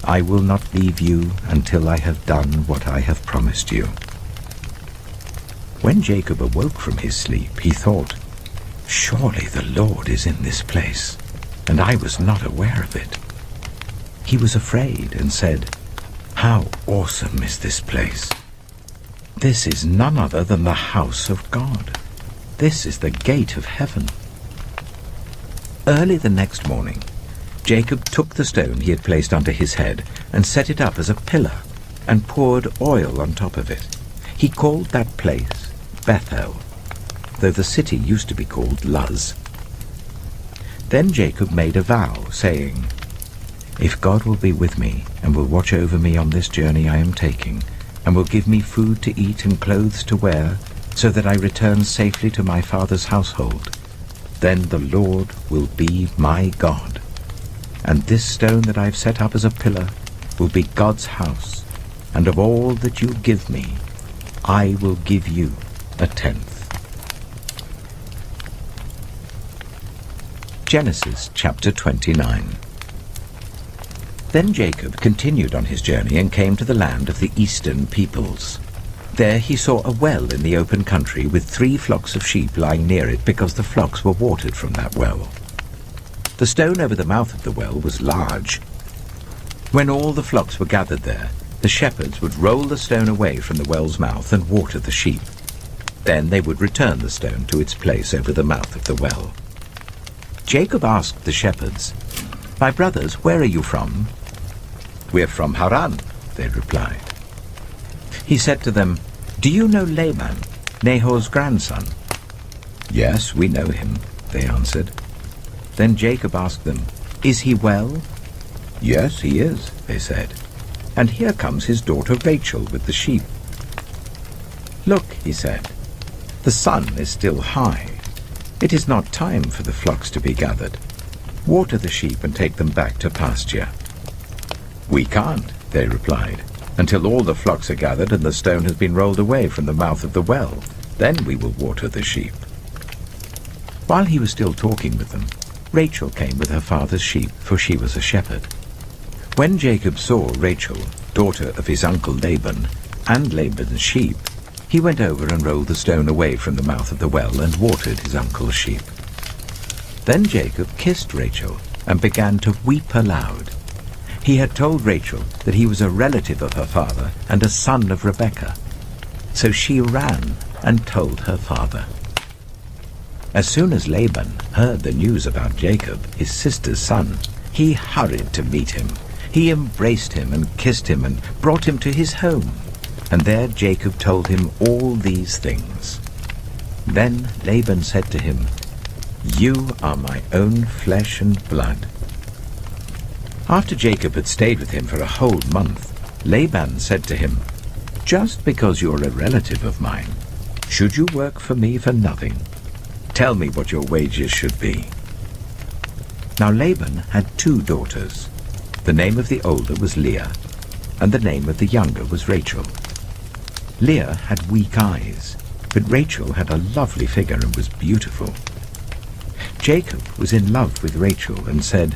I will not leave you until I have done what I have promised you. When Jacob awoke from his sleep, he thought, surely the Lord is in this place, and I was not aware of it. He was afraid and said, how awesome is this place! This is none other than the house of God. This is the gate of heaven. Early the next morning, Jacob took the stone he had placed under his head and set it up as a pillar and poured oil on top of it. He called that place Bethel, though the city used to be called Luz. Then Jacob made a vow, saying, if God will be with me and will watch over me on this journey I am taking, and will give me food to eat and clothes to wear, so that I return safely to my father's household, then the Lord will be my God, and this stone that I have set up as a pillar will be God's house, and of all that you give me, I will give you a tenth. Genesis chapter 29. Then Jacob continued on his journey and came to the land of the eastern peoples. There he saw a well in the open country with 3 flocks of sheep lying near it, because the flocks were watered from that well. The stone over the mouth of the well was large. When all the flocks were gathered there, the shepherds would roll the stone away from the well's mouth and water the sheep. Then they would return the stone to its place over the mouth of the well. Jacob asked the shepherds, my brothers, where are you from? We're from Haran, they replied. He said to them, do you know Laban, Nahor's grandson? Yes, we know him, they answered. Then Jacob asked them, is he well? Yes, he is, they said. And here comes his daughter Rachel with the sheep. Look, he said, the sun is still high. It is not time for the flocks to be gathered. Water the sheep and take them back to pasture. We can't, they replied, until all the flocks are gathered and the stone has been rolled away from the mouth of the well. Then we will water the sheep. While he was still talking with them, Rachel came with her father's sheep, for she was a shepherd. When Jacob saw Rachel, daughter of his uncle Laban, and Laban's sheep, he went over and rolled the stone away from the mouth of the well and watered his uncle's sheep. Then Jacob kissed Rachel and began to weep aloud. He had told Rachel that he was a relative of her father and a son of Rebekah. So she ran and told her father. As soon as Laban heard the news about Jacob, his sister's son, he hurried to meet him. He embraced him and kissed him and brought him to his home. And there Jacob told him all these things. Then Laban said to him, you are my own flesh and blood. After Jacob had stayed with him for a whole month, Laban said to him, just because you're a relative of mine, should you work for me for nothing? Tell me what your wages should be. Now Laban had 2 daughters. The name of the older was Leah, and the name of the younger was Rachel. Leah had weak eyes, but Rachel had a lovely figure and was beautiful. Jacob was in love with Rachel and said,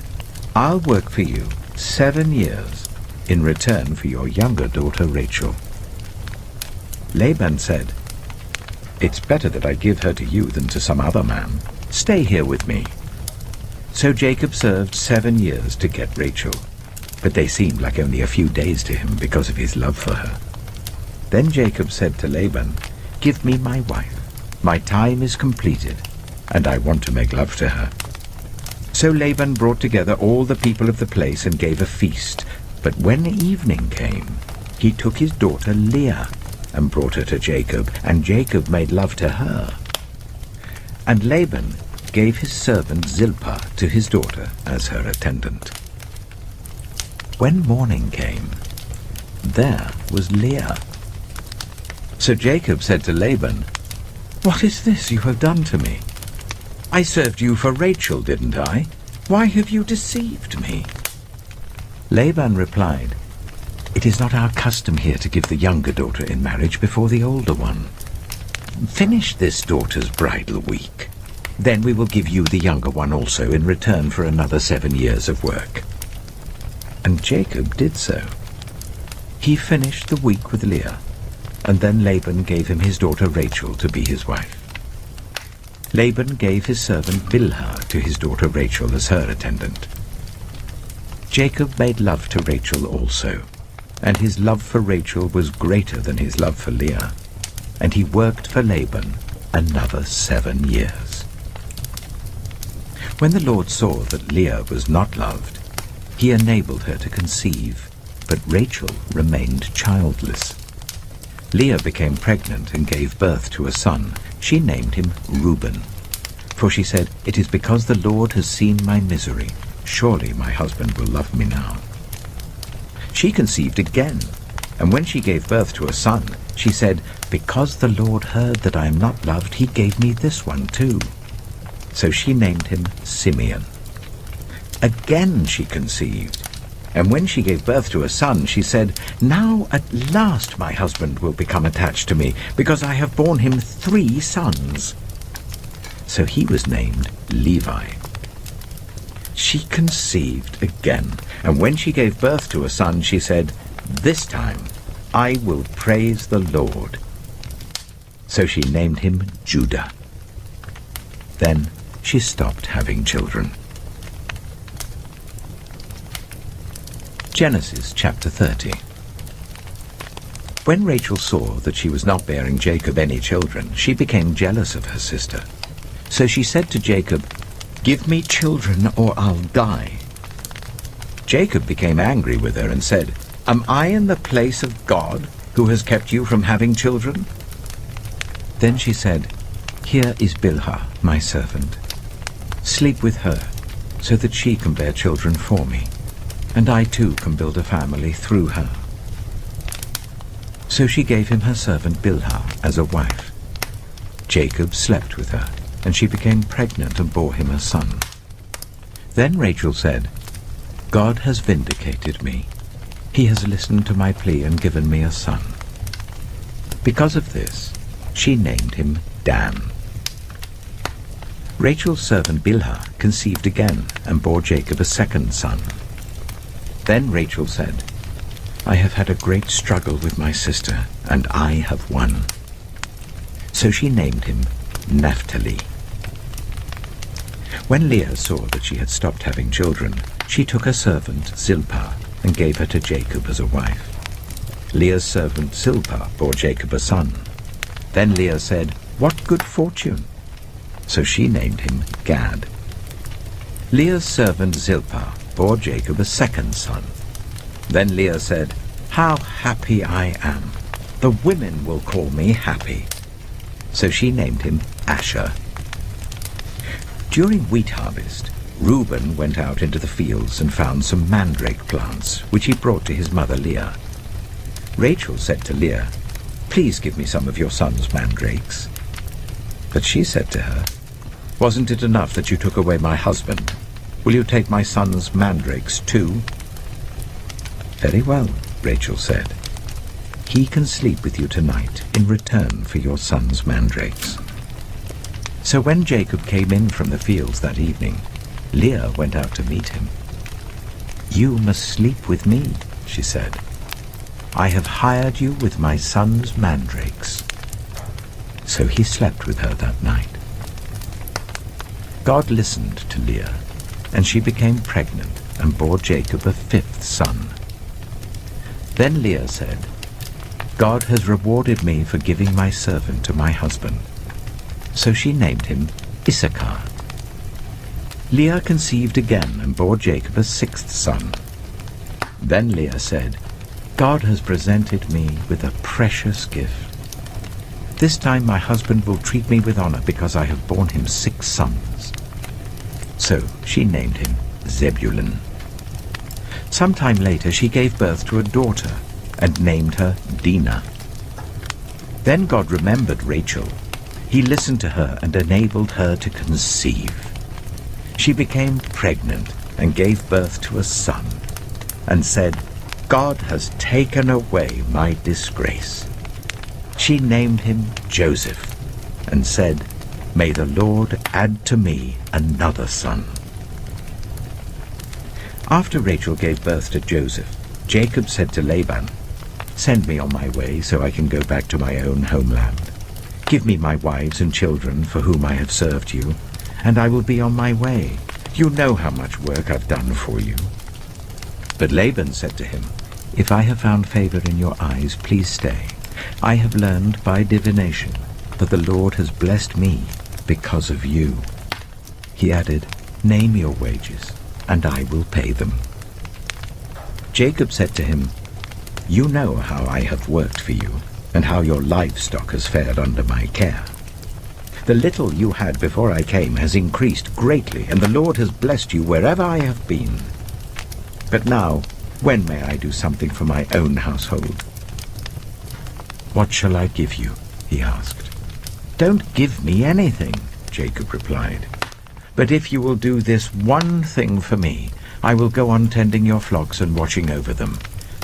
I'll work for you 7 years in return for your younger daughter Rachel. Laban said, it's better that I give her to you than to some other man. Stay here with me. So Jacob served 7 years to get Rachel, but they seemed like only a few days to him because of his love for her. Then Jacob said to Laban, give me my wife. My time is completed, and I want to make love to her. So Laban brought together all the people of the place and gave a feast, But when evening came, he took his daughter Leah and brought her to Jacob, and Jacob made love to her. And Laban gave his servant Zilpah to his daughter as her attendant. When morning came, there was Leah. So Jacob said to Laban, "What is this you have done to me? I served you for Rachel, didn't I? Why have you deceived me?" Laban replied, "It is not our custom here to give the younger daughter in marriage before the older one. Finish this daughter's bridal week. Then we will give you the younger one also in return for another 7 years of work." And Jacob did so. He finished the week with Leah, and then Laban gave him his daughter Rachel to be his wife. Laban gave his servant Bilhah to his daughter Rachel as her attendant. Jacob made love to Rachel also, and his love for Rachel was greater than his love for Leah, and he worked for Laban another 7 years. When the Lord saw that Leah was not loved, he enabled her to conceive, but Rachel remained childless. Leah became pregnant and gave birth to a son. She named him Reuben, for she said, "It is because the Lord has seen my misery. Surely my husband will love me now." She conceived again, and when she gave birth to a son, she said, "Because the Lord heard that I am not loved, he gave me this one too." So she named him Simeon. Again she conceived, and when she gave birth to a son, she said, "Now at last my husband will become attached to me, because I have borne him 3 sons." So he was named Levi. She conceived again, and when she gave birth to a son, she said, "This time I will praise the Lord." So she named him Judah. Then she stopped having children. Genesis chapter 30. When Rachel saw that she was not bearing Jacob any children, she became jealous of her sister. So she said to Jacob, "Give me children or I'll die." Jacob became angry with her and said, "Am I in the place of God, who has kept you from having children?" Then she said, "Here is Bilhah, my servant. Sleep with her, so that she can bear children for me, and I too can build a family through her." So she gave him her servant Bilhah as a wife. Jacob slept with her, and she became pregnant and bore him a son. Then Rachel said, "God has vindicated me. He has listened to my plea and given me a son." Because of this, she named him Dan. Rachel's servant Bilhah conceived again and bore Jacob a second son. Then Rachel said, "I have had a great struggle with my sister, and I have won." So she named him Naphtali. When Leah saw that she had stopped having children, she took her servant Zilpah and gave her to Jacob as a wife. Leah's servant Zilpah bore Jacob a son. Then Leah said, "What good fortune!" So she named him Gad. Leah's servant Zilpah bore Jacob a second son. Then Leah said, "How happy I am! The women will call me happy." So she named him Asher. During wheat harvest, Reuben went out into the fields and found some mandrake plants, which he brought to his mother Leah. Rachel said to Leah, "Please give me some of your son's mandrakes." But she said to her, "Wasn't it enough that you took away my husband? Will you take my son's mandrakes too?" "Very well," Rachel said. "He can sleep with you tonight in return for your son's mandrakes." So when Jacob came in from the fields that evening, Leah went out to meet him. "You must sleep with me," she said. "I have hired you with my son's mandrakes." So he slept with her that night. God listened to Leah, and she became pregnant and bore Jacob a 5th son. Then Leah said, "God has rewarded me for giving my servant to my husband." So she named him Issachar. Leah conceived again and bore Jacob a 6th son. Then Leah said, "God has presented me with a precious gift. This time my husband will treat me with honor because I have borne him 6 sons." So she named him Zebulun. Some time later she gave birth to a daughter and named her Dinah. Then God remembered Rachel. He listened to her and enabled her to conceive. She became pregnant and gave birth to a son, and said, "God has taken away my disgrace." She named him Joseph, and said, "May the Lord add to me another son." After Rachel gave birth to Joseph, Jacob said to Laban, "Send me on my way so I can go back to my own homeland. Give me my wives and children for whom I have served you, and I will be on my way. You know how much work I've done for you." But Laban said to him, "If I have found favor in your eyes, please stay. I have learned by divination that the Lord has blessed me because of you." He added, "Name your wages, and I will pay them." Jacob said to him, "You know how I have worked for you, and how your livestock has fared under my care. The little you had before I came has increased greatly, and the Lord has blessed you wherever I have been. But now, when may I do something for my own household?" "What shall I give you?" he asked. "Don't give me anything," Jacob replied. "But if you will do this one thing for me, I will go on tending your flocks and watching over them.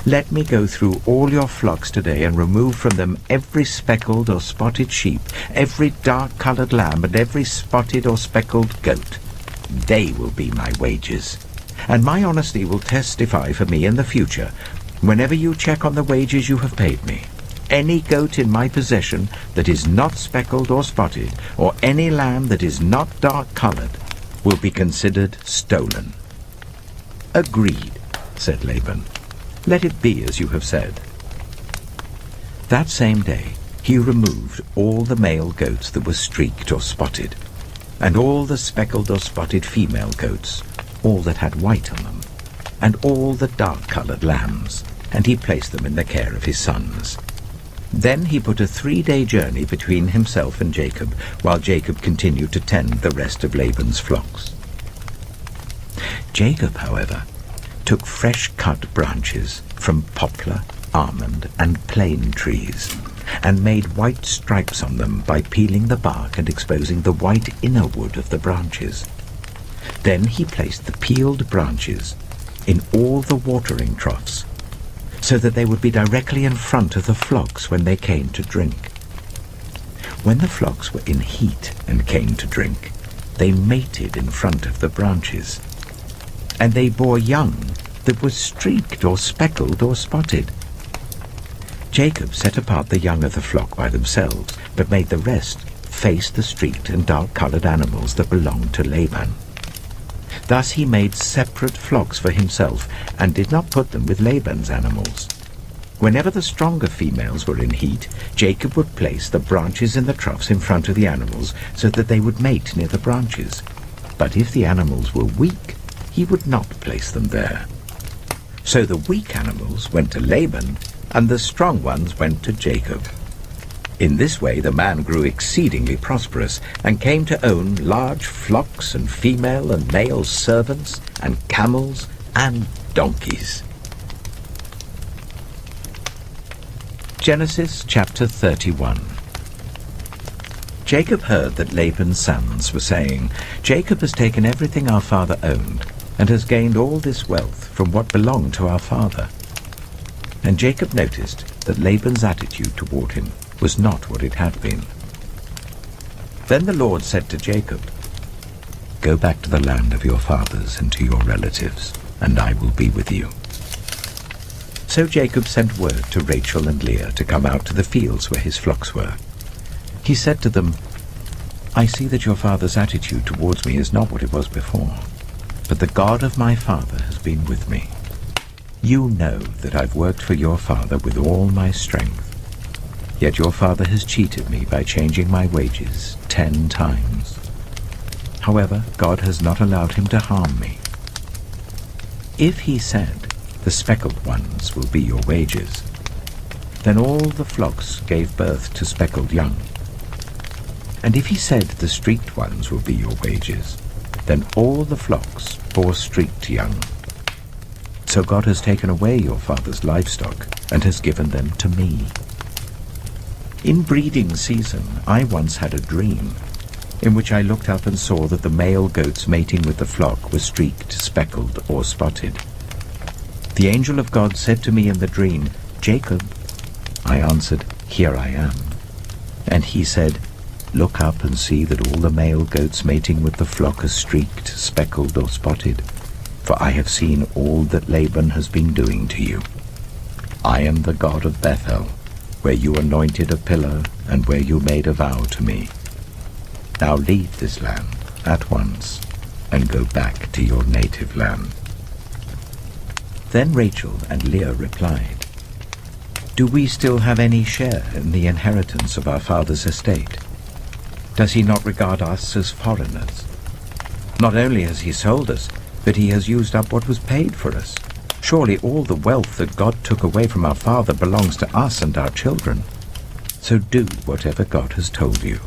Let me go through all your flocks today and remove from them every speckled or spotted sheep, every dark-colored lamb, and every spotted or speckled goat. They will be my wages. And my honesty will testify for me in the future, whenever you check on the wages you have paid me. Any goat in my possession that is not speckled or spotted, or any lamb that is not dark-colored, will be considered stolen." "Agreed," said Laban. "Let it be as you have said." That same day he removed all the male goats that were streaked or spotted, and all the speckled or spotted female goats, all that had white on them, and all the dark-colored lambs, and he placed them in the care of his sons. Then he put a 3-day journey between himself and Jacob, while Jacob continued to tend the rest of Laban's flocks. Jacob, however, took fresh-cut branches from poplar, almond, and plane trees, and made white stripes on them by peeling the bark and exposing the white inner wood of the branches. Then he placed the peeled branches in all the watering troughs, so that they would be directly in front of the flocks when they came to drink. When the flocks were in heat and came to drink, they mated in front of the branches, and they bore young that were streaked or speckled or spotted. Jacob set apart the young of the flock by themselves, but made the rest face the streaked and dark-colored animals that belonged to Laban. Thus he made separate flocks for himself, and did not put them with Laban's animals. Whenever the stronger females were in heat, Jacob would place the branches in the troughs in front of the animals, so that they would mate near the branches. But if the animals were weak, he would not place them there. So the weak animals went to Laban, and the strong ones went to Jacob. In this way the man grew exceedingly prosperous, and came to own large flocks and female and male servants, and camels and donkeys. Genesis chapter 31. Jacob heard that Laban's sons were saying, "Jacob has taken everything our father owned, and has gained all this wealth from what belonged to our father." And Jacob noticed that Laban's attitude toward him was not what it had been. Then the Lord said to Jacob, "Go back to the land of your fathers and to your relatives, and I will be with you." So Jacob sent word to Rachel and Leah to come out to the fields where his flocks were. He said to them, "I see that your father's attitude towards me is not what it was before, but the God of my father has been with me. You know that I've worked for your father with all my strength. Yet your father has cheated me by changing my wages 10 times. However, God has not allowed him to harm me. If he said the speckled ones will be your wages." Then all the flocks gave birth to speckled young. And if he said, "The streaked ones will be your wages," then all the flocks bore streaked young. So God has taken away your father's livestock and has given them to me. In breeding season, I once had a dream in which I looked up and saw that the male goats mating with the flock were streaked, speckled, or spotted. The angel of God said to me in the dream, "Jacob." I answered, "Here I am." And he said, "Look up and see that all the male goats mating with the flock are streaked, speckled, or spotted, for I have seen all that Laban has been doing to you. I am the God of Bethel, where you anointed a pillar and where you made a vow to me. Now leave this land at once and go back to your native land." Then Rachel and Leah replied, "Do we still have any share in the inheritance of our father's estate? Does he not regard us as foreigners? Not only has he sold us, but he has used up what was paid for us. Surely all the wealth that God took away from our father belongs to us and our children. So do whatever God has told you."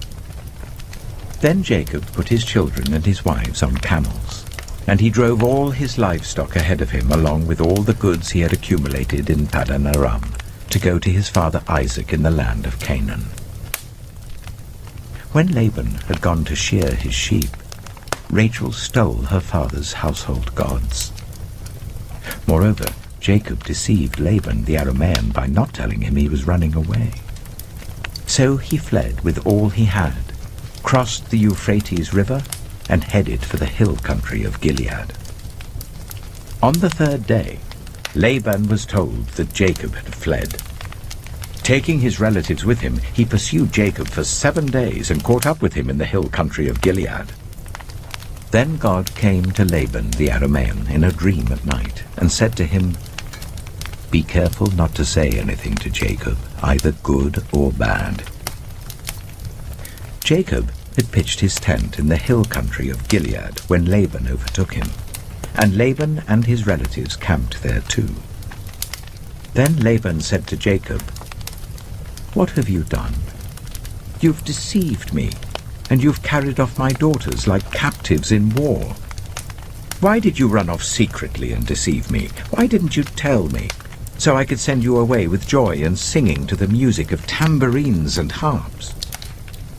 Then Jacob put his children and his wives on camels, and he drove all his livestock ahead of him along with all the goods he had accumulated in Paddan Aram to go to his father Isaac in the land of Canaan. When Laban had gone to shear his sheep, Rachel stole her father's household gods. Moreover, Jacob deceived Laban the Aramean by not telling him he was running away. So he fled with all he had, crossed the Euphrates River, and headed for the hill country of Gilead. On the third day, Laban was told that Jacob had fled. Taking his relatives with him, he pursued Jacob for 7 days and caught up with him in the hill country of Gilead. Then God came to Laban the Aramean in a dream at night and said to him, "Be careful not to say anything to Jacob, either good or bad." Jacob had pitched his tent in the hill country of Gilead when Laban overtook him, and Laban and his relatives camped there too. Then Laban said to Jacob, "What have you done? You've deceived me, and you've carried off my daughters like captives in war. Why did you run off secretly and deceive me? Why didn't you tell me, so I could send you away with joy and singing to the music of tambourines and harps?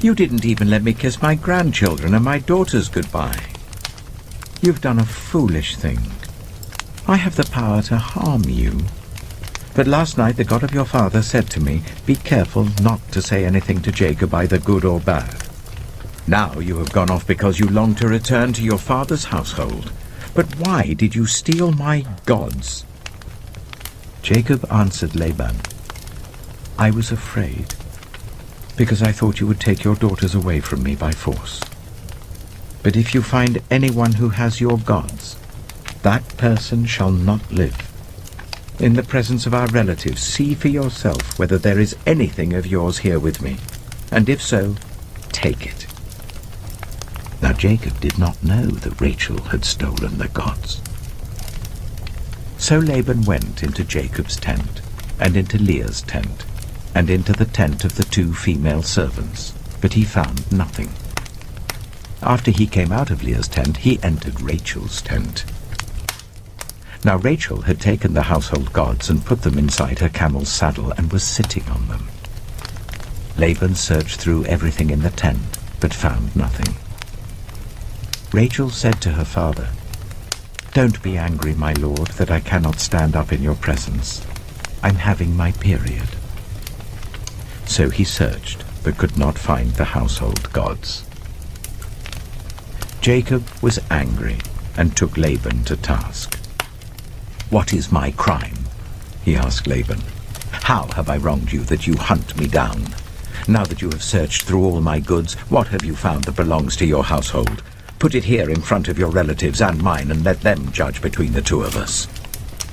You didn't even let me kiss my grandchildren and my daughters goodbye. You've done a foolish thing. I have the power to harm you. But last night the God of your father said to me, 'Be careful not to say anything to Jacob, either good or bad.' Now you have gone off because you long to return to your father's household. But why did you steal my gods?" Jacob answered Laban, "I was afraid, because I thought you would take your daughters away from me by force. But if you find anyone who has your gods, that person shall not live. In the presence of our relatives, see for yourself whether there is anything of yours here with me, and if so, take it." Now Jacob did not know that Rachel had stolen the gods. So Laban went into Jacob's tent, and into Leah's tent, and into the tent of the 2 female servants, but he found nothing. After he came out of Leah's tent, he entered Rachel's tent. Now Rachel had taken the household gods and put them inside her camel's saddle and was sitting on them. Laban searched through everything in the tent, but found nothing. Rachel said to her father, "Don't be angry, my lord, that I cannot stand up in your presence. I'm having my period." So he searched, but could not find the household gods. Jacob was angry and took Laban to task. "What is my crime?" he asked Laban. "How have I wronged you that you hunt me down? Now that you have searched through all my goods, what have you found that belongs to your household? Put it here in front of your relatives and mine, and let them judge between the 2 of us.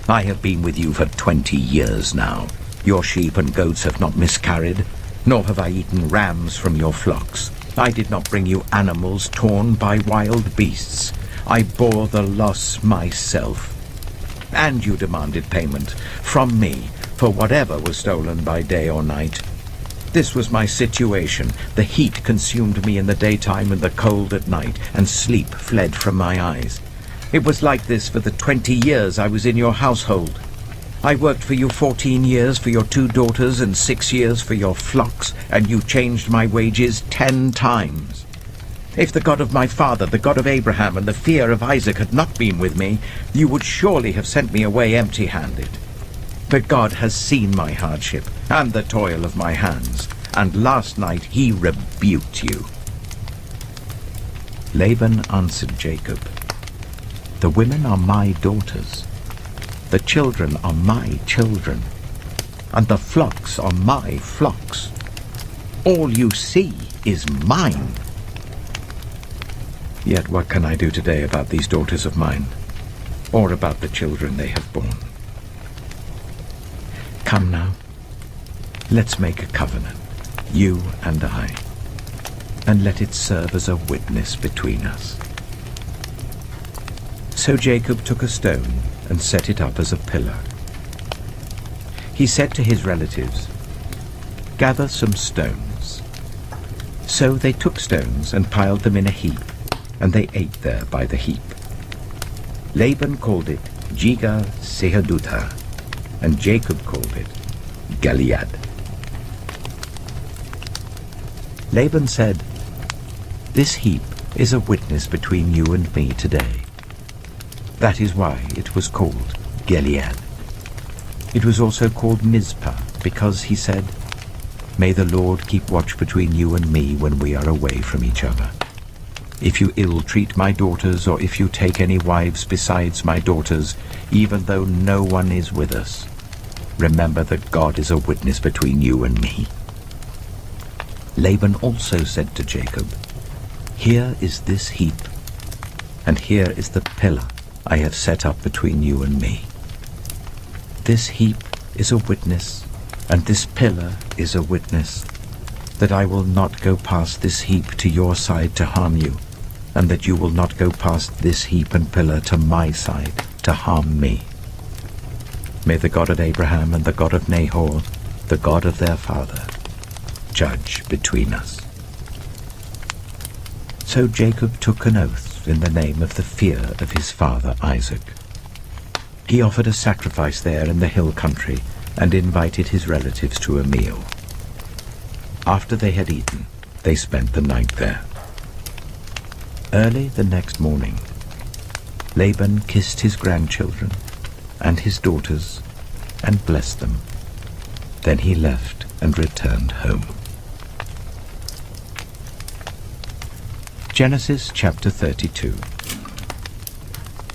I have been with you for 20 years now. Your sheep and goats have not miscarried, nor have I eaten rams from your flocks. I did not bring you animals torn by wild beasts. I bore the loss myself. and you demanded payment from me for whatever was stolen by day or night. This was my situation. The heat consumed me in the daytime and the cold at night, and sleep fled from my eyes. It was like this for the 20 years I was in your household. I worked for you 14 years for your 2 daughters and 6 years for your flocks, and you changed my wages 10 times. If the God of my father, the God of Abraham, and the fear of Isaac had not been with me, you would surely have sent me away empty-handed. But God has seen my hardship and the toil of my hands, and last night he rebuked you." Laban answered Jacob, "The women are my daughters, the children are my children, and the flocks are my flocks. All you see is mine. Yet what can I do today about these daughters of mine, or about the children they have borne? Come now, let's make a covenant, you and I, and let it serve as a witness between us." So Jacob took a stone and set it up as a pillar. He said to his relatives, "Gather some stones." So they took stones and piled them in a heap, and they ate there by the heap. Laban called it Jigar-Sehadutha, and Jacob called it Gilead. Laban said, "This heap is a witness between you and me today." That is why it was called Gilead. It was also called Mizpah, because he said, "May the Lord keep watch between you and me when we are away from each other. If you ill-treat my daughters, or if you take any wives besides my daughters, even though no one is with us, remember that God is a witness between you and me." Laban also said to Jacob, "Here is this heap, and here is the pillar I have set up between you and me. This heap is a witness, and this pillar is a witness, that I will not go past this heap to your side to harm you, and that you will not go past this heap and pillar to my side to harm me. May the God of Abraham and the God of Nahor, the God of their father, judge between us." So Jacob took an oath in the name of the fear of his father Isaac. He offered a sacrifice there in the hill country and invited his relatives to a meal. After they had eaten, they spent the night there. Early the next morning, Laban kissed his grandchildren and his daughters and blessed them. Then he left and returned home. Genesis chapter 32.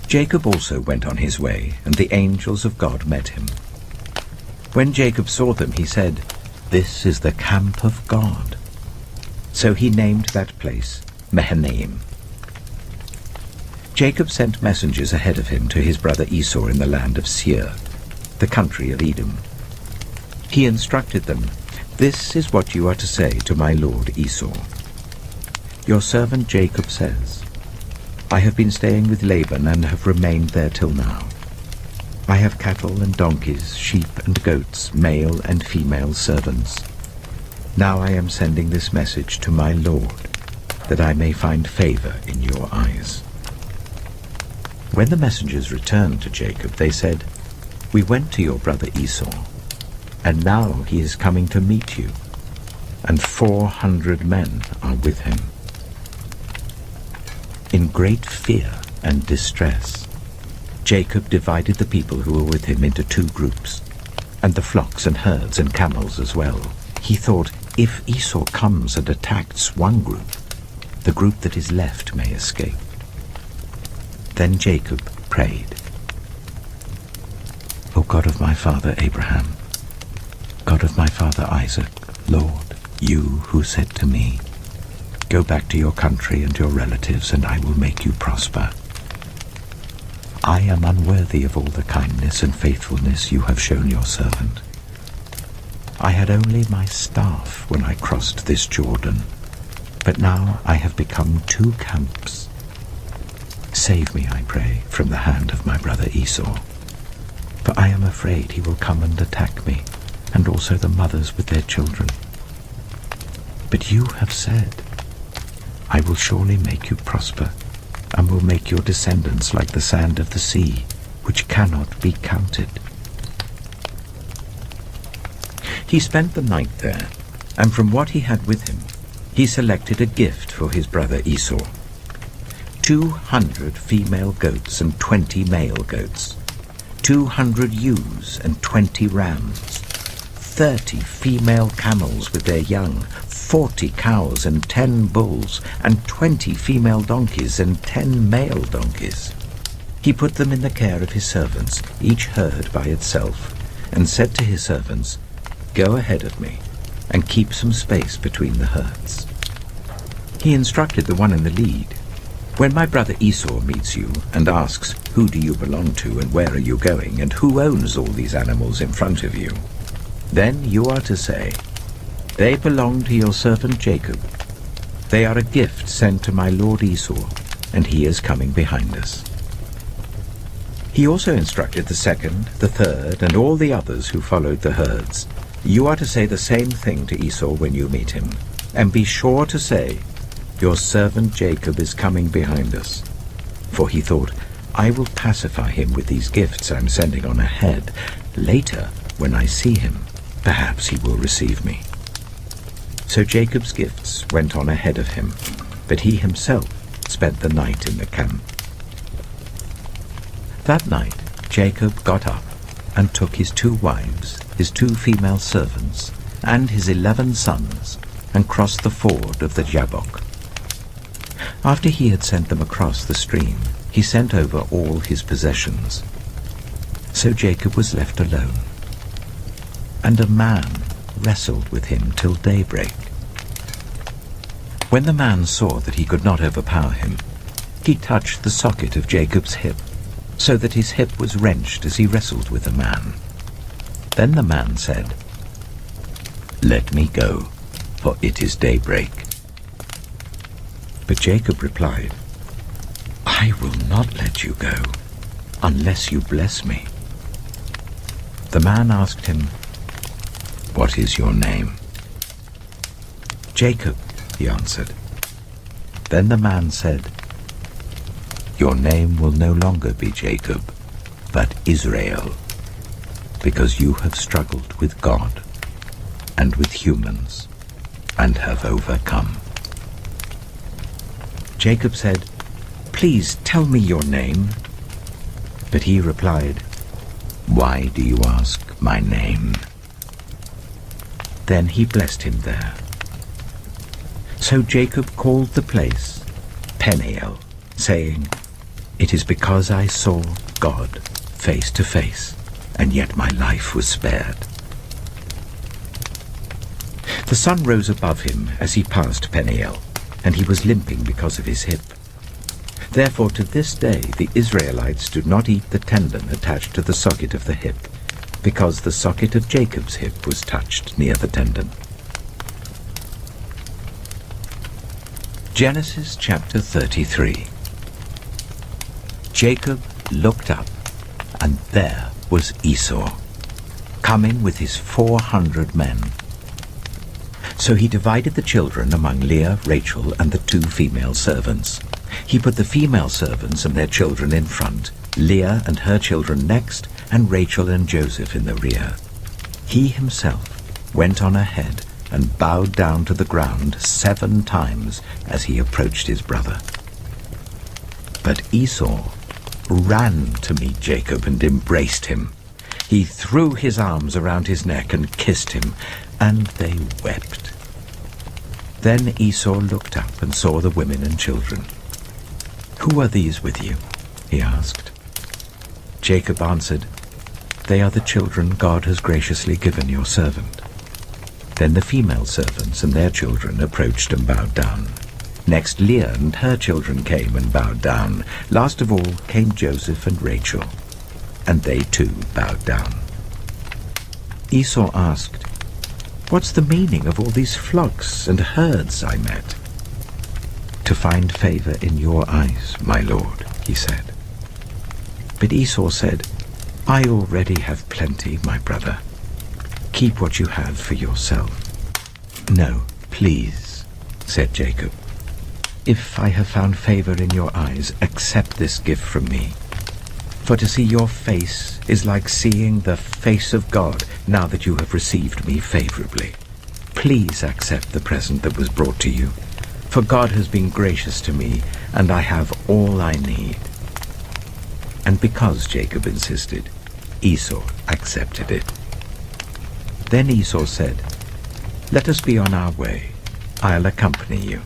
Jacob also went on his way, and the angels of God met him. When Jacob saw them, he said, "This is the camp of God." So he named that place Mahanaim. Jacob sent messengers ahead of him to his brother Esau in the land of Seir, the country of Edom. He instructed them, "This is what you are to say to my lord Esau. Your servant Jacob says, I have been staying with Laban and have remained there till now. I have cattle and donkeys, sheep and goats, male and female servants. Now I am sending this message to my lord, that I may find favor in your eyes." When the messengers returned to Jacob, they said, "We went to your brother Esau, and now he is coming to meet you, and 400 men are with him." In great fear and distress, Jacob divided the people who were with him into 2 groups, and the flocks and herds and camels as well. He thought, if Esau comes and attacks one group, the group that is left may escape. Then Jacob prayed, "O God of my father Abraham, God of my father Isaac, Lord, you who said to me, 'Go back to your country and your relatives, and I will make you prosper.' I am unworthy of all the kindness and faithfulness you have shown your servant. I had only my staff when I crossed this Jordan, but now I have become 2 camps. Save me, I pray, from the hand of my brother Esau, for I am afraid he will come and attack me, and also the mothers with their children. But you have said, I will surely make you prosper, and will make your descendants like the sand of the sea, which cannot be counted. He spent the night there, and from what he had with him, he selected a gift for his brother Esau. 200 female goats and 20 male goats, 200 ewes and 20 rams, 30 female camels with their young, 40 cows and 10 bulls, and 20 female donkeys and 10 male donkeys. He put them in the care of his servants, each herd by itself, and said to his servants, Go ahead of me, and keep some space between the herds. He instructed the one in the lead, When my brother Esau meets you and asks, Who do you belong to and where are you going, and who owns all these animals in front of you? Then you are to say, They belong to your servant Jacob. They are a gift sent to my lord Esau, and he is coming behind us. He also instructed the second, the third, and all the others who followed the herds, You are to say the same thing to Esau when you meet him, and be sure to say, Your servant Jacob is coming behind us. For he thought, I will pacify him with these gifts I'm sending on ahead. Later, when I see him, perhaps he will receive me. So Jacob's gifts went on ahead of him, but he himself spent the night in the camp. That night Jacob got up and took his 2 wives, his 2 female servants, and his 11 sons, and crossed the ford of the Jabbok. After he had sent them across the stream, he sent over all his possessions. So Jacob was left alone, and a man wrestled with him till daybreak. When the man saw that he could not overpower him, he touched the socket of Jacob's hip, so that his hip was wrenched as he wrestled with the man. Then the man said, Let me go, for it is daybreak. But Jacob replied, I will not let you go, unless you bless me. The man asked him, What is your name? Jacob, he answered. Then the man said, Your name will no longer be Jacob, but Israel, because you have struggled with God and with humans and have overcome. Jacob said, Please tell me your name. But he replied, Why do you ask my name? Then he blessed him there. So Jacob called the place Peniel, saying, It is because I saw God face to face, and yet my life was spared. The sun rose above him as he passed Peniel, and he was limping because of his hip. Therefore to this day the Israelites do not eat the tendon attached to the socket of the hip, because the socket of Jacob's hip was touched near the tendon. Genesis chapter 33. Jacob looked up, and there was Esau, coming with his 400 men. So he divided the children among Leah, Rachel, and the 2 female servants. He put the female servants and their children in front, Leah and her children next, and Rachel and Joseph in the rear. He himself went on ahead and bowed down to the ground 7 times as he approached his brother. But Esau ran to meet Jacob and embraced him. He threw his arms around his neck and kissed him, and they wept. Then Esau looked up and saw the women and children. Who are these with you? He asked. Jacob answered, They are the children God has graciously given your servant. Then the female servants and their children approached and bowed down. Next Leah and her children came and bowed down. Last of all came Joseph and Rachel, and they too bowed down. Esau asked, What's the meaning of all these flocks and herds I met? To find favor in your eyes, my lord, he said. But Esau said, I already have plenty, my brother. Keep what you have for yourself. No, please, said Jacob. If I have found favor in your eyes, accept this gift from me. For to see your face is like seeing the face of God now that you have received me favorably. Please accept the present that was brought to you, for God has been gracious to me, and I have all I need. And because Jacob insisted, Esau accepted it. Then Esau said, Let us be on our way. I'll accompany you.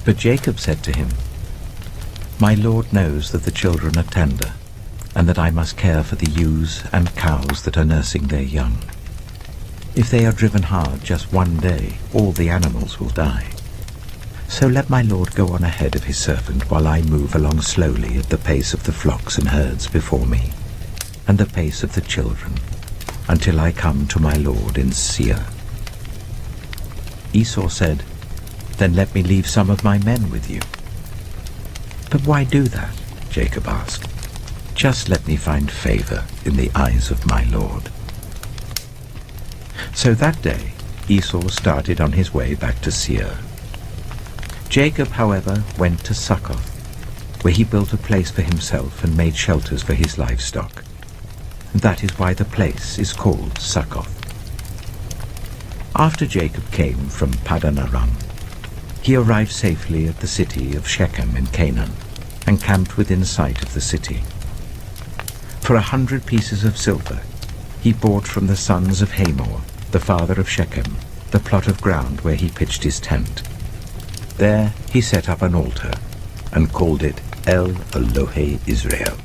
But Jacob said to him, My Lord knows that the children are tender, and that I must care for the ewes and cows that are nursing their young. If they are driven hard just one day, all the animals will die. So let my Lord go on ahead of his servant while I move along slowly at the pace of the flocks and herds before me, and the pace of the children, until I come to my Lord in Seir. Esau said, Then let me leave some of my men with you. But why do that? Jacob asked. Just let me find favor in the eyes of my Lord. So that day Esau started on his way back to Seir. Jacob, however, went to Succoth, where he built a place for himself and made shelters for his livestock. That is why the place is called Succoth. After Jacob came from Paddan Aram, he arrived safely at the city of Shechem in Canaan, and camped within sight of the city. For 100 pieces of silver he bought from the sons of Hamor, the father of Shechem, the plot of ground where he pitched his tent. There he set up an altar, and called it El Elohe Israel.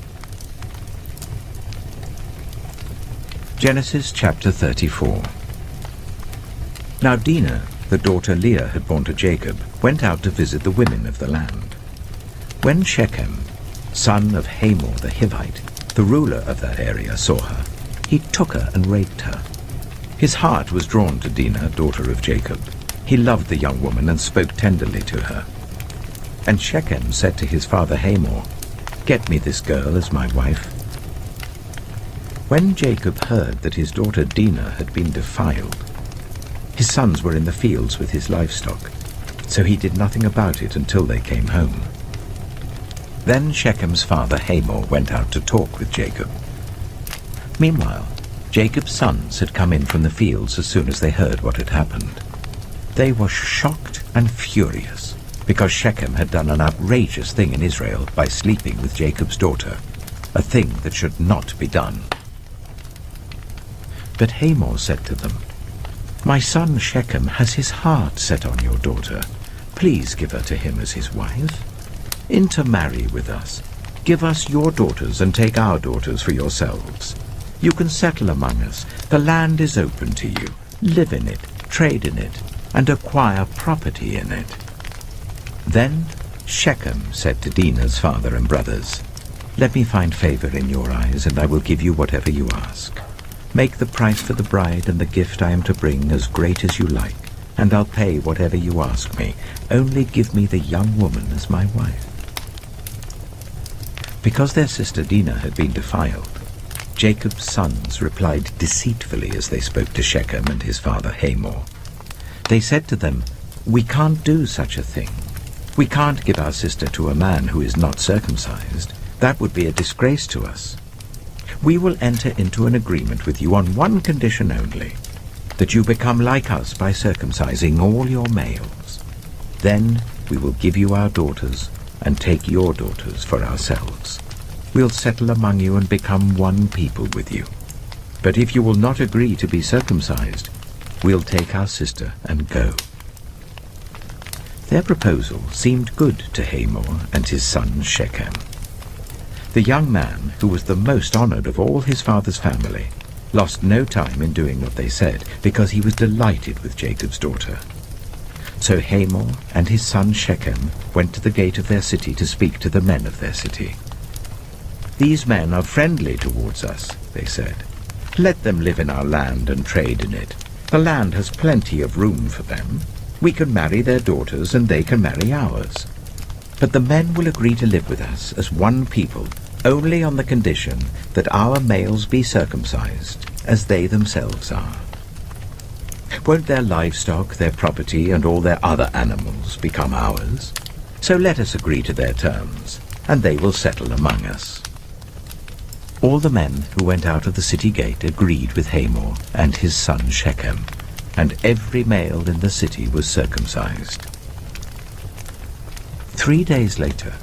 Genesis chapter 34. Now Dinah, the daughter Leah had borne to Jacob, went out to visit the women of the land. When Shechem, son of Hamor the Hivite, the ruler of that area, saw her, he took her and raped her. His heart was drawn to Dinah, daughter of Jacob. He loved the young woman and spoke tenderly to her. And Shechem said to his father Hamor, Get me this girl as my wife. When Jacob heard that his daughter Dinah had been defiled, his sons were in the fields with his livestock, so he did nothing about it until they came home. Then Shechem's father Hamor went out to talk with Jacob. Meanwhile, Jacob's sons had come in from the fields as soon as they heard what had happened. They were shocked and furious, because Shechem had done an outrageous thing in Israel by sleeping with Jacob's daughter, a thing that should not be done. But Hamor said to them, My son Shechem has his heart set on your daughter. Please give her to him as his wife. Intermarry with us. Give us your daughters and take our daughters for yourselves. You can settle among us. The land is open to you. Live in it, trade in it, and acquire property in it. Then Shechem said to Dinah's father and brothers, Let me find favor in your eyes, and I will give you whatever you ask. Make the price for the bride and the gift I am to bring as great as you like, and I'll pay whatever you ask me. Only give me the young woman as my wife. Because their sister Dinah had been defiled, Jacob's sons replied deceitfully as they spoke to Shechem and his father Hamor. They said to them, We can't do such a thing. We can't give our sister to a man who is not circumcised. That would be a disgrace to us. We will enter into an agreement with you on one condition only, that you become like us by circumcising all your males. Then we will give you our daughters and take your daughters for ourselves. We'll settle among you and become one people with you. But if you will not agree to be circumcised, we'll take our sister and go. Their proposal seemed good to Hamor and his son Shechem. The young man, who was the most honored of all his father's family, lost no time in doing what they said, because he was delighted with Jacob's daughter. So Hamor and his son Shechem went to the gate of their city to speak to the men of their city. These men are friendly towards us, they said. Let them live in our land and trade in it. The land has plenty of room for them. We can marry their daughters and they can marry ours. But the men will agree to live with us as one people, only on the condition that our males be circumcised, as they themselves are. Won't their livestock, their property, and all their other animals become ours? So let us agree to their terms, and they will settle among us." All the men who went out of the city gate agreed with Hamor and his son Shechem, and every male in the city was circumcised. 3 days later,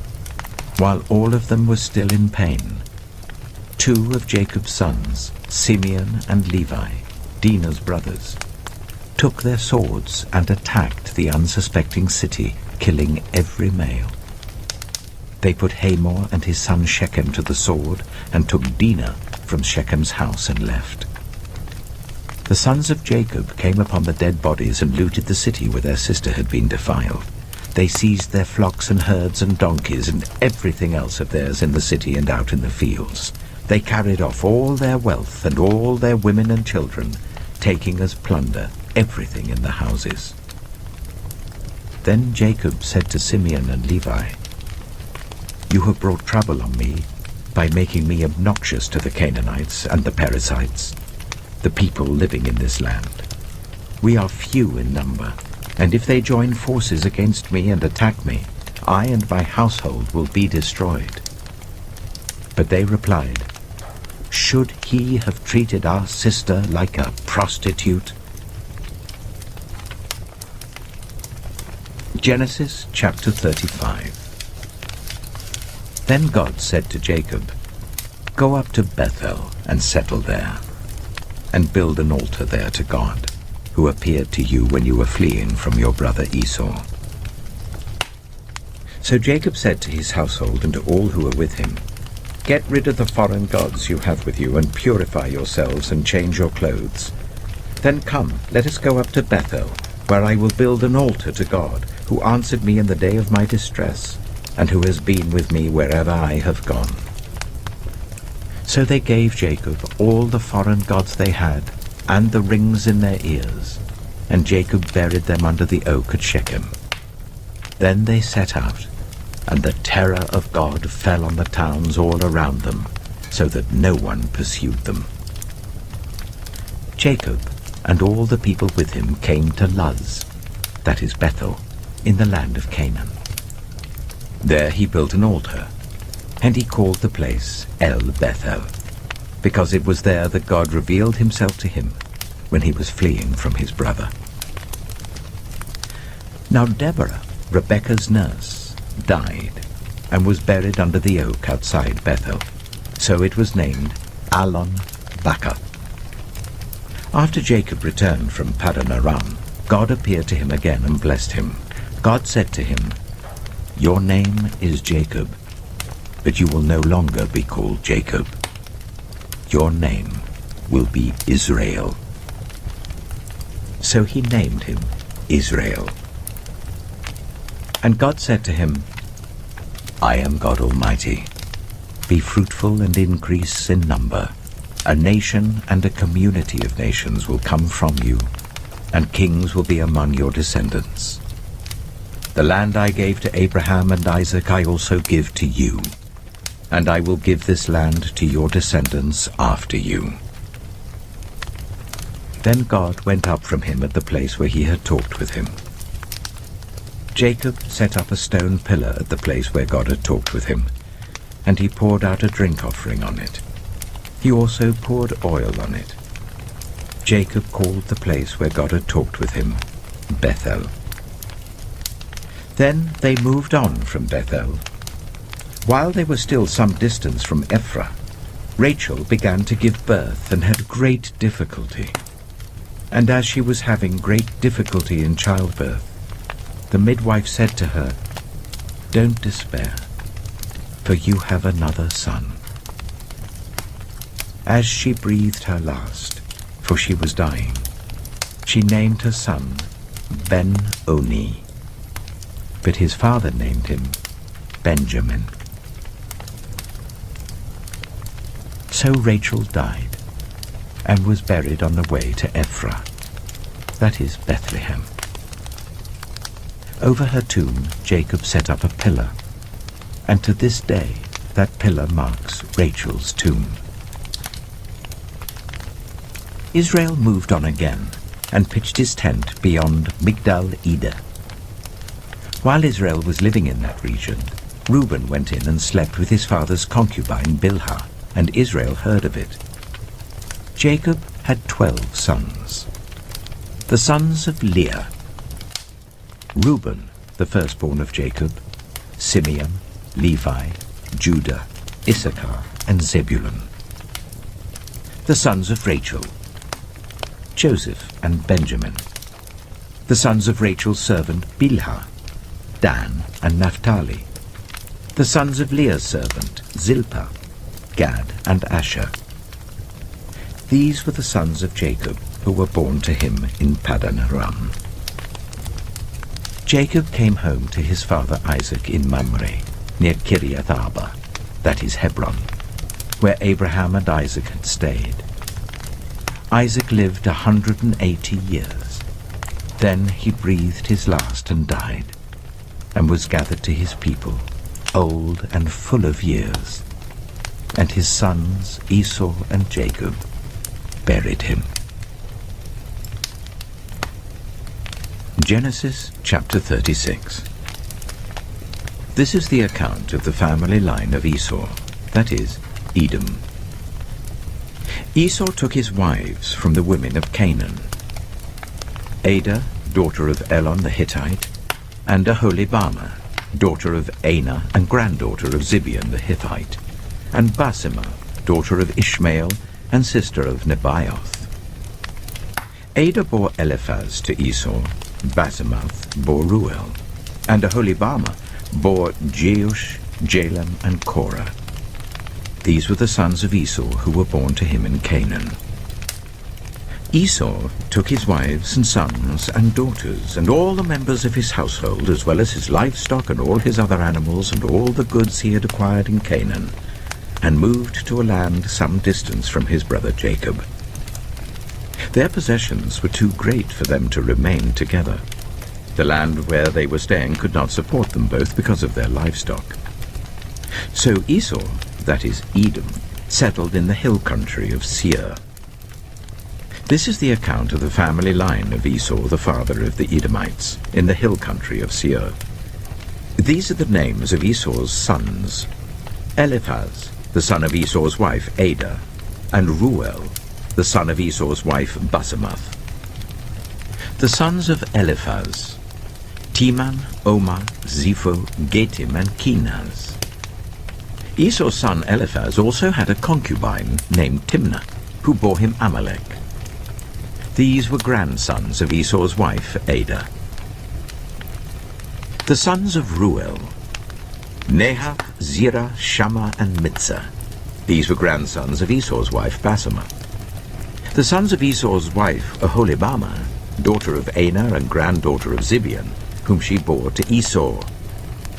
while all of them were still in pain, 2 of Jacob's sons, Simeon and Levi, Dinah's brothers, took their swords and attacked the unsuspecting city, killing every male. They put Hamor and his son Shechem to the sword and took Dinah from Shechem's house and left. The sons of Jacob came upon the dead bodies and looted the city where their sister had been defiled. They seized their flocks and herds and donkeys and everything else of theirs in the city and out in the fields. They carried off all their wealth and all their women and children, taking as plunder everything in the houses. Then Jacob said to Simeon and Levi, "You have brought trouble on me by making me obnoxious to the Canaanites and the Perizzites, the people living in this land. We are few in number, and if they join forces against me and attack me, I and my household will be destroyed." But they replied, "Should he have treated our sister like a prostitute?" Genesis chapter 35. Then God said to Jacob, "Go up to Bethel and settle there, and build an altar there to God, who appeared to you when you were fleeing from your brother Esau." So Jacob said to his household and to all who were with him, "Get rid of the foreign gods you have with you, and purify yourselves and change your clothes. Then come, let us go up to Bethel, where I will build an altar to God, who answered me in the day of my distress, and who has been with me wherever I have gone." So they gave Jacob all the foreign gods they had, and the rings in their ears, and Jacob buried them under the oak at Shechem. Then they set out, and the terror of God fell on the towns all around them, so that no one pursued them. Jacob and all the people with him came to Luz, that is Bethel, in the land of Canaan. There he built an altar, and he called the place El Bethel, because it was there that God revealed himself to him when he was fleeing from his brother. Now Deborah, Rebekah's nurse, died, and was buried under the oak outside Bethel, so it was named Allon Bacuth. After Jacob returned from Paddan Aram, God appeared to him again and blessed him. God said to him, "Your name is Jacob, but you will no longer be called Jacob. Your name will be Israel." So he named him Israel. And God said to him, "I am God Almighty. Be fruitful and increase in number. A nation and a community of nations will come from you, and kings will be among your descendants. The land I gave to Abraham and Isaac I also give to you, and I will give this land to your descendants after you." Then God went up from him at the place where he had talked with him. Jacob set up a stone pillar at the place where God had talked with him, and he poured out a drink offering on it. He also poured oil on it. Jacob called the place where God had talked with him Bethel. Then they moved on from Bethel. While they were still some distance from Ephraim, Rachel began to give birth and had great difficulty. And as she was having great difficulty in childbirth, the midwife said to her, "Don't despair, for you have another son." As she breathed her last, for she was dying, she named her son Ben-Oni, but his father named him Benjamin. So Rachel died, and was buried on the way to Ephraim, that is Bethlehem. Over her tomb Jacob set up a pillar, and to this day That pillar marks Rachel's tomb. Israel moved on again and pitched his tent beyond Migdal Eder. While Israel was living in that region, Reuben went in and slept with his father's concubine Bilhah, and Israel heard of it. Jacob had 12 sons. The sons of Leah: Reuben, the firstborn of Jacob, Simeon, Levi, Judah, Issachar, and Zebulun. The sons of Rachel: Joseph and Benjamin. The sons of Rachel's servant Bilhah: Dan and Naphtali. The sons of Leah's servant Zilpah: Gad and Asher. These were the sons of Jacob who were born to him in Paddan Aram. Jacob came home to his father Isaac in Mamre, near Kiriath Arba, that is Hebron, where Abraham and Isaac had stayed. Isaac lived 180 years. Then he breathed his last and died, and was gathered to his people, old and full of years. And his sons Esau and Jacob buried him. Genesis chapter 36. This is the account of the family line of Esau, that is, Edom. Esau took his wives from the women of Canaan: Adah, daughter of Elon the Hittite, and Aholibamah, daughter of Anah and granddaughter of Zibeon the Hittite, and Basemath, daughter of Ishmael and sister of Nebaioth. Adah bore Eliphaz to Esau, Basemath bore Ruel, and Aholibamah bore Jeush, Jalam, and Korah. These were the sons of Esau who were born to him in Canaan. Esau took his wives and sons and daughters and all the members of his household, as well as his livestock and all his other animals and all the goods he had acquired in Canaan, and moved to a land some distance from his brother Jacob. Their possessions were too great for them to remain together. The land where they were staying could not support them both because of their livestock. So Esau, that is Edom, settled in the hill country of Seir. This is the account of the family line of Esau, the father of the Edomites, in the hill country of Seir. These are the names of Esau's sons: Eliphaz, the son of Esau's wife Adah, and Ruel, the son of Esau's wife Basemath. The sons of Eliphaz: Teman, Omar, Zepho, Getim, and Kenaz. Esau's son Eliphaz also had a concubine named Timnah, who bore him Amalek. These were grandsons of Esau's wife Adah. The sons of Ruel: Nahath, Zerah, Shammah, and Mitzah. These were grandsons of Esau's wife Basemath. The sons of Esau's wife Aholibamah, daughter of Anah and granddaughter of Zibeon, whom she bore to Esau: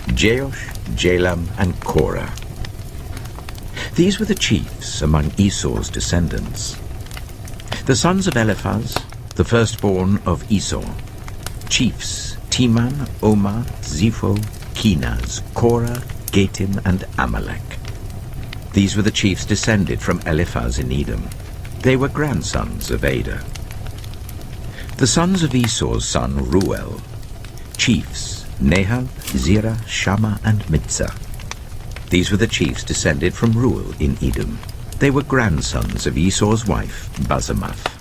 Jeush, Jalam, and Korah. These were the chiefs among Esau's descendants. The sons of Eliphaz, the firstborn of Esau: chiefs Teman, Omar, Zepho, Kenaz, Korah, Getim, and Amalek. These were the chiefs descended from Eliphaz in Edom. They were grandsons of Adah. The sons of Esau's son Ruel: chiefs Nahath, Zerah, Shammah, and Mitzah. These were the chiefs descended from Ruel in Edom. They were grandsons of Esau's wife Basemath.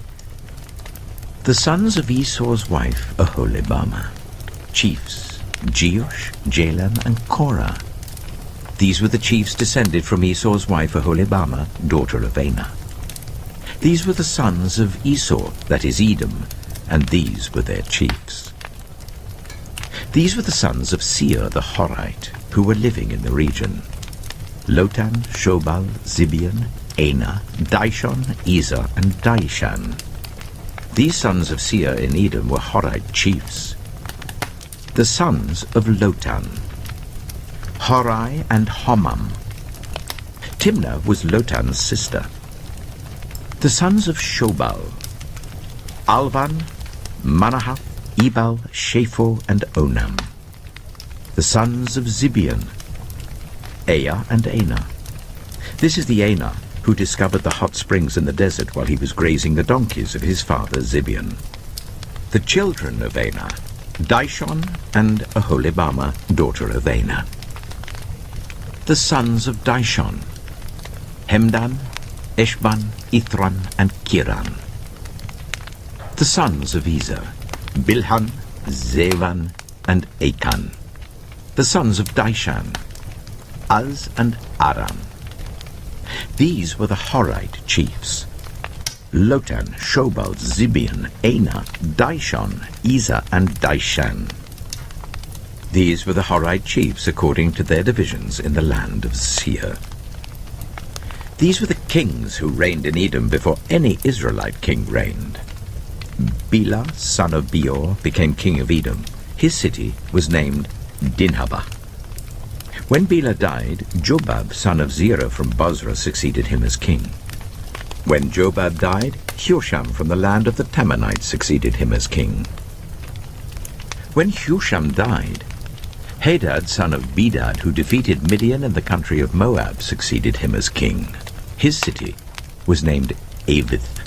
The sons of Esau's wife Aholibamah: chiefs Jeush, Jalam, and Korah. These were the chiefs descended from Esau's wife Aholibamah, daughter of Anah. These were the sons of Esau, that is Edom, and these were their chiefs. These were the sons of Seir the Horite, who were living in the region: Lotan, Shobal, Zibeon, Anah, Dishon, Ezer, and Dishan. These sons of Seir in Edom were Horite chiefs. The sons of Lotan: Horai and Homam. Timnah was Lotan's sister. The sons of Shobal: Alvan, Manahath, Ebal, Shapho, and Onam. The sons of Zibeon: Ea and Ana. This is the Ana who discovered the hot springs in the desert while he was grazing the donkeys of his father Zibeon. The children of Ana, Dishon and Aholibama, daughter of Ana. The sons of Dishon, Hemdan, Eshban, Ithran, and Kiran. The sons of Ezer, Bilhan, Zevan, and Akan. The sons of Dishan, Az and Aram. These were the Horite chiefs: Lotan, Shobal, Zibeon, Ana, Dishon, Ezer, and Dishan. These were the Horite chiefs according to their divisions in the land of Seir. These were the kings who reigned in Edom before any Israelite king reigned. Bela, son of Beor, became king of Edom. His city was named Dinhabah. When Bela died, Jobab, son of Zerah from Bozrah, succeeded him as king. When Jobab died, Husham from the land of the Temanites succeeded him as king. When Husham died, Hadad, son of Bedad, who defeated Midian in the country of Moab, succeeded him as king. His city was named Avith.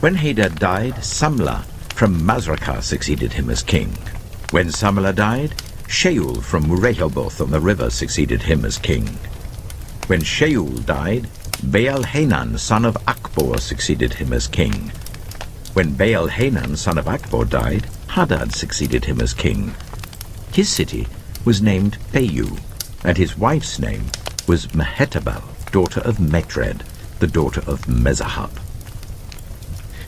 When Hadad died, Samlah from Masrekah succeeded him as king. When Samlah died, Shaul from Rehoboth on the river succeeded him as king. When Shaul died, Baal-Hanan, son of Akbor, succeeded him as king. When Baal-Hanan, son of Akbor, died, Hadad succeeded him as king. His city was named Peiu, and his wife's name was Mehetabel, daughter of Metred, the daughter of Mezahab.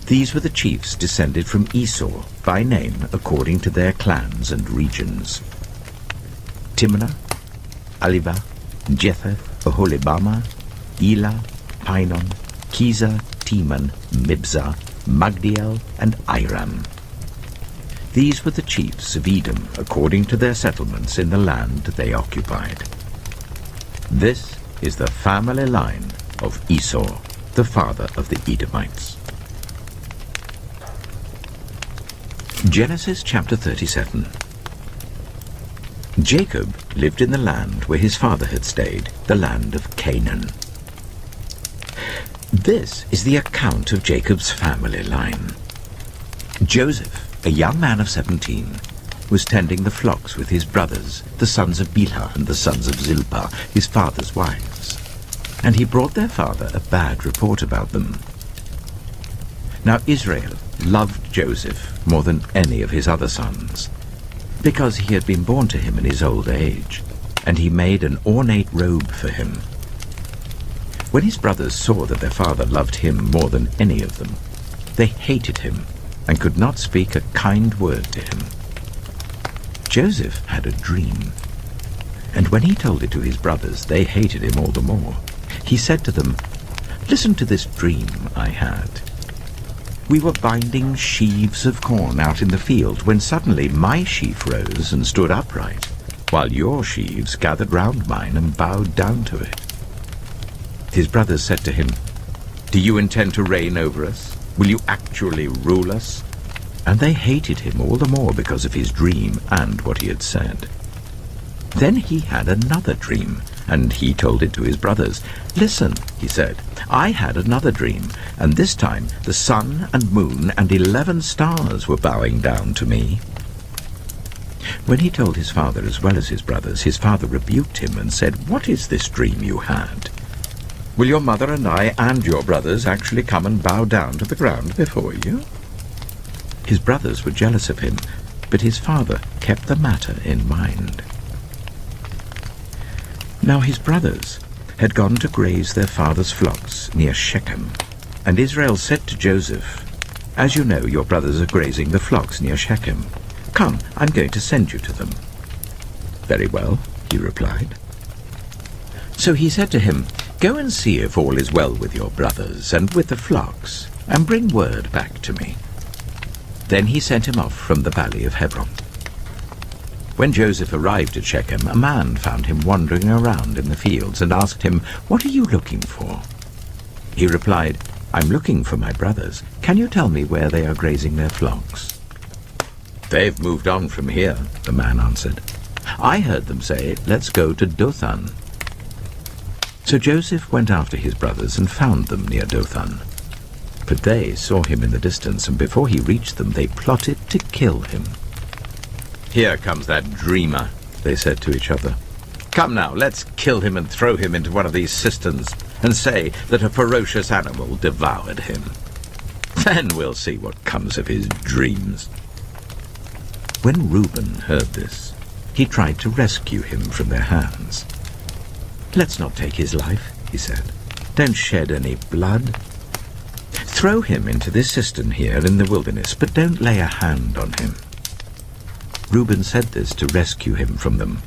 These were the chiefs descended from Esau, by name according to their clans and regions: Timnah, Aliba, Jetheth, Aholibama, Elah, Pinon, Kizah, Teman, Mibzah, Magdiel, and Iram. These were the chiefs of Edom according to their settlements in the land they occupied. This is the family line of Esau, the father of the Edomites. Genesis chapter 37. Jacob lived in the land where his father had stayed, the land of Canaan. This is the account of Jacob's family line. Joseph, a young man of 17, was tending the flocks with his brothers, the sons of Bilhah and the sons of Zilpah, his father's wives, and he brought their father a bad report about them. Now Israel loved Joseph more than any of his other sons, because he had been born to him in his old age, and he made an ornate robe for him. When his brothers saw that their father loved him more than any of them, they hated him and could not speak a kind word to him. Joseph had a dream, and when he told it to his brothers, they hated him all the more. He said to them, "Listen to this dream I had. We were binding sheaves of corn out in the field when suddenly my sheaf rose and stood upright, while your sheaves gathered round mine and bowed down to it." His brothers said to him, "Do you intend to reign over us? Will you actually rule us?" And they hated him all the more because of his dream and what he had said. Then he had another dream, and he told it to his brothers. "Listen," he said, "I had another dream, and this time the sun and moon and 11 stars were bowing down to me." When he told his father as well as his brothers, his father rebuked him and said, "What is this dream you had? Will your mother and I and your brothers actually come and bow down to the ground before you?" His brothers were jealous of him, but his father kept the matter in mind. Now his brothers had gone to graze their father's flocks near Shechem, and Israel said to Joseph, "As you know, your brothers are grazing the flocks near Shechem. Come, I'm going to send you to them." "Very well," he replied. So he said to him, "Go and see if all is well with your brothers and with the flocks, and bring word back to me." Then he sent him off from the valley of Hebron. When Joseph arrived at Shechem, a man found him wandering around in the fields and asked him, "What are you looking for?" He replied, "I'm looking for my brothers. Can you tell me where they are grazing their flocks?" "They've moved on from here," the man answered. I heard them say, 'Let's go to Dothan.' So Joseph went after his brothers and found them near Dothan. But they saw him in the distance, and before he reached them, they plotted to kill him. 'Here comes that dreamer,' they said to each other. 'Come now, let's kill him and throw him into one of these cisterns, and say that a ferocious animal devoured him. Then we'll see what comes of his dreams.' When Reuben heard this, he tried to rescue him from their hands. 'Let's not take his life,' he said. 'Don't shed any blood. Throw him into this cistern here in the wilderness, but don't lay a hand on him.' Reuben said this to rescue him from them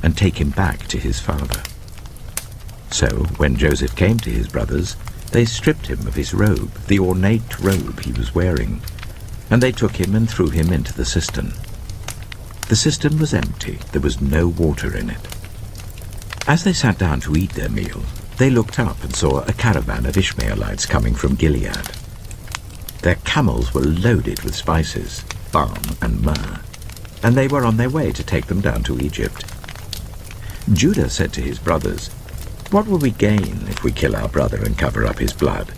and take him back to his father. So when Joseph came to his brothers, they stripped him of his robe, the ornate robe he was wearing, and they took him and threw him into the cistern. The cistern was empty. There was no water in it. As they sat down to eat their meal, they looked up and saw a caravan of Ishmaelites coming from Gilead. Their camels were loaded with spices, balm and myrrh, and they were on their way to take them down to Egypt. Judah said to his brothers, "What will we gain if we kill our brother and cover up his blood?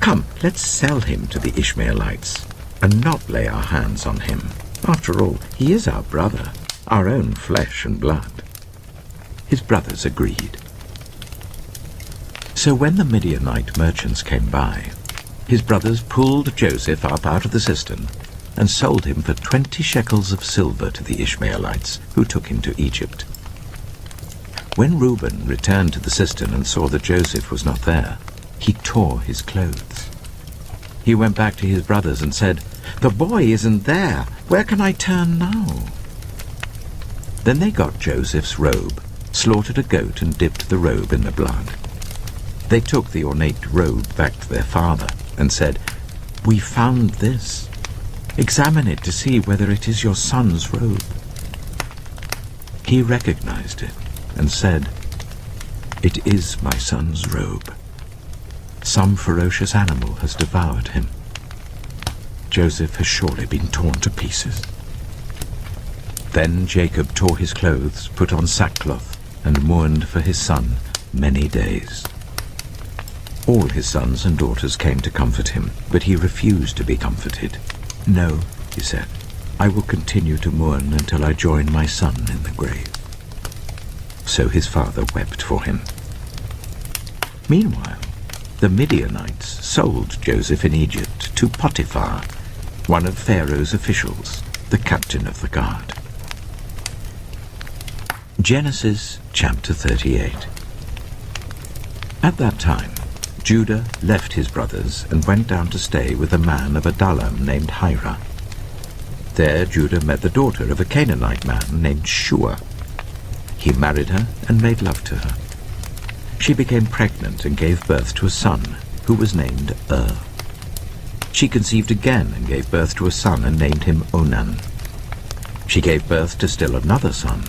Come, let's sell him to the Ishmaelites and not lay our hands on him. After all, he is our brother, our own flesh and blood." His brothers agreed. So when the Midianite merchants came by, his brothers pulled Joseph up out of the cistern and sold him for 20 shekels of silver to the Ishmaelites, who took him to Egypt. When Reuben returned to the cistern and saw that Joseph was not there, he tore his clothes. He went back to his brothers and said, "The boy isn't there. Where can I turn now?" Then they got Joseph's robe, slaughtered a goat and dipped the robe in the blood. They took the ornate robe back to their father and said, "We found this. Examine it to see whether it is your son's robe." He recognized it and said, "It is my son's robe. Some ferocious animal has devoured him. Joseph has surely been torn to pieces." Then Jacob tore his clothes, put on sackcloth, and mourned for his son many days. All his sons and daughters came to comfort him, but he refused to be comforted. "No," he said, "I will continue to mourn until I join my son in the grave." So his father wept for him. Meanwhile, the Midianites sold Joseph in Egypt to Potiphar, one of Pharaoh's officials, the captain of the guard. Genesis chapter 38. At that time, Judah left his brothers and went down to stay with a man of Adullam named Hira. There Judah met the daughter of a Canaanite man named Shua. He married her and made love to her. She became pregnant and gave birth to a son, who was named She conceived again and gave birth to a son and named him Onan. She gave birth to still another son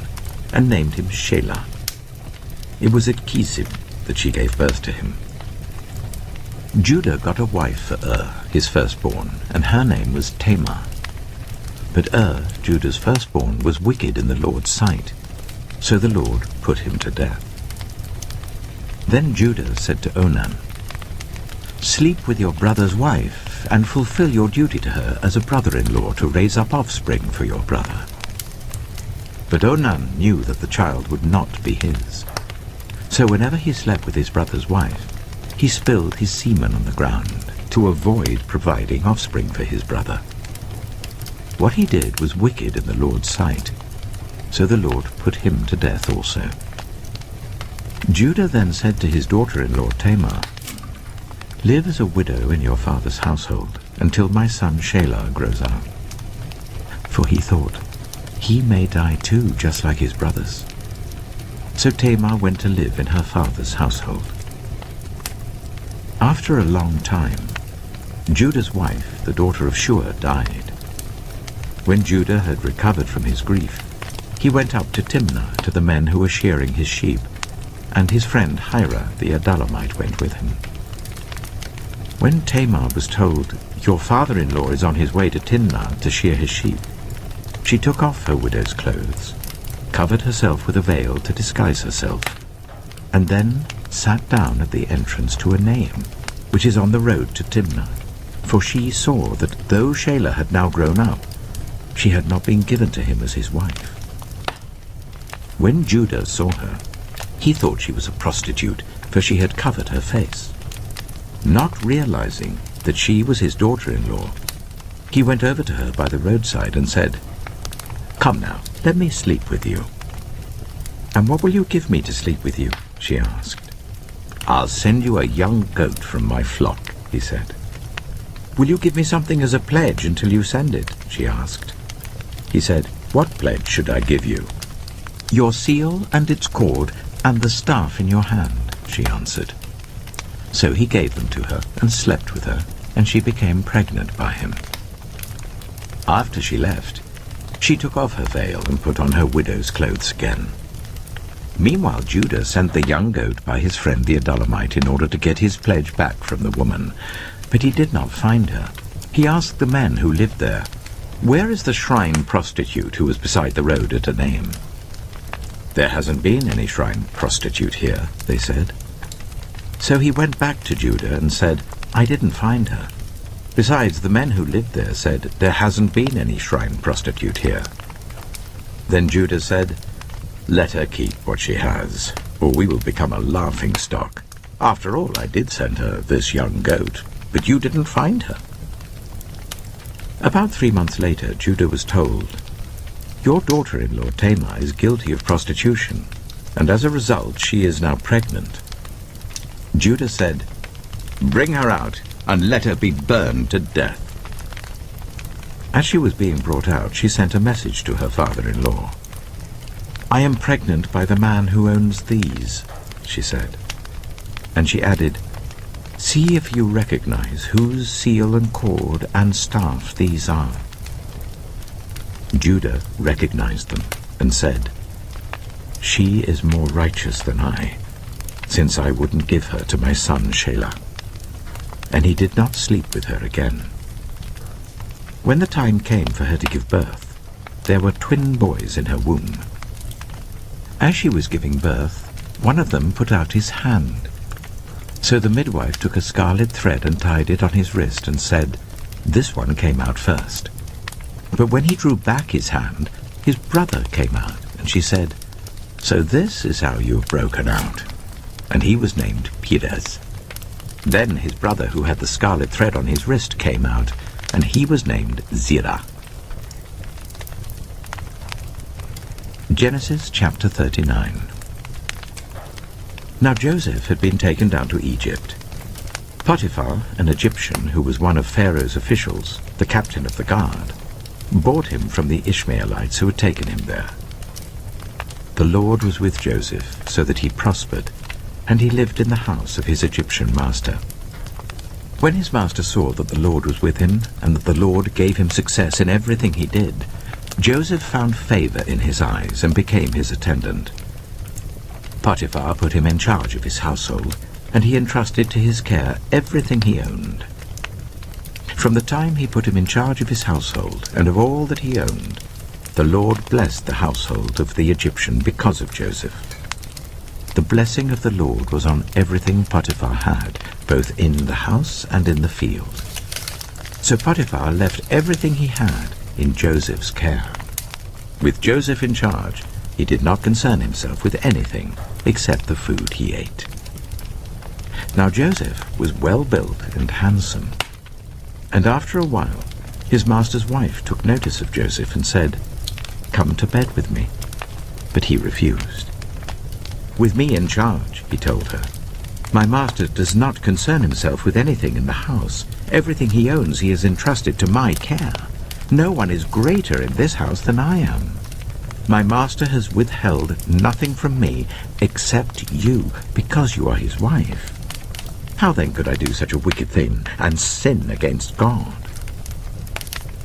and named him Shelah. It was at Kisib that she gave birth to him. Judah got a wife for his firstborn, and her name was Tamar. But Judah's firstborn, was wicked in the Lord's sight, so the Lord put him to death. Then Judah said to Onan, "Sleep with your brother's wife, and fulfill your duty to her as a brother-in-law to raise up offspring for your brother." But Onan knew that the child would not be his. So whenever he slept with his brother's wife, he spilled his semen on the ground to avoid providing offspring for his brother. What he did was wicked in the Lord's sight, so the Lord put him to death also. Judah then said to his daughter-in-law Tamar, "Live as a widow in your father's household until my son Shelah grows up." For he thought, he may die too, just like his brothers. So Tamar went to live in her father's household. After a long time, Judah's wife, the daughter of Shua, died. When Judah had recovered from his grief, he went up to Timnah to the men who were shearing his sheep, and his friend Hira the Adullamite went with him. When Tamar was told, "Your father-in-law is on his way to Timnah to shear his sheep," she took off her widow's clothes, covered herself with a veil to disguise herself, and then sat down at the entrance to Enaim, which is on the road to Timnah, for she saw that though Shelah had now grown up, she had not been given to him as his wife. When Judah saw her, he thought she was a prostitute, for she had covered her face. Not realizing that she was his daughter-in-law, he went over to her by the roadside and said, "Come now, let me sleep with you." "And what will you give me to sleep with you?" she asked. "I'll send you a young goat from my flock," he said. "Will you give me something as a pledge until you send it?" she asked. He said, "What pledge should I give you?" "Your seal and its cord and the staff in your hand," she answered. So he gave them to her and slept with her, and she became pregnant by him. After she left, she took off her veil and put on her widow's clothes again. Meanwhile, Judah sent the young goat by his friend the Adullamite in order to get his pledge back from the woman, but he did not find her. He asked the men who lived there, "Where is the shrine prostitute who was beside the road at Enaim?" "There hasn't been any shrine prostitute here," they said. So he went back to Judah and said, "I didn't find her. Besides, the men who lived there said, 'There hasn't been any shrine prostitute here.'" Then Judah said, "Let her keep what she has, or we will become a laughing stock. After all, I did send her this young goat, but you didn't find her." About 3 months later, Judah was told, "Your daughter-in-law Tamar is guilty of prostitution, and as a result she is now pregnant." Judah said, "Bring her out, and let her be burned to death." As she was being brought out, she sent a message to her father-in-law. "I am pregnant by the man who owns these," she said. And she added, "See if you recognize whose seal and cord and staff these are." Judah recognized them and said, "She is more righteous than I, since I wouldn't give her to my son Shelah." And he did not sleep with her again. When the time came for her to give birth, there were twin boys in her womb. As she was giving birth, one of them put out his hand. So the midwife took a scarlet thread and tied it on his wrist and said, "This one came out first." But when he drew back his hand, his brother came out, and she said, "So this is how you have broken out." And he was named Perez. Then his brother, who had the scarlet thread on his wrist, came out, and he was named Zerah. Genesis chapter 39. Now Joseph had been taken down to Egypt. Potiphar, an Egyptian who was one of Pharaoh's officials, the captain of the guard, bought him from the Ishmaelites who had taken him there. The Lord was with Joseph, so that he prospered, and he lived in the house of his Egyptian master. When his master saw that the Lord was with him, and that the Lord gave him success in everything he did, Joseph found favor in his eyes and became his attendant. Potiphar put him in charge of his household, and he entrusted to his care everything he owned. From the time he put him in charge of his household and of all that he owned, the Lord blessed the household of the Egyptian because of Joseph. The blessing of the Lord was on everything Potiphar had, both in the house and in the field. So Potiphar left everything he had in Joseph's care. With Joseph in charge, he did not concern himself with anything except the food he ate. Now Joseph was well built and handsome, and after a while his master's wife took notice of Joseph and said, "Come to bed with me." But he refused. "With me in charge," he told her, "my master does not concern himself with anything in the house. Everything he owns he has entrusted to my care. No one is greater in this house than I am. My master has withheld nothing from me except you, because you are his wife. How then could I do such a wicked thing and sin against God?"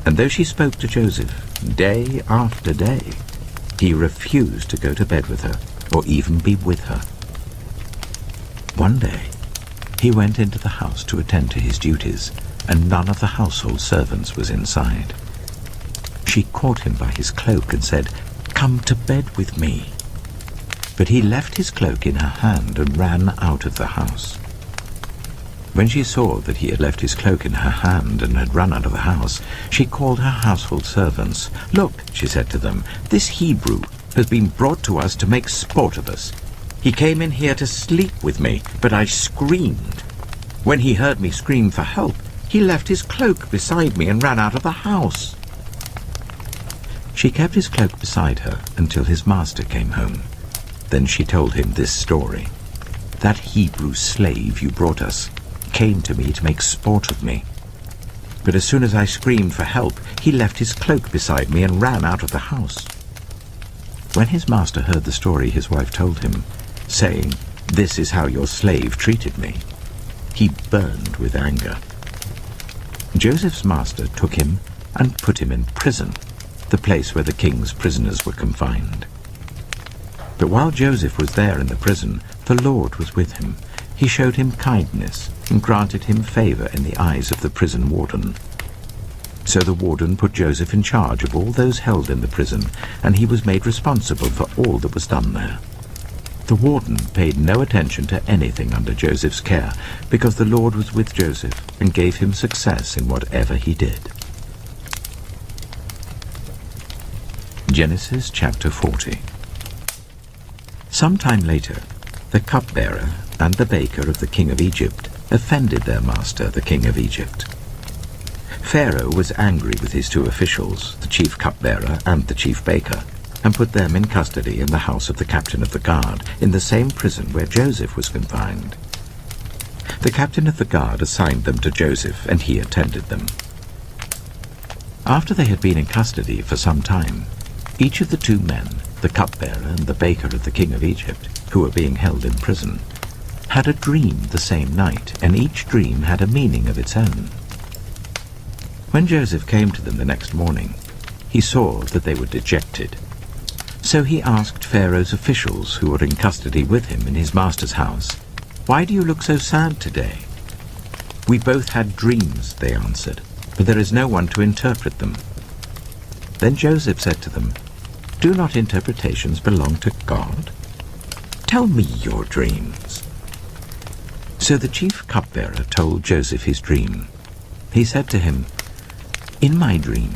And though she spoke to Joseph day after day, he refused to go to bed with her or even be with her. One day he went into the house to attend to his duties, and none of the household servants was inside. She caught him by his cloak and said, "Come to bed with me." But he left his cloak in her hand and ran out of the house. When she saw that he had left his cloak in her hand and had run out of the house, she called her household servants. "Look," she said to them, "this Hebrew has been brought to us to make sport of us. He came in here to sleep with me, but I screamed. When he heard me scream for help, he left his cloak beside me and ran out of the house." She kept his cloak beside her until his master came home. Then she told him this story. "That Hebrew slave you brought us came to me to make sport of me. But as soon as I screamed for help, he left his cloak beside me and ran out of the house." When his master heard the story his wife told him, saying, "This is how your slave treated me," he burned with anger. Joseph's master took him and put him in prison, the place where the king's prisoners were confined. But while Joseph was there in the prison, the Lord was with him. He showed him kindness and granted him favor in the eyes of the prison warden. So the warden put Joseph in charge of all those held in the prison, and he was made responsible for all that was done there. The warden paid no attention to anything under Joseph's care, because the Lord was with Joseph and gave him success in whatever he did. Genesis chapter 40. Some time later, the cupbearer and the baker of the king of Egypt offended their master, the king of Egypt. Pharaoh was angry with his two officials, the chief cupbearer and the chief baker, and put them in custody in the house of the captain of the guard, in the same prison where Joseph was confined. The captain of the guard assigned them to Joseph, and he attended them. After they had been in custody for some time, each of the two men, the cupbearer and the baker of the king of Egypt, who were being held in prison, had a dream the same night, and each dream had a meaning of its own. When Joseph came to them the next morning, he saw that they were dejected. So he asked Pharaoh's officials who were in custody with him in his master's house, "Why do you look so sad today?" "We both had dreams," they answered, "but there is no one to interpret them." Then Joseph said to them, "Do not interpretations belong to God? Tell me your dreams." So the chief cupbearer told Joseph his dream. He said to him, "In my dream,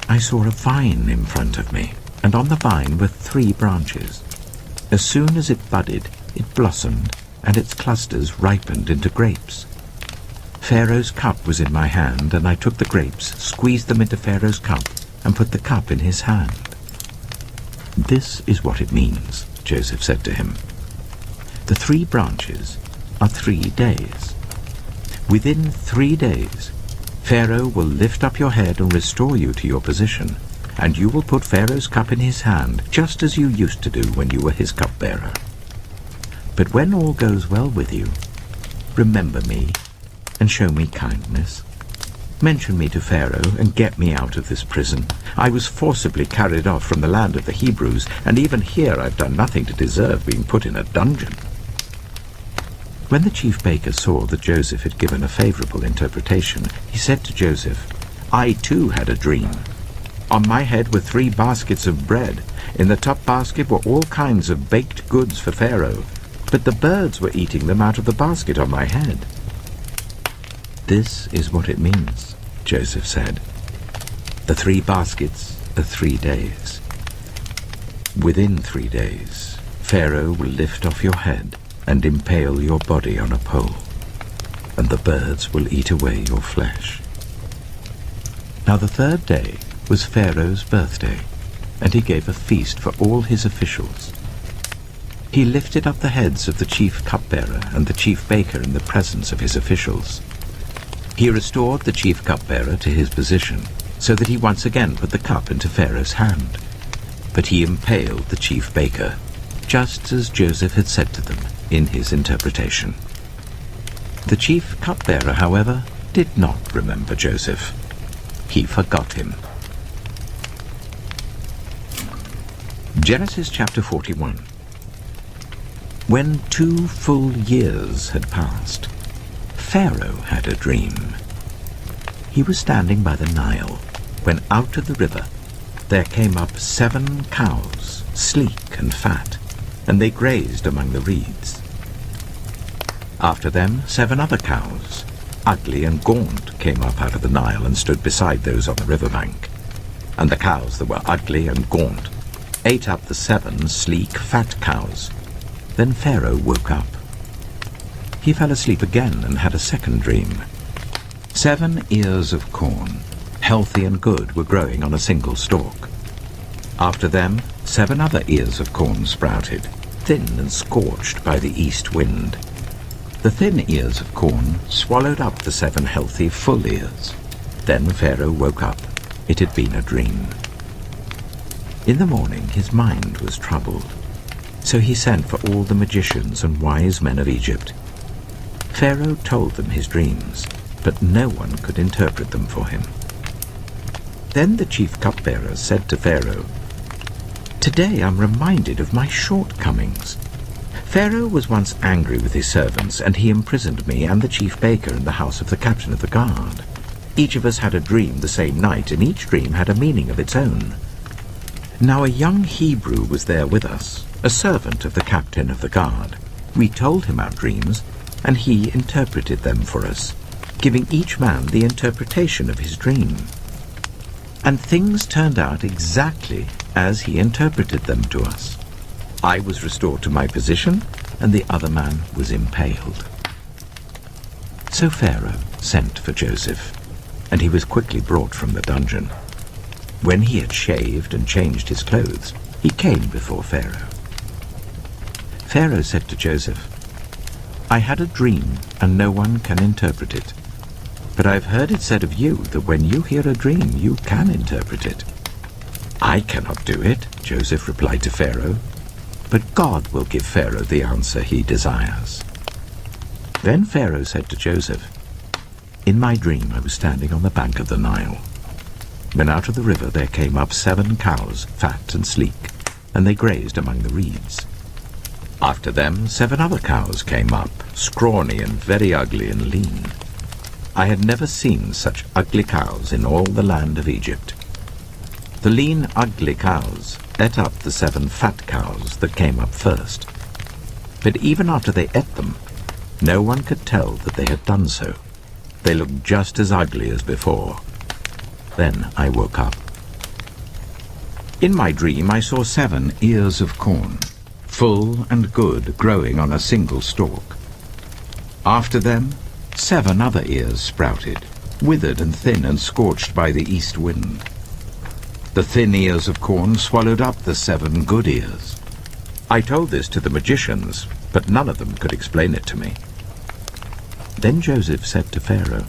I saw a vine in front of me, and on the vine were 3 branches. As soon as it budded, it blossomed, and its clusters ripened into grapes. Pharaoh's cup was in my hand, and I took the grapes, squeezed them into Pharaoh's cup, and put the cup in his hand." "This is what it means," Joseph said to him. "The 3 branches are 3 days. Within 3 days, Pharaoh will lift up your head and restore you to your position, and you will put Pharaoh's cup in his hand, just as you used to do when you were his cupbearer. But when all goes well with you, remember me and show me kindness. Mention me to Pharaoh and get me out of this prison. I was forcibly carried off from the land of the Hebrews, and even here I've done nothing to deserve being put in a dungeon." When the chief baker saw that Joseph had given a favorable interpretation, he said to Joseph, "I too had a dream. On my head were 3 baskets of bread. In the top basket were all kinds of baked goods for Pharaoh, but the birds were eating them out of the basket on my head." "This is what it means," Joseph said. "The 3 baskets are 3 days. Within 3 days, Pharaoh will lift off your head and impale your body on a pole, and the birds will eat away your flesh." Now the 3rd day was Pharaoh's birthday, and he gave a feast for all his officials. He lifted up the heads of the chief cupbearer and the chief baker in the presence of his officials. He restored the chief cupbearer to his position, so that he once again put the cup into Pharaoh's hand. But he impaled the chief baker, just as Joseph had said to them in his interpretation. The chief cupbearer, however, did not remember Joseph. He forgot him. Genesis chapter 41. When 2 full years had passed, Pharaoh had a dream. He was standing by the Nile, when out of the river there came up 7 cows, sleek and fat, and they grazed among the reeds. After them 7 other cows, ugly and gaunt, came up out of the Nile and stood beside those on the riverbank. And the cows that were ugly and gaunt ate up the 7 sleek, fat cows. Then Pharaoh woke up. He fell asleep again and had a second dream. 7 ears of corn, healthy and good, were growing on a single stalk. After them 7 other ears of corn sprouted, thin and scorched by the east wind. The thin ears of corn swallowed up the 7 healthy, full ears. Then Pharaoh woke up. It had been a dream. In the morning his mind was troubled, so he sent for all the magicians and wise men of Egypt. Pharaoh told them his dreams, but no one could interpret them for him. Then the chief cupbearer said to Pharaoh, "Today I'm reminded of my shortcomings. Pharaoh was once angry with his servants, and he imprisoned me and the chief baker in the house of the captain of the guard. Each of us had a dream the same night, and each dream had a meaning of its own. Now a young Hebrew was there with us, a servant of the captain of the guard. We told him our dreams, and he interpreted them for us, giving each man the interpretation of his dream. And things turned out exactly as he interpreted them to us. I was restored to my position, and the other man was impaled." So Pharaoh sent for Joseph, and he was quickly brought from the dungeon. When he had shaved and changed his clothes, he came before Pharaoh. Pharaoh said to Joseph, "I had a dream, and no one can interpret it. But I've heard it said of you that when you hear a dream, you can interpret it." "I cannot do it," Joseph replied to Pharaoh, "but God will give Pharaoh the answer he desires." Then Pharaoh said to Joseph, "In my dream I was standing on the bank of the Nile. When out of the river there came up 7 cows, fat and sleek, and they grazed among the reeds. After them 7 other cows came up, scrawny and very ugly and lean. I had never seen such ugly cows in all the land of Egypt. The lean, ugly cows ate up the 7 fat cows that came up first. But even after they ate them, no one could tell that they had done so. They looked just as ugly as before. Then I woke up. In my dream I saw 7 ears of corn, full and good, growing on a single stalk. After them 7 other ears sprouted, withered and thin and scorched by the east wind. The thin ears of corn swallowed up the 7 good ears. I told this to the magicians, but none of them could explain it to me." Then Joseph said to Pharaoh,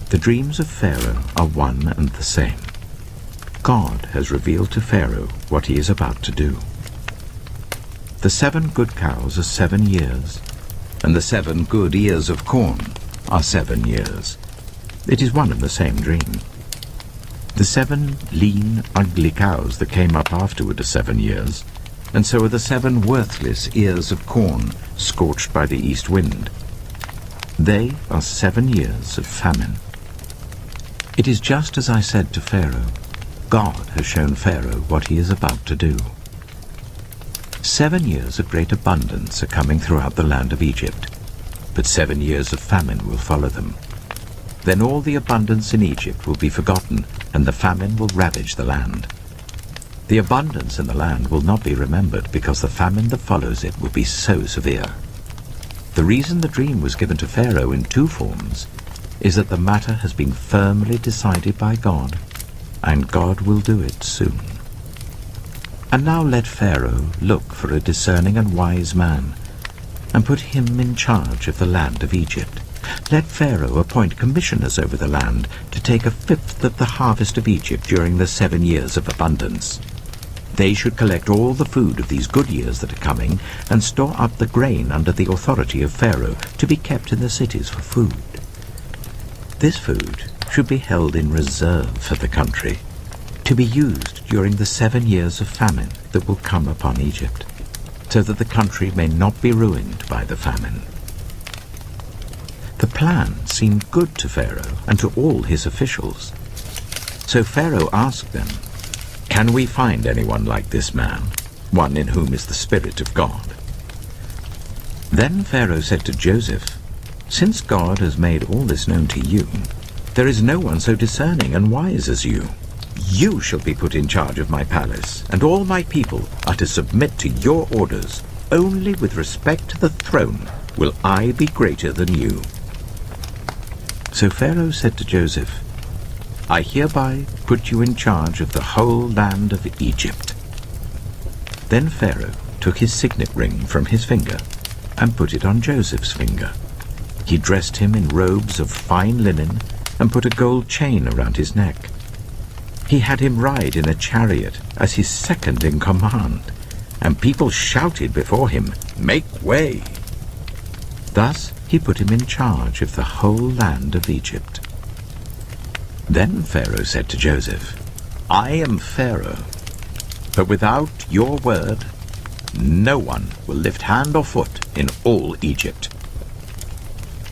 "The dreams of Pharaoh are one and the same. God has revealed to Pharaoh what he is about to do. The 7 good cows are 7 years, and the 7 good ears of corn are 7 years. It is one and the same dream. The 7 lean, ugly cows that came up afterward are 7 years, and so are the 7 worthless ears of corn scorched by the east wind. They are 7 years of famine. It is just as I said to Pharaoh. God has shown Pharaoh what he is about to do. 7 years of great abundance are coming throughout the land of Egypt, but 7 years of famine will follow them. Then all the abundance in Egypt will be forgotten, and the famine will ravage the land. The abundance in the land will not be remembered, because the famine that follows it will be so severe. The reason the dream was given to Pharaoh in 2 forms is that the matter has been firmly decided by God, and God will do it soon. And now let Pharaoh look for a discerning and wise man, and put him in charge of the land of Egypt. Let Pharaoh appoint commissioners over the land to take 1/5 of the harvest of Egypt during the 7 years of abundance. They should collect all the food of these good years that are coming, and store up the grain under the authority of Pharaoh, to be kept in the cities for food. This food should be held in reserve for the country, to be used during the 7 years of famine that will come upon Egypt, so that the country may not be ruined by the famine." The plan seemed good to Pharaoh and to all his officials. So Pharaoh asked them, "Can we find anyone like this man, one in whom is the Spirit of God?" Then Pharaoh said to Joseph, "Since God has made all this known to you, there is no one so discerning and wise as you. You shall be put in charge of my palace, and all my people are to submit to your orders. Only with respect to the throne will I be greater than you." So Pharaoh said to Joseph, "I hereby put you in charge of the whole land of Egypt." Then Pharaoh took his signet ring from his finger and put it on Joseph's finger. He dressed him in robes of fine linen and put a gold chain around his neck. He had him ride in a chariot as his second in command, and people shouted before him, "Make way!" Thus he put him in charge of the whole land of Egypt. Then Pharaoh said to Joseph, "I am Pharaoh, but without your word, no one will lift hand or foot in all Egypt."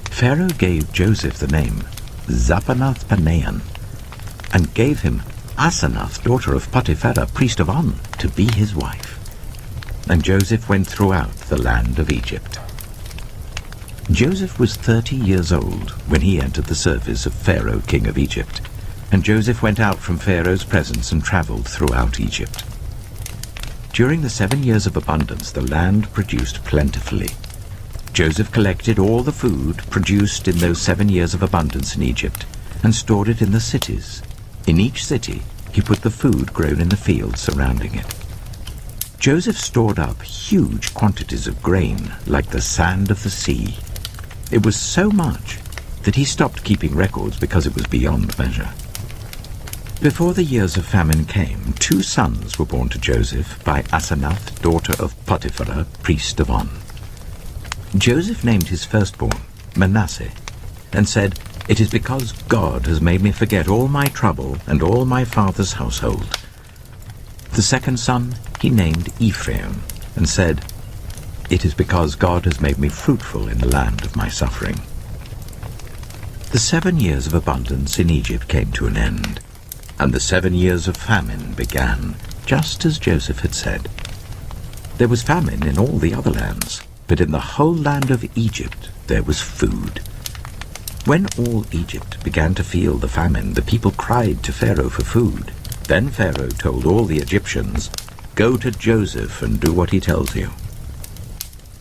Pharaoh gave Joseph the name Zapanath-Paneah, and gave him Asenath, daughter of Potiphera, priest of On, to be his wife. And Joseph went throughout the land of Egypt. Joseph was 30 years old when he entered the service of Pharaoh, king of Egypt, and Joseph went out from Pharaoh's presence and traveled throughout Egypt. During the 7 years of abundance, the land produced plentifully. Joseph collected all the food produced in those 7 years of abundance in Egypt and stored it in the cities. In each city, he put the food grown in the fields surrounding it. Joseph stored up huge quantities of grain, like the sand of the sea. It was so much that he stopped keeping records because it was beyond measure. Before the years of famine came, 2 sons were born to Joseph by Asenath, daughter of Potiphera, priest of On. Joseph named his firstborn Manasseh, and said, "It is because God has made me forget all my trouble and all my father's household." The second son he named Ephraim, and said, "It is because God has made me fruitful in the land of my suffering." The 7 years of abundance in Egypt came to an end, and the 7 years of famine began, just as Joseph had said. There was famine in all the other lands, but in the whole land of Egypt there was food. When all Egypt began to feel the famine, the people cried to Pharaoh for food. Then Pharaoh told all the Egyptians, "Go to Joseph and do what he tells you."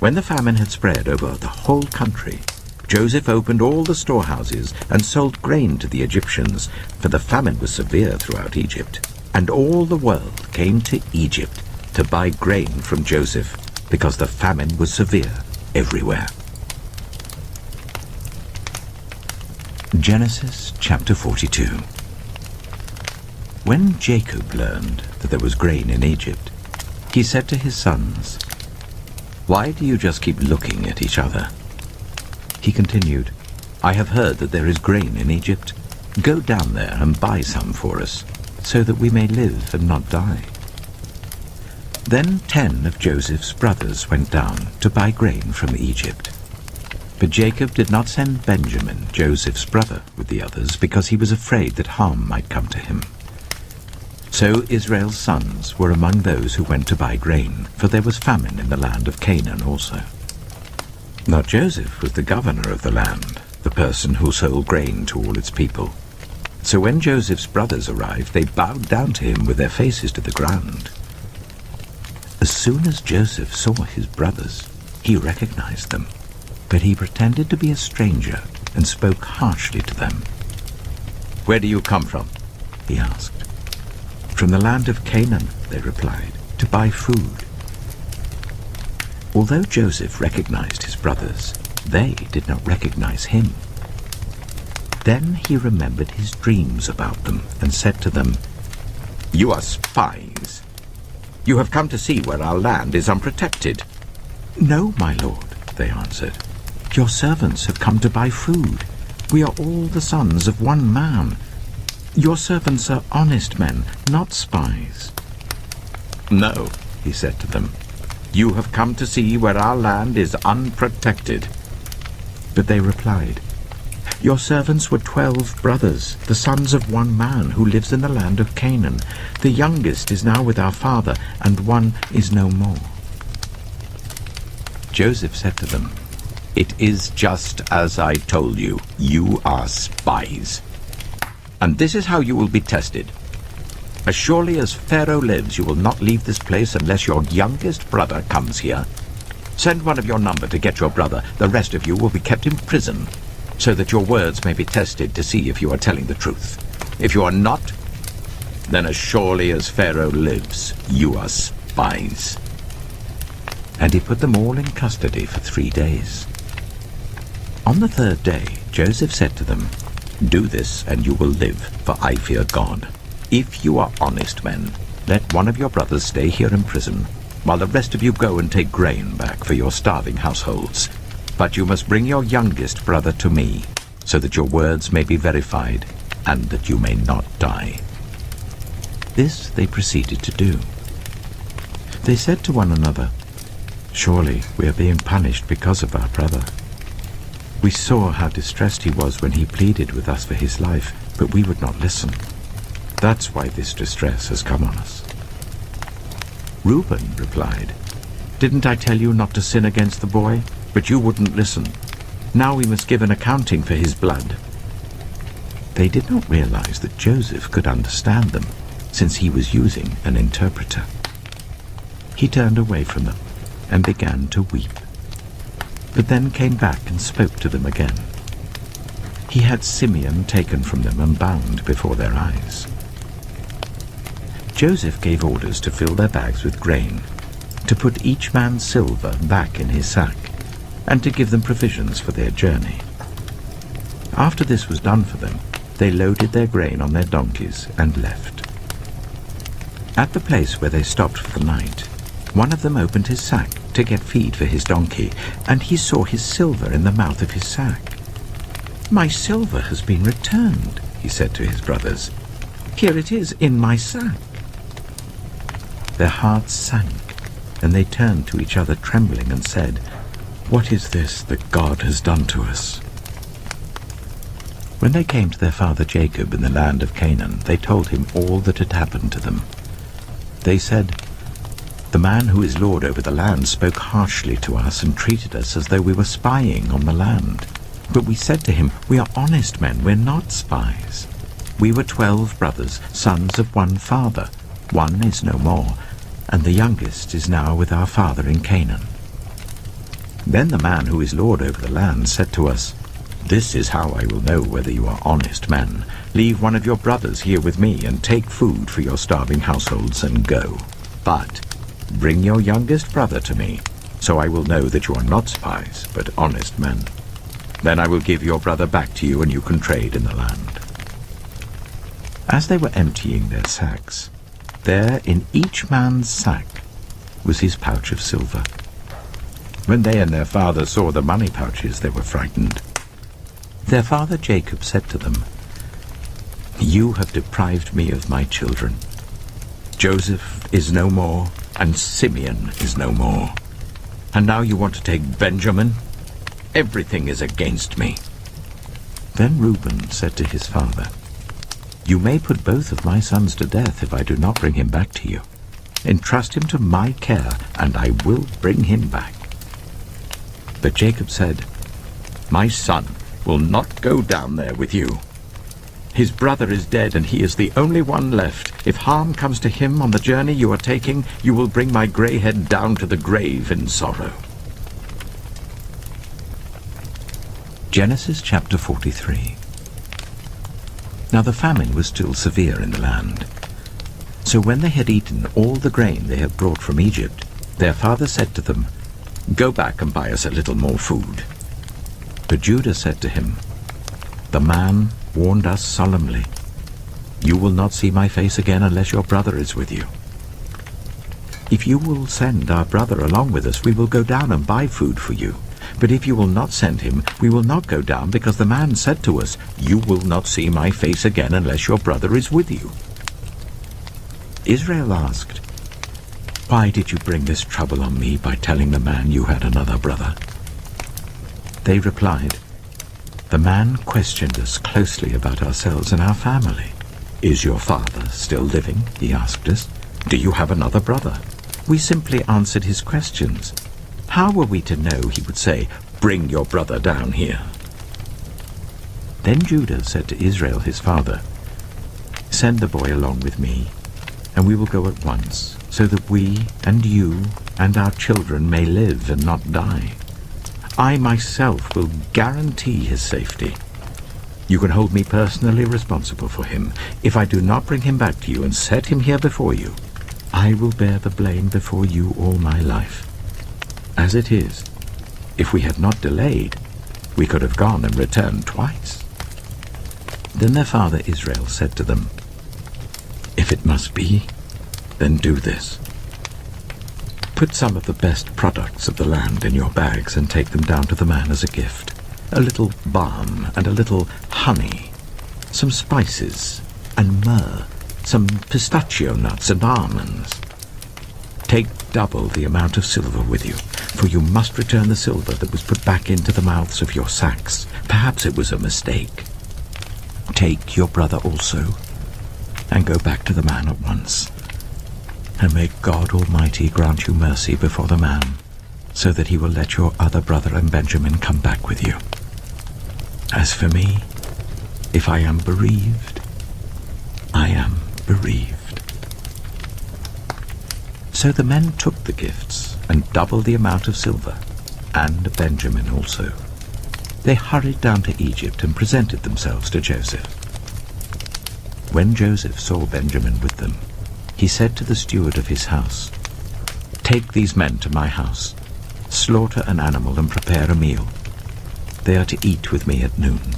When the famine had spread over the whole country, Joseph opened all the storehouses and sold grain to the Egyptians, for the famine was severe throughout Egypt. And all the world came to Egypt to buy grain from Joseph, because the famine was severe everywhere. Genesis chapter 42. When Jacob learned that there was grain in Egypt, he said to his sons, "Why do you just keep looking at each other?" He continued, "I have heard that there is grain in Egypt. Go down there and buy some for us, so that we may live and not die." Then 10 of Joseph's brothers went down to buy grain from Egypt. But Jacob did not send Benjamin, Joseph's brother, with the others, because he was afraid that harm might come to him. So Israel's sons were among those who went to buy grain, for there was famine in the land of Canaan also. Now Joseph was the governor of the land, the person who sold grain to all its people. So when Joseph's brothers arrived, they bowed down to him with their faces to the ground. As soon as Joseph saw his brothers, he recognized them, but he pretended to be a stranger and spoke harshly to them. "Where do you come from?" he asked. "From the land of Canaan," they replied, "to buy food." Although Joseph recognized his brothers, they did not recognize him. Then he remembered his dreams about them and said to them, "You are spies. You have come to see where our land is unprotected." "No, my lord," they answered. "Your servants have come to buy food. We are all the sons of one man. Your servants are honest men, not spies." "No," he said to them. "You have come to see where our land is unprotected." But they replied, Your servants were 12 brothers, the sons of one man who lives in the land of Canaan. The youngest is now with our father, and one is no more." Joseph said to them, "It is just as I told you. You are spies. And this is how you will be tested. As surely as Pharaoh lives, you will not leave this place unless your youngest brother comes here. Send one of your number to get your brother. The rest of you will be kept in prison, so that your words may be tested to see if you are telling the truth. If you are not, then as surely as Pharaoh lives, you are spies." And he put them all in custody for 3 days. On the 3rd day, Joseph said to them, "Do this, and you will live, for I fear God. If you are honest men, let one of your brothers stay here in prison, while the rest of you go and take grain back for your starving households. But you must bring your youngest brother to me, so that your words may be verified, and that you may not die." This they proceeded to do. They said to one another, "Surely we are being punished because of our brother. We saw how distressed he was when he pleaded with us for his life, but we would not listen. That's why this distress has come on us." Reuben replied, "Didn't I tell you not to sin against the boy? But you wouldn't listen. Now we must give an accounting for his blood." They did not realize that Joseph could understand them, since he was using an interpreter. He turned away from them and began to weep, but then came back and spoke to them again. He had Simeon taken from them and bound before their eyes. Joseph gave orders to fill their bags with grain, to put each man's silver back in his sack, and to give them provisions for their journey. After this was done for them, they loaded their grain on their donkeys and left. At the place where they stopped for the night, one of them opened his sack to get feed for his donkey, and he saw his silver in the mouth of his sack. "My silver has been returned," he said to his brothers. "Here it is in my sack." Their hearts sank, and they turned to each other trembling and said, "What is this that God has done to us?" When they came to their father Jacob in the land of Canaan, they told him all that had happened to them. They said, "The man who is lord over the land spoke harshly to us and treated us as though we were spying on the land. But we said to him, 'We are honest men, we're not spies. We were 12 brothers, sons of one father. One is no more, and the youngest is now with our father in Canaan.' Then the man who is lord over the land said to us, 'This is how I will know whether you are honest men. Leave one of your brothers here with me, and take food for your starving households and go. But bring your youngest brother to me, so I will know that you are not spies, but honest men. Then I will give your brother back to you, and you can trade in the land.' As they were emptying their sacks, there in each man's sack was his pouch of silver. When they and their father saw the money pouches, they were frightened. Their father Jacob said to them, 'You have deprived me of my children. Joseph is no more, and Simeon is no more. And now you want to take Benjamin? Everything is against me.' Then Reuben said to his father, 'You may put both of my sons to death if I do not bring him back to you. Entrust him to my care, and I will bring him back.' But Jacob said, 'My son will not go down there with you. His brother is dead, and he is the only one left. If harm comes to him on the journey you are taking, you will bring my grey head down to the grave in sorrow.'" Genesis chapter 43. Now the famine was still severe in the land. So when they had eaten all the grain they had brought from Egypt, their father said to them, "Go back and buy us a little more food." But Judah said to him, "The man warned us solemnly, 'You will not see my face again unless your brother is with you.' If you will send our brother along with us, we will go down and buy food for you. But if you will not send him, we will not go down, because the man said to us, 'You will not see my face again unless your brother is with you.'" Israel asked, "Why did you bring this trouble on me by telling the man you had another brother?" They replied, The man questioned us closely about ourselves and our family. "Is your father still living?" he asked us. "Do you have another brother?" We simply answered his questions. How were we to know he would say, "Bring your brother down here"? Then Judah said to Israel his father, "Send the boy along with me, and we will go at once, so that we and you and our children may live and not die. I myself will guarantee his safety. You can hold me personally responsible for him. If I do not bring him back to you and set him here before you, I will bear the blame before you all my life. As it is, if we had not delayed, we could have gone and returned twice." Then their father Israel said to them, "If it must be, then do this. Put some of the best products of the land in your bags and take them down to the man as a gift. A little balm and a little honey, some spices and myrrh, some pistachio nuts and almonds. Take double the amount of silver with you, for you must return the silver that was put back into the mouths of your sacks. Perhaps it was a mistake. Take your brother also, and go back to the man at once. And may God Almighty grant you mercy before the man, so that he will let your other brother and Benjamin come back with you. As for me, if I am bereaved, I am bereaved." So the men took the gifts and double the amount of silver, and Benjamin also. They hurried down to Egypt and presented themselves to Joseph. When Joseph saw Benjamin with them, he said to the steward of his house, "Take these men to my house, slaughter an animal and prepare a meal. They are to eat with me at noon."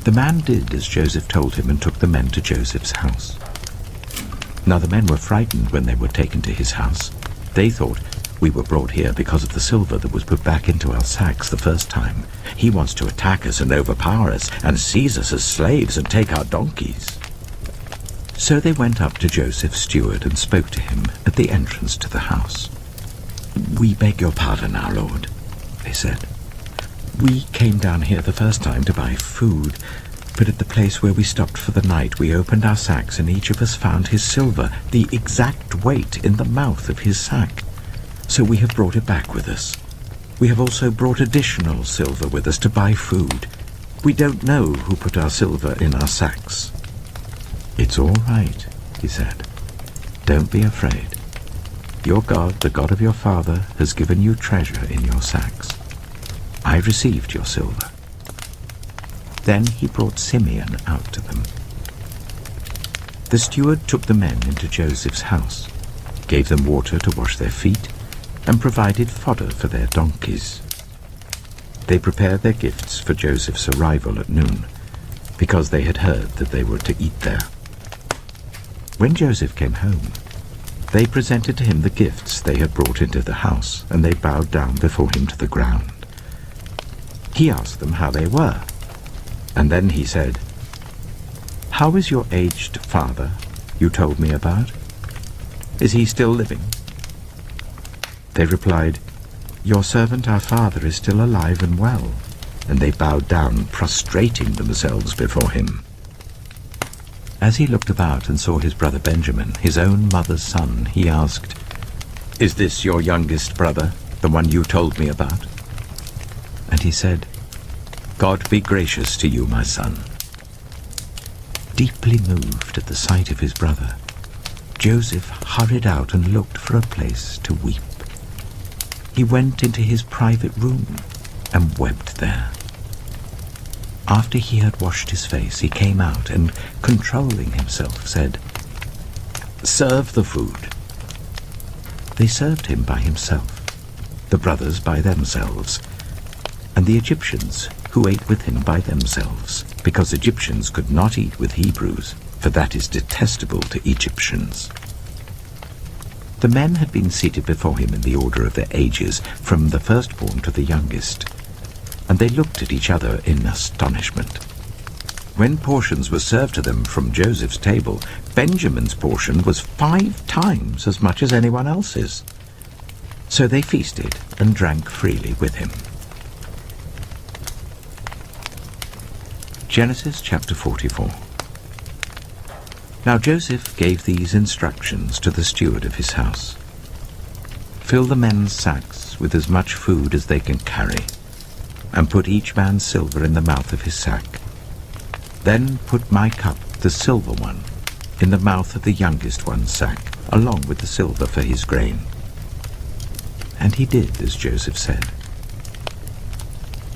The man did as Joseph told him and took the men to Joseph's house. Now the men were frightened when they were taken to his house. They thought, "We were brought here because of the silver that was put back into our sacks the first time. He wants to attack us and overpower us and seize us as slaves and take our donkeys." So they went up to Joseph's steward and spoke to him at the entrance to the house. "We beg your pardon, our lord," they said. "We came down here the first time to buy food, but at the place where we stopped for the night we opened our sacks and each of us found his silver, the exact weight, in the mouth of his sack. So we have brought it back with us. We have also brought additional silver with us to buy food. We don't know who put our silver in our sacks." "It's all right," he said. "Don't be afraid. Your God, the God of your father, has given you treasure in your sacks. I received your silver." Then he brought Simeon out to them. The steward took the men into Joseph's house, gave them water to wash their feet, and provided fodder for their donkeys. They prepared their gifts for Joseph's arrival at noon, because they had heard that they were to eat there. When Joseph came home, they presented to him the gifts they had brought into the house, and they bowed down before him to the ground. He asked them how they were, and then he said, "How is your aged father you told me about? Is he still living?" They replied, "Your servant our father is still alive and well," and they bowed down, prostrating themselves before him. As he looked about and saw his brother Benjamin, his own mother's son, he asked, "Is this your youngest brother, the one you told me about?" And he said, "God be gracious to you, my son." Deeply moved at the sight of his brother, Joseph hurried out and looked for a place to weep. He went into his private room and wept there. After he had washed his face, he came out and, controlling himself, said, "Serve the food." They served him by himself, the brothers by themselves, and the Egyptians who ate with him by themselves, because Egyptians could not eat with Hebrews, for that is detestable to Egyptians. The men had been seated before him in the order of their ages, from the firstborn to the youngest, and they looked at each other in astonishment. When portions were served to them from Joseph's table, Benjamin's portion was 5 times as much as anyone else's. So they feasted and drank freely with him. Genesis chapter 44. Now Joseph gave these instructions to the steward of his house. Fill the men's sacks with as much food as they can carry, and put each man's silver in the mouth of his sack. Then put my cup, the silver one, in the mouth of the youngest one's sack, along with the silver for his grain. And he did as Joseph said.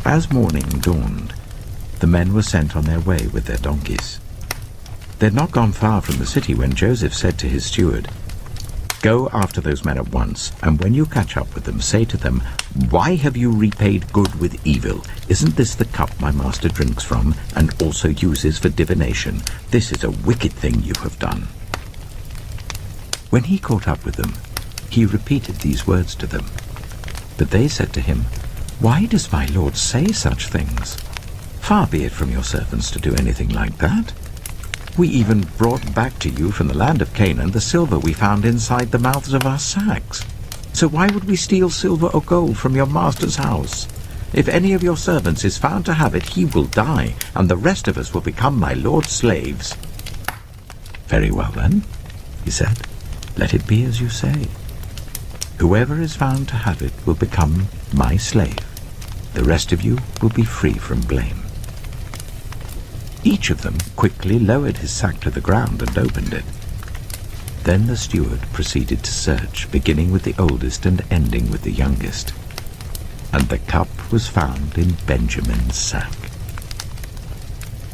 As morning dawned, the men were sent on their way with their donkeys. They had not gone far from the city when Joseph said to his steward, "Go after those men at once, and when you catch up with them, say to them, 'Why have you repaid good with evil? Isn't this the cup my master drinks from, and also uses for divination? This is a wicked thing you have done.'" When he caught up with them, he repeated these words to them. But they said to him, "Why does my lord say such things? Far be it from your servants to do anything like that. We even brought back to you from the land of Canaan the silver we found inside the mouths of our sacks. So why would we steal silver or gold from your master's house? If any of your servants is found to have it, he will die, and the rest of us will become my lord's slaves." "Very well then," he said, "let it be as you say. Whoever is found to have it will become my slave. The rest of you will be free from blame." Each of them quickly lowered his sack to the ground and opened it. Then the steward proceeded to search, beginning with the oldest and ending with the youngest. And the cup was found in Benjamin's sack.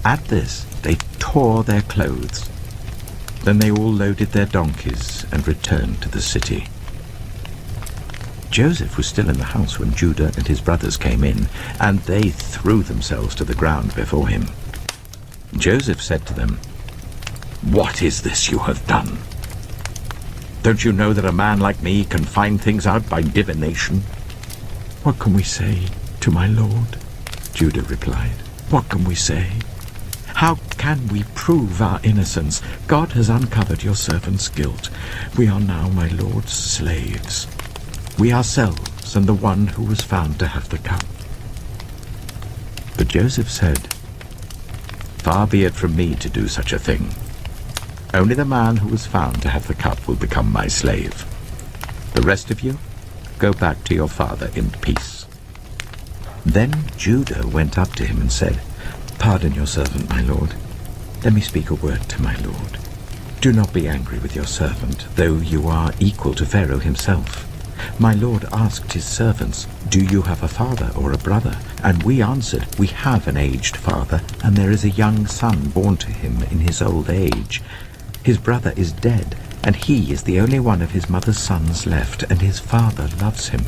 At this they tore their clothes. Then they all loaded their donkeys and returned to the city. Joseph was still in the house when Judah and his brothers came in, and they threw themselves to the ground before him. Joseph said to them, "What is this you have done? Don't you know that a man like me can find things out by divination?" "What can we say to my lord?" Judah replied. "What can we say? How can we prove our innocence? God has uncovered your servant's guilt. We are now my lord's slaves, we ourselves and the one who was found to have the cup." But Joseph said, "Far be it from me to do such a thing. Only the man who was found to have the cup will become my slave. The rest of you, go back to your father in peace." Then Judah went up to him and said, "Pardon your servant, my lord. Let me speak a word to my lord. Do not be angry with your servant, though you are equal to Pharaoh himself. My lord asked his servants, 'Do you have a father or a brother?' And we answered, 'We have an aged father, and there is a young son born to him in his old age. His brother is dead, and he is the only one of his mother's sons left, and his father loves him.'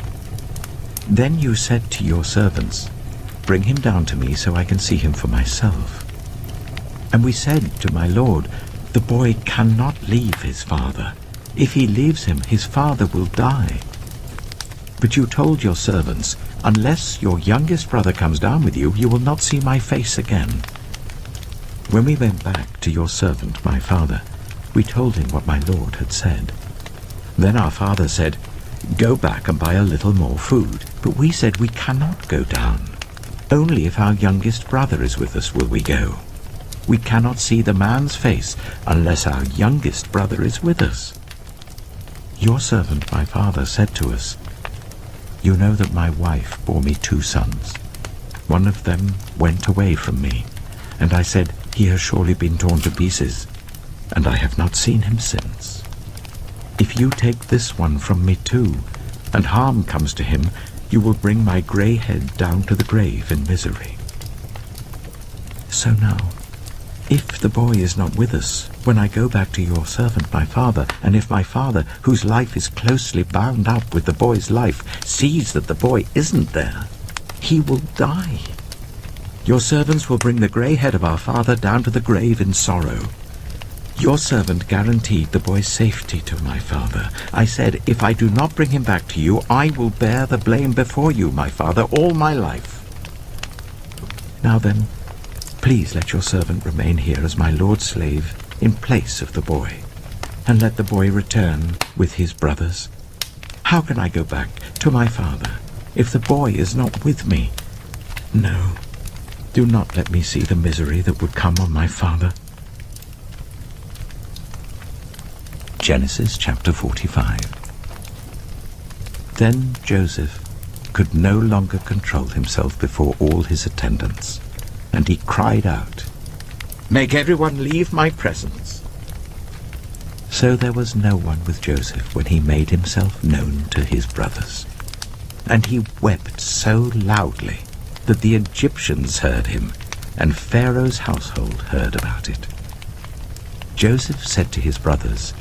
Then you said to your servants, 'Bring him down to me so I can see him for myself.' And we said to my lord, 'The boy cannot leave his father. If he leaves him, his father will die.' But you told your servants, 'Unless your youngest brother comes down with you, you will not see my face again.' When we went back to your servant, my father, we told him what my lord had said. Then our father said, 'Go back and buy a little more food.' But we said, 'We cannot go down. Only if our youngest brother is with us will we go. We cannot see the man's face unless our youngest brother is with us.' Your servant, my father, said to us, 'You know that my wife bore me 2 sons. One of them went away from me, and I said, "He has surely been torn to pieces," and I have not seen him since. If you take this one from me too, and harm comes to him, you will bring my grey head down to the grave in misery. So now, if the boy is not with us, when I go back to your servant my father, and if my father, whose life is closely bound up with the boy's life, sees that the boy isn't there, he will die. Your servants will bring the grey head of our father down to the grave in sorrow. Your servant guaranteed the boy's safety to my father. I said, if I do not bring him back to you, I will bear the blame before you, my father, all my life. Now then, please let your servant remain here as my lord's slave in place of the boy, and let the boy return with his brothers. How can I go back to my father if the boy is not with me? No, Do not let me see the misery that would come on my father. Genesis chapter 45. Then Joseph could no longer control himself before all his attendants, and he cried out, "Make everyone leave my presence." So there was no one with Joseph when he made himself known to his brothers. And he wept so loudly that the Egyptians heard him, and Pharaoh's household heard about it. Joseph said to his brothers,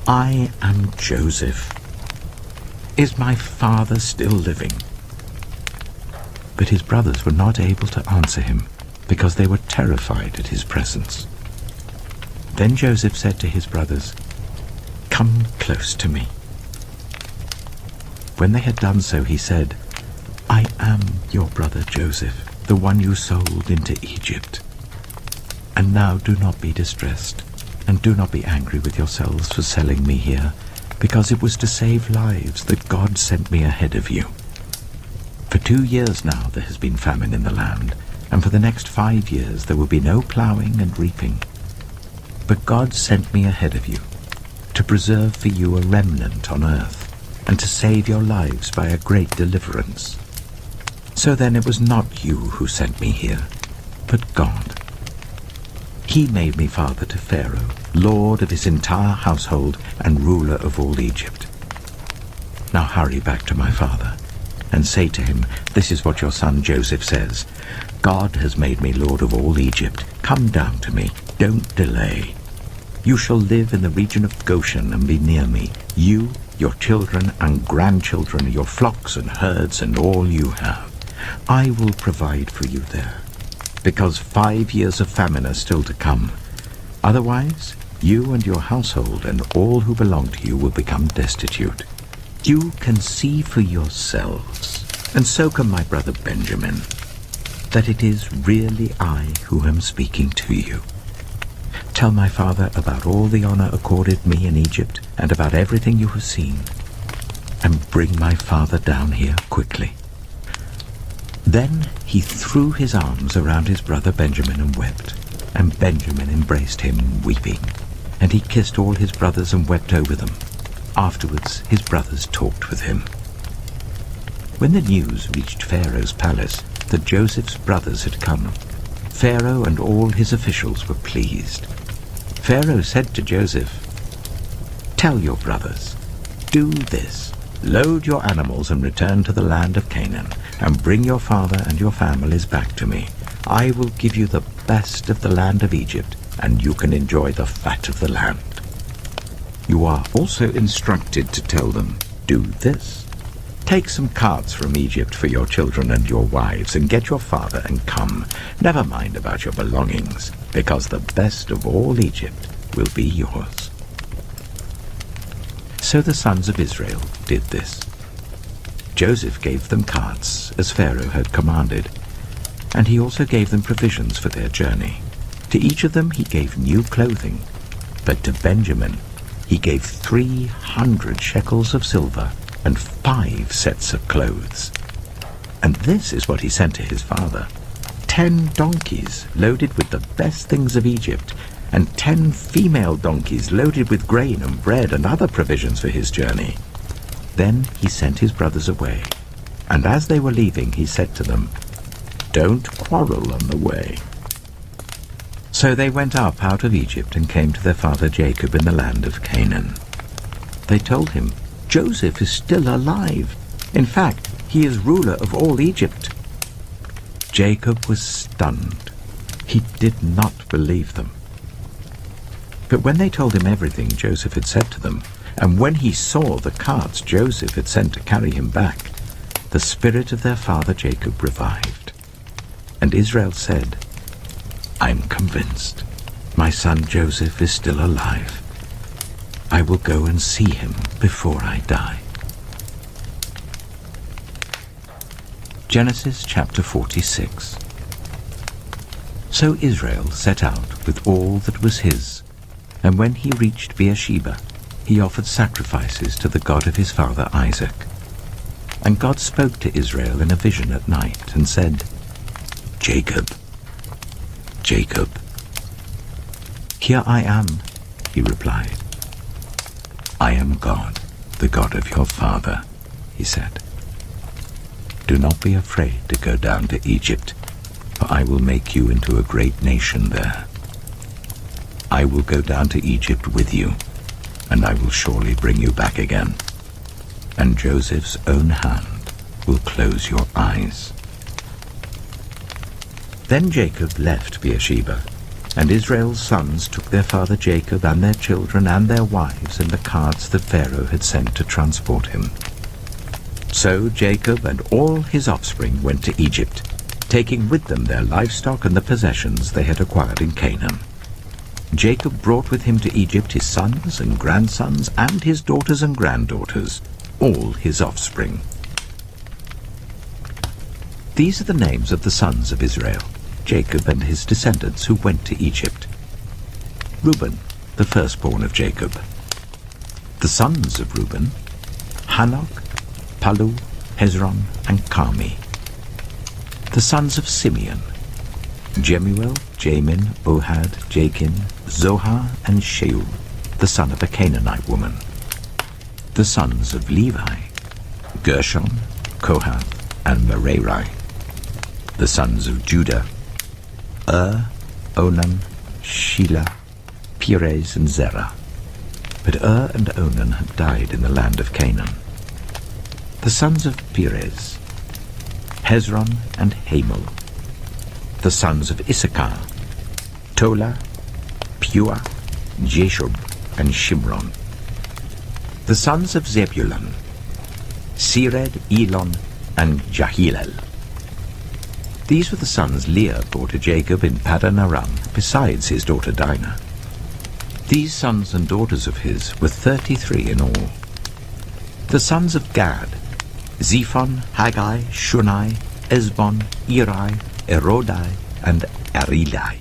"I am Joseph. Is my father still living?" But his brothers were not able to answer him, because they were terrified at his presence. Then Joseph said to his brothers, "Come close to me." When they had done so, he said, "I am your brother Joseph, the one you sold into Egypt. And now do not be distressed, and do not be angry with yourselves for selling me here, because it was to save lives that God sent me ahead of you. For 2 years now there has been famine in the land, and for the next 5 years there will be no plowing and reaping. But God sent me ahead of you, to preserve for you a remnant on earth, and to save your lives by a great deliverance. So then it was not you who sent me here, but God. He made me father to Pharaoh, lord of his entire household and ruler of all Egypt. Now hurry back to my father, and say to him, 'This is what your son Joseph says. God has made me lord of all Egypt. Come down to me. Don't delay. You shall live in the region of Goshen and be near me, you, your children and grandchildren, your flocks and herds, and all you have. I will provide for you there, because 5 years of famine are still to come. Otherwise, you and your household and all who belong to you will become destitute. You can see for yourselves, and so can my brother Benjamin, that it is really I who am speaking to you. Tell my father about all the honor accorded me in Egypt, and about everything you have seen, and bring my father down here quickly." Then he threw his arms around his brother Benjamin and wept, and Benjamin embraced him, weeping, and he kissed all his brothers and wept over them. Afterwards his brothers talked with him. When the news reached Pharaoh's palace that Joseph's brothers had come, Pharaoh and all his officials were pleased. Pharaoh said to Joseph, "Tell your brothers, do this. Load your animals and return to the land of Canaan, and bring your father and your families back to me. I will give you the best of the land of Egypt, and you can enjoy the fat of the land." You are also instructed to tell them, "Do this. Take some carts from Egypt for your children and your wives, and get your father and come. Never mind about your belongings, because the best of all Egypt will be yours." So the sons of Israel did this. Joseph gave them carts, as Pharaoh had commanded, and he also gave them provisions for their journey. To each of them he gave new clothing, but to Benjamin he gave 300 shekels of silver and 5 sets of clothes. And this is what he sent to his father: 10 donkeys loaded with the best things of Egypt, and 10 female donkeys loaded with grain and bread and other provisions for his journey. Then he sent his brothers away, and as they were leaving he said to them, "Don't quarrel on the way." So they went up out of Egypt and came to their father Jacob in the land of Canaan. They told him, "Joseph is still alive. In fact, he is ruler of all Egypt." Jacob was stunned. He did not believe them. But when they told him everything Joseph had said to them, and when he saw the carts Joseph had sent to carry him back, the spirit of their father Jacob revived. And Israel said, "I'm convinced. My son Joseph is still alive. I will go and see him before I die." Genesis chapter 46. So Israel set out with all that was his, and when he reached Beersheba, he offered sacrifices to the God of his father Isaac. And God spoke to Israel in a vision at night and said, Jacob, Jacob." "Here I am," he replied. "I am God, the God of your father," he said. "Do not be afraid to go down to Egypt, for I will make you into a great nation there. I will go down to Egypt with you, and I will surely bring you back again, and Joseph's own hand will close your eyes." Then Jacob left Beersheba, and Israel's sons took their father Jacob and their children and their wives in the carts that Pharaoh had sent to transport him. So Jacob and all his offspring went to Egypt, taking with them their livestock and the possessions they had acquired in Canaan. Jacob brought with him to Egypt his sons and grandsons and his daughters and granddaughters, all his offspring. These are the names of the sons of Israel, Jacob and his descendants who went to Egypt. Reuben, the firstborn of Jacob. The sons of Reuben: Hanok, Palu, Hezron, and Carmi. The sons of Simeon: Jemuel, Jamin, Ohad, Jachin, Zohar, and Sheul, the son of a Canaanite woman. The sons of Levi: Gershon, Kohath, and Merari. The sons of Judah: Onan, Shelah, Perez, and Zerah. But and Onan had died in the land of Canaan. The sons of Perez: Hezron and Hamul. The sons of Issachar: Tola, Pua, Jeshub, and Shimron. The sons of Zebulun: Sered, Elon, and Jahilel. These were the sons Leah bore to Jacob in Paddan Aram, besides his daughter Dinah. These sons and daughters of his were 33 in all. The sons of Gad: Zephon, Haggai, Shunai, Esbon, Eri, Erodai, and Arilai.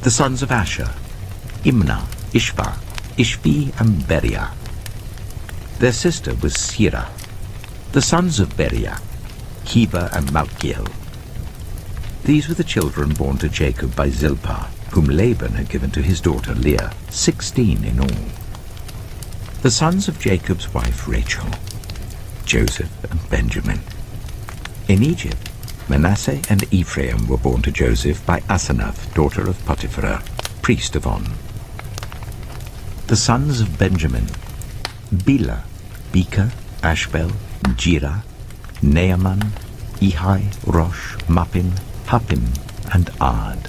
The sons of Asher: Imnah, Ishva, Ishvi, and Beriah. Their sister was Sirah. The sons of Beriah: Heber and Malkiel. These were the children born to Jacob by Zilpah, whom Laban had given to his daughter Leah, 16 in all. The sons of Jacob's wife Rachel: Joseph and Benjamin. In Egypt, Manasseh and Ephraim were born to Joseph by Asenath, daughter of Potiphar, priest of On. The sons of Benjamin: Bela, Becher, Ashbel, Jirah, Naaman, Ehi, Rosh, Muppim, Huppim, and Ard.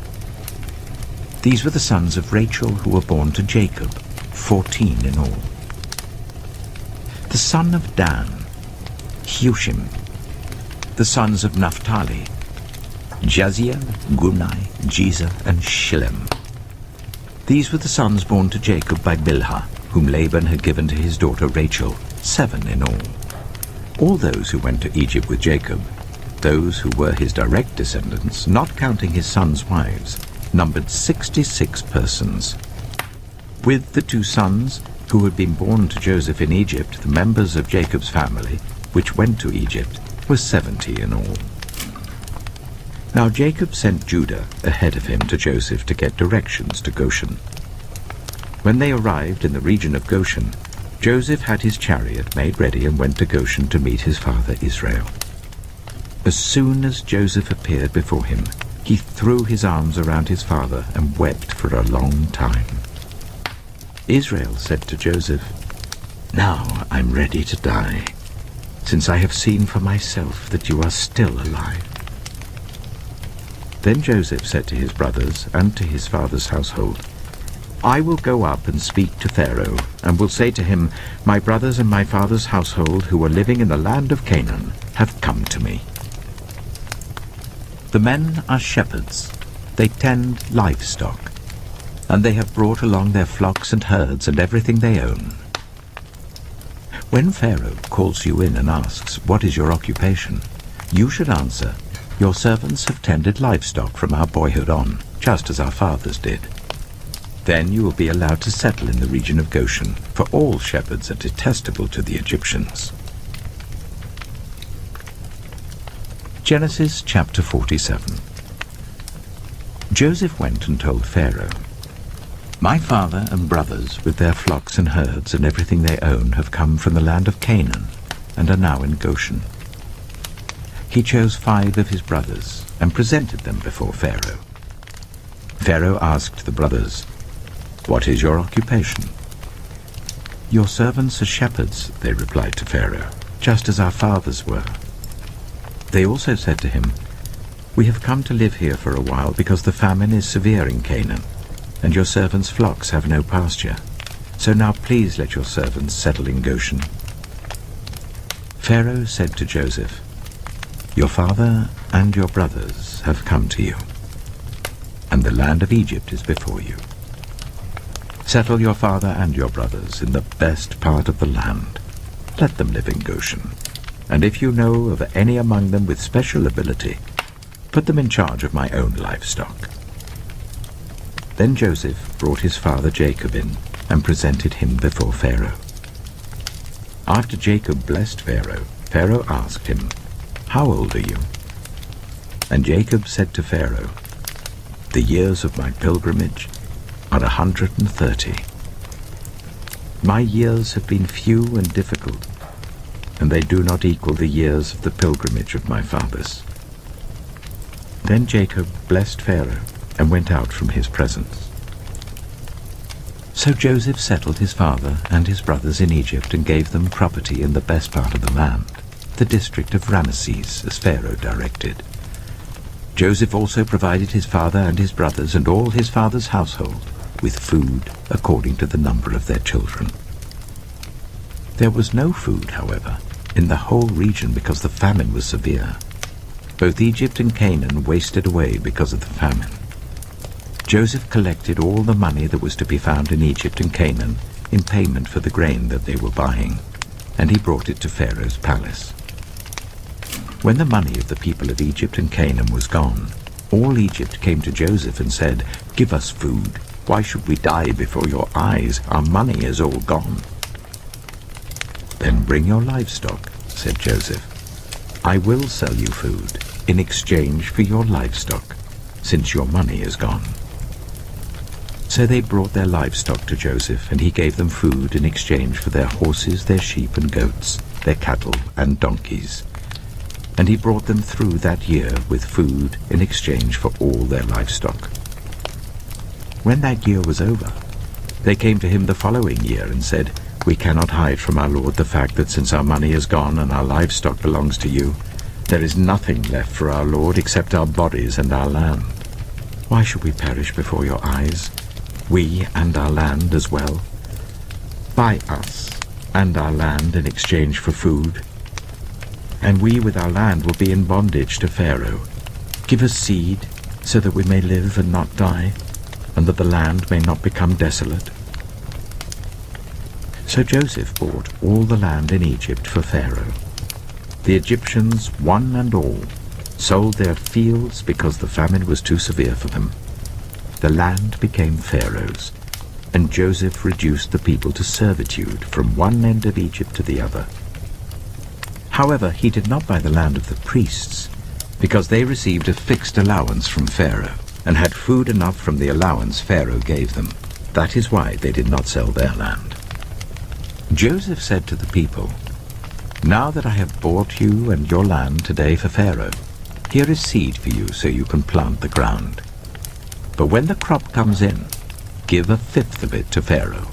These were the sons of Rachel who were born to Jacob, 14 in all. The son of Dan: Hushim. The sons of Naphtali: Jaziel, Gunai, Jezer, and Shillem. These were the sons born to Jacob by Bilhah, whom Laban had given to his daughter Rachel, 7 in all. All those who went to Egypt with Jacob, those who were his direct descendants, not counting his sons' wives, numbered 66 persons. With the 2 sons who had been born to Joseph in Egypt, the members of Jacob's family, which went to Egypt, were 70 in all. Now Jacob sent Judah ahead of him to Joseph to get directions to Goshen. When they arrived in the region of Goshen, Joseph had his chariot made ready and went to Goshen to meet his father Israel. As soon as Joseph appeared before him, he threw his arms around his father and wept for a long time. Israel said to Joseph, "Now I'm ready to die, since I have seen for myself that you are still alive." Then Joseph said to his brothers and to his father's household, "I will go up and speak to Pharaoh, and will say to him, 'My brothers and my father's household who are living in the land of Canaan have come to me. The men are shepherds, they tend livestock, and they have brought along their flocks and herds and everything they own. When Pharaoh calls you in and asks, 'What is your occupation?' you should answer, 'Your servants have tended livestock from our boyhood on, just as our fathers did.' Then you will be allowed to settle in the region of Goshen, for all shepherds are detestable to the Egyptians." Genesis chapter 47. Joseph went and told Pharaoh, "My father and brothers with their flocks and herds and everything they own have come from the land of Canaan and are now in Goshen." He chose 5 of his brothers and presented them before Pharaoh. Pharaoh asked the brothers, "What is your occupation?" "Your servants are shepherds," they replied to Pharaoh, "just as our fathers were." They also said to him, "We have come to live here for a while because the famine is severe in Canaan, and your servants' flocks have no pasture. So now please let your servants settle in Goshen." Pharaoh said to Joseph, "Your father and your brothers have come to you, and the land of Egypt is before you. Settle your father and your brothers in the best part of the land. Let them live in Goshen. And if you know of any among them with special ability, put them in charge of my own livestock." Then Joseph brought his father Jacob in and presented him before Pharaoh. After Jacob blessed Pharaoh, Pharaoh asked him, "How old are you?" And Jacob said to Pharaoh, "The years of my pilgrimage are 130. My years have been few and difficult, and they do not equal the years of the pilgrimage of my fathers." Then Jacob blessed Pharaoh and went out from his presence. So Joseph settled his father and his brothers in Egypt and gave them property in the best part of the land, the district of Ramesses, as Pharaoh directed. Joseph also provided his father and his brothers and all his father's household with food according to the number of their children. There was no food, however, in the whole region because the famine was severe. Both Egypt and Canaan wasted away because of the famine. Joseph collected all the money that was to be found in Egypt and Canaan in payment for the grain that they were buying, and he brought it to Pharaoh's palace. When the money of the people of Egypt and Canaan was gone, all Egypt came to Joseph and said, "Give us food. Why should we die before your eyes? Our money is all gone." "Then bring your livestock," said Joseph. "I will sell you food in exchange for your livestock, since your money is gone." So they brought their livestock to Joseph, and he gave them food in exchange for their horses, their sheep and goats, their cattle and donkeys. And he brought them through that year with food in exchange for all their livestock. When that year was over, they came to him the following year and said, "We cannot hide from our lord the fact that since our money is gone and our livestock belongs to you, there is nothing left for our lord except our bodies and our land. Why should we perish before your eyes, we and our land as well? Buy us and our land in exchange for food, and we with our land will be in bondage to Pharaoh. Give us seed so that we may live and not die, and that the land may not become desolate." So Joseph bought all the land in Egypt for Pharaoh. The Egyptians, one and all, sold their fields because the famine was too severe for them. The land became Pharaoh's, and Joseph reduced the people to servitude from one end of Egypt to the other. However, he did not buy the land of the priests, because they received a fixed allowance from Pharaoh, and had food enough from the allowance Pharaoh gave them. That is why they did not sell their land. Joseph said to the people, "Now that I have bought you and your land today for Pharaoh, here is seed for you so you can plant the ground. But when the crop comes in, give 1/5 of it to Pharaoh.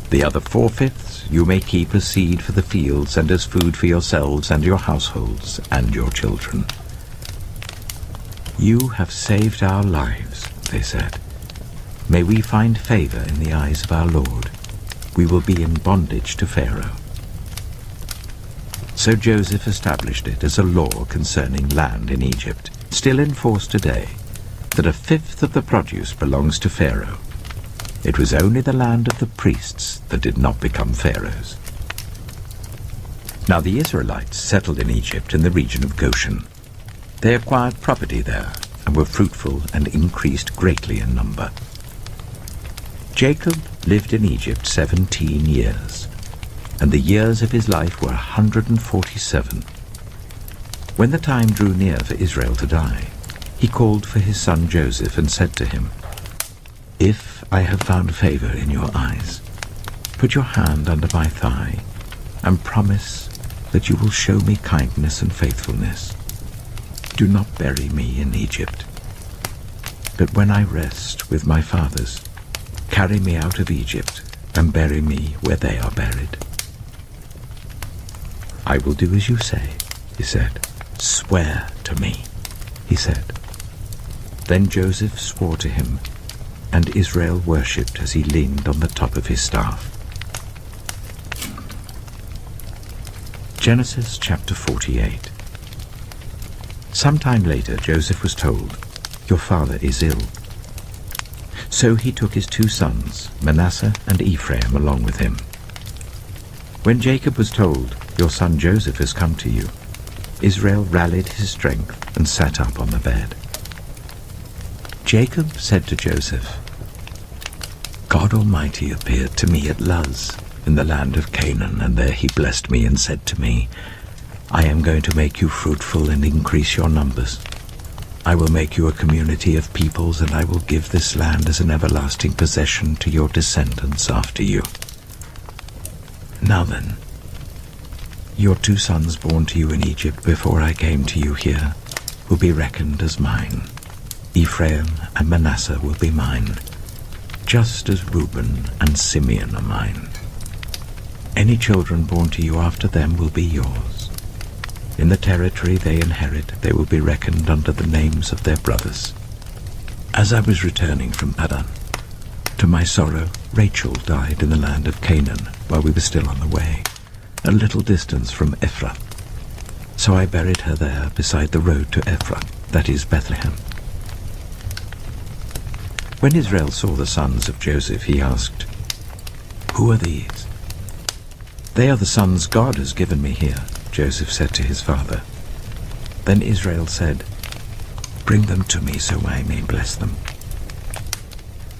The other 4/5 you may keep as seed for the fields and as food for yourselves and your households and your children." "You have saved our lives," they said. "May we find favor in the eyes of our Lord. We will be in bondage to Pharaoh." So Joseph established it as a law concerning land in Egypt, still in force today, that 1/5 of the produce belongs to Pharaoh. It was only the land of the priests that did not become Pharaoh's. Now the Israelites settled in Egypt in the region of Goshen. They acquired property there and were fruitful and increased greatly in number. Jacob lived in Egypt 17 years, and the years of his life were 147. When the time drew near for Israel to die, he called for his son Joseph and said to him, "If I have found favor in your eyes, put your hand under my thigh and promise that you will show me kindness and faithfulness. Do not bury me in Egypt. But when I rest with my fathers, carry me out of Egypt and bury me where they are buried." "I will do as you say," he said. "Swear to me," he said. Then Joseph swore to him, and Israel worshipped as he leaned on the top of his staff. Genesis chapter 48. Sometime later, Joseph was told, "Your father is ill." So he took his 2 sons, Manasseh and Ephraim, along with him. When Jacob was told, "Your son Joseph has come to you," Israel rallied his strength and sat up on the bed. Jacob said to Joseph, "God Almighty appeared to me at Luz, in the land of Canaan, and there he blessed me and said to me, 'I am going to make you fruitful and increase your numbers. I will make you a community of peoples, and I will give this land as an everlasting possession to your descendants after you.' Now then, your 2 sons born to you in Egypt before I came to you here will be reckoned as mine. Ephraim and Manasseh will be mine, just as Reuben and Simeon are mine. Any children born to you after them will be yours. In the territory they inherit, they will be reckoned under the names of their brothers. As I was returning from Padan, to my sorrow, Rachel died in the land of Canaan while we were still on the way, a little distance from Ephrath. So I buried her there beside the road to Ephrath, that is Bethlehem." When Israel saw the sons of Joseph, he asked, "Who are these?" "They are the sons God has given me here," Joseph said to his father. Then Israel said, "Bring them to me so I may bless them."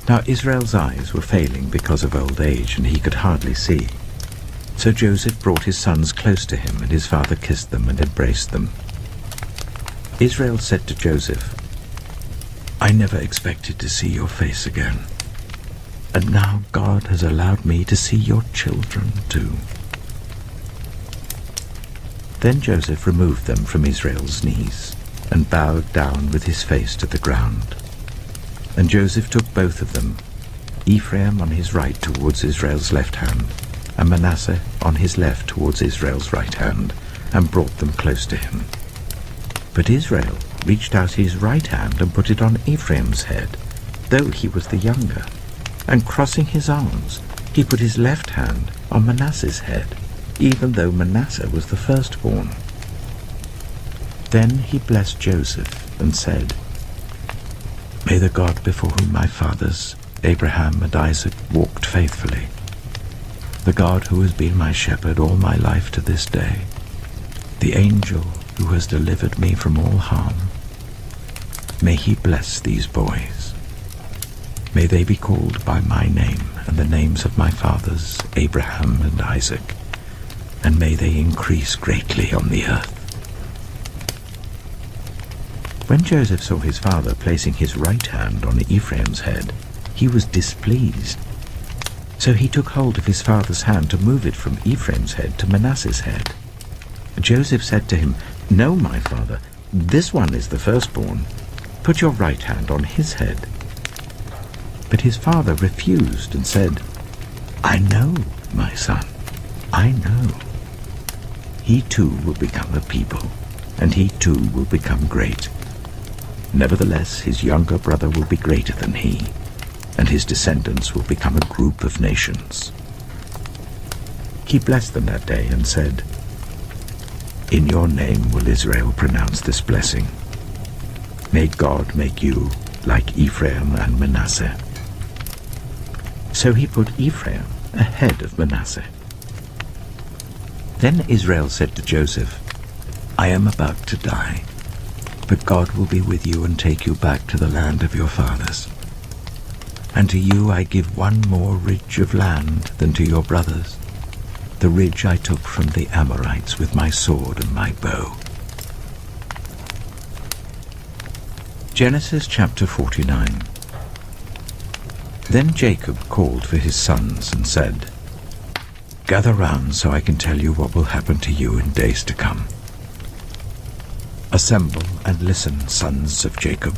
Now Israel's eyes were failing because of old age, and he could hardly see. So Joseph brought his sons close to him, and his father kissed them and embraced them. Israel said to Joseph, "I never expected to see your face again, and now God has allowed me to see your children too." Then Joseph removed them from Israel's knees and bowed down with his face to the ground. And Joseph took both of them, Ephraim on his right towards Israel's left hand, and Manasseh on his left towards Israel's right hand, and brought them close to him. But Israel reached out his right hand and put it on Ephraim's head, though he was the younger, and crossing his arms, he put his left hand on Manasseh's head, even though Manasseh was the firstborn. Then he blessed Joseph and said, "May the God before whom my fathers, Abraham and Isaac, walked faithfully, the God who has been my shepherd all my life to this day, the angel who has delivered me from all harm, may he bless these boys. May they be called by my name and the names of my fathers, Abraham and Isaac, and may they increase greatly on the earth." When Joseph saw his father placing his right hand on Ephraim's head, he was displeased. So he took hold of his father's hand to move it from Ephraim's head to Manasseh's head. Joseph said to him, "No, my father, this one is the firstborn. Put your right hand on his head." But his father refused and said, "I know, my son, I know. He too will become a people, and he too will become great. Nevertheless, his younger brother will be greater than he, and his descendants will become a group of nations." He blessed them that day and said, "In your name will Israel pronounce this blessing. May God make you like Ephraim and Manasseh." So he put Ephraim ahead of Manasseh. Then Israel said to Joseph, "I am about to die, but God will be with you and take you back to the land of your fathers. And to you I give one more ridge of land than to your brothers, the ridge I took from the Amorites with my sword and my bow. Genesis chapter 49. Then Jacob called for his sons and said, "Gather round so I can tell you what will happen to you in days to come. Assemble and listen, sons of Jacob.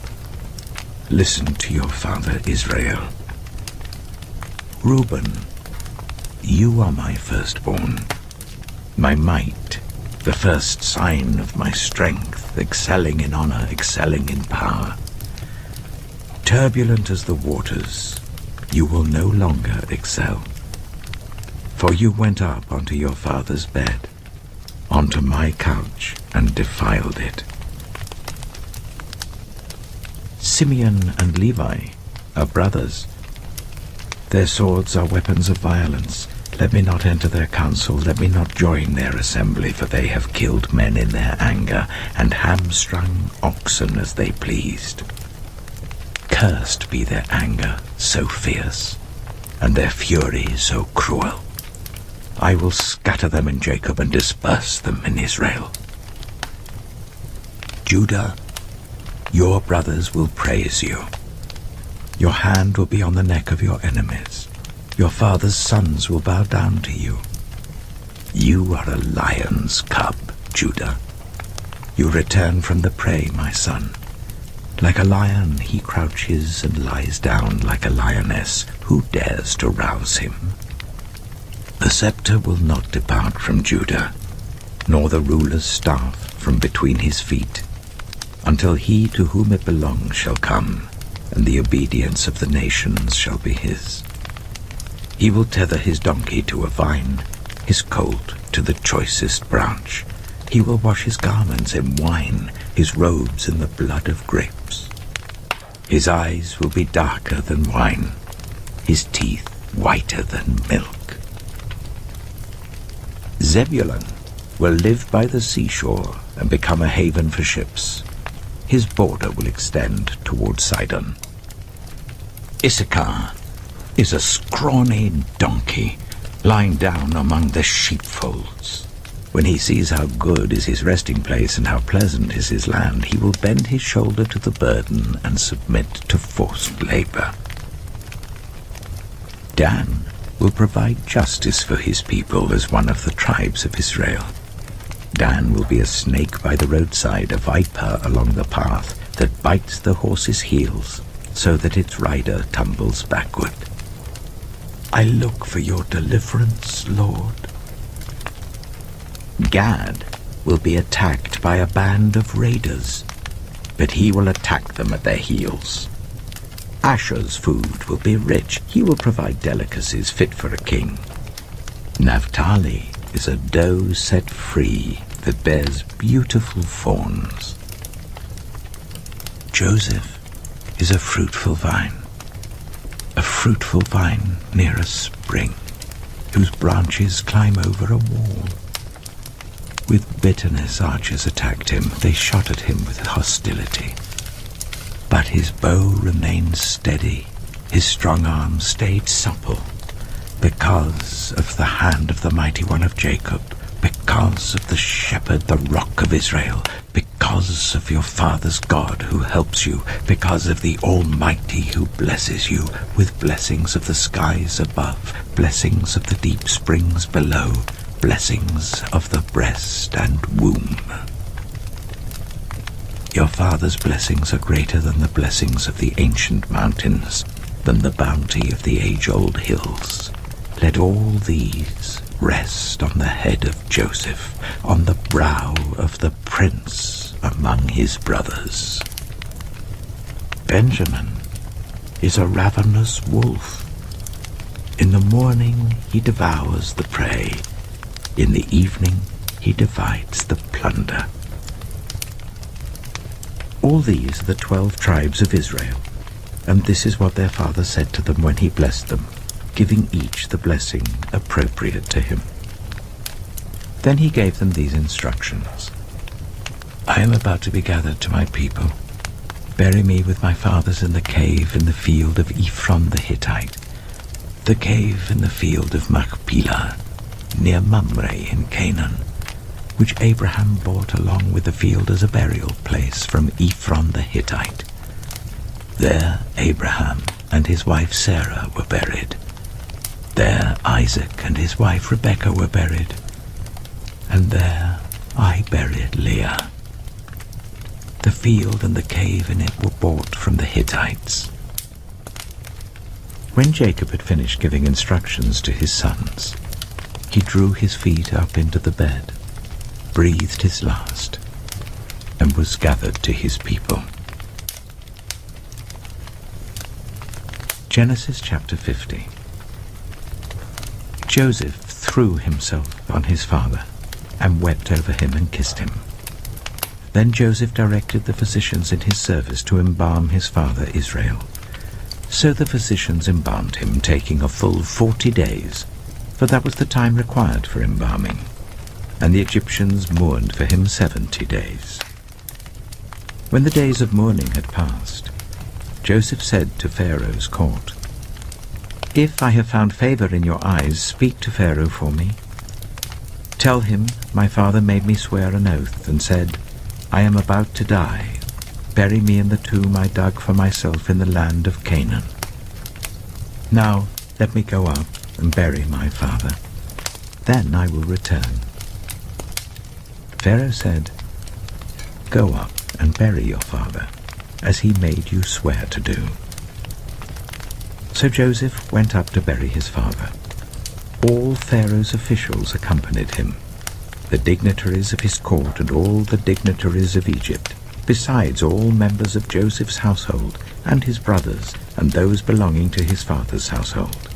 Listen to your father Israel. Reuben, you are my firstborn, my might, the first sign of my strength, excelling in honor, excelling in power. Turbulent as the waters, you will no longer excel. For you went up onto your father's bed, onto my couch, and defiled it." Simeon and Levi are brothers. Their swords are weapons of violence. Let me not enter their council, let me not join their assembly, for they have killed men in their anger, and hamstrung oxen as they pleased. Cursed be their anger so fierce, and their fury so cruel. I will scatter them in Jacob and disperse them in Israel. Judah, your brothers will praise you. Your hand will be on the neck of your enemies. Your father's sons will bow down to you. You are a lion's cub, Judah. You return from the prey, my son. Like a lion he crouches and lies down like a lioness. Who dares to rouse him? The scepter will not depart from Judah, nor the ruler's staff from between his feet, until he to whom it belongs shall come, and the obedience of the nations shall be his. He will tether his donkey to a vine, his colt to the choicest branch. He will wash his garments in wine, his robes in the blood of grapes. His eyes will be darker than wine, his teeth whiter than milk. Zebulun will live by the seashore and become a haven for ships. His border will extend toward Sidon. Issachar is a scrawny donkey lying down among the sheepfolds. When he sees how good is his resting place and how pleasant is his land, he will bend his shoulder to the burden and submit to forced labor. Dan will provide justice for his people as one of the tribes of Israel. Dan will be a snake by the roadside, a viper along the path that bites the horse's heels so that its rider tumbles backward. I look for your deliverance, Lord. Gad will be attacked by a band of raiders, but he will attack them at their heels. Asher's food will be rich. He will provide delicacies fit for a king. Naphtali is a doe set free that bears beautiful fawns. Joseph is a fruitful vine near a spring, whose branches climb over a wall. With bitterness archers attacked him. They shot at him with hostility. But his bow remained steady, his strong arm stayed supple, because of the hand of the mighty one of Jacob, because of the shepherd, the rock of Israel, because of your father's God who helps you, because of the Almighty who blesses you with blessings of the skies above, blessings of the deep springs below, blessings of the breast and womb. Your father's blessings are greater than the blessings of the ancient mountains, than the bounty of the age-old hills. Let all these rest on the head of Joseph, on the brow of the prince among his brothers. Benjamin is a ravenous wolf. In the morning he devours the prey. In the evening he divides the plunder. All these are the 12 tribes of Israel, and this is what their father said to them when he blessed them, giving each the blessing appropriate to him. Then he gave them these instructions. I am about to be gathered to my people. Bury me with my fathers in the cave in the field of Ephron the Hittite, the cave in the field of Machpelah, near Mamre in Canaan, which Abraham bought along with the field as a burial place from Ephron the Hittite, There Abraham and his wife Sarah were buried. There Isaac and his wife Rebekah were buried. And there I buried Leah. The field and the cave in it were bought from the Hittites." When Jacob had finished giving instructions to his sons, he drew his feet up into the bed, breathed his last, and was gathered to his people. Genesis chapter 50. Joseph threw himself on his father and wept over him and kissed him. Then Joseph directed the physicians in his service to embalm his father Israel. So the physicians embalmed him, taking a full 40 days, for that was the time required for embalming. And the Egyptians mourned for him 70 days. When the days of mourning had passed, Joseph said to Pharaoh's court, "If I have found favor in your eyes, speak to Pharaoh for me. Tell him, my father made me swear an oath and said, 'I am about to die. Bury me in the tomb I dug for myself in the land of Canaan.' Now let me go up and bury my father. Then I will return." Pharaoh said, "Go up and bury your father, as he made you swear to do." So Joseph went up to bury his father. All Pharaoh's officials accompanied him, the dignitaries of his court and all the dignitaries of Egypt, besides all members of Joseph's household and his brothers and those belonging to his father's household.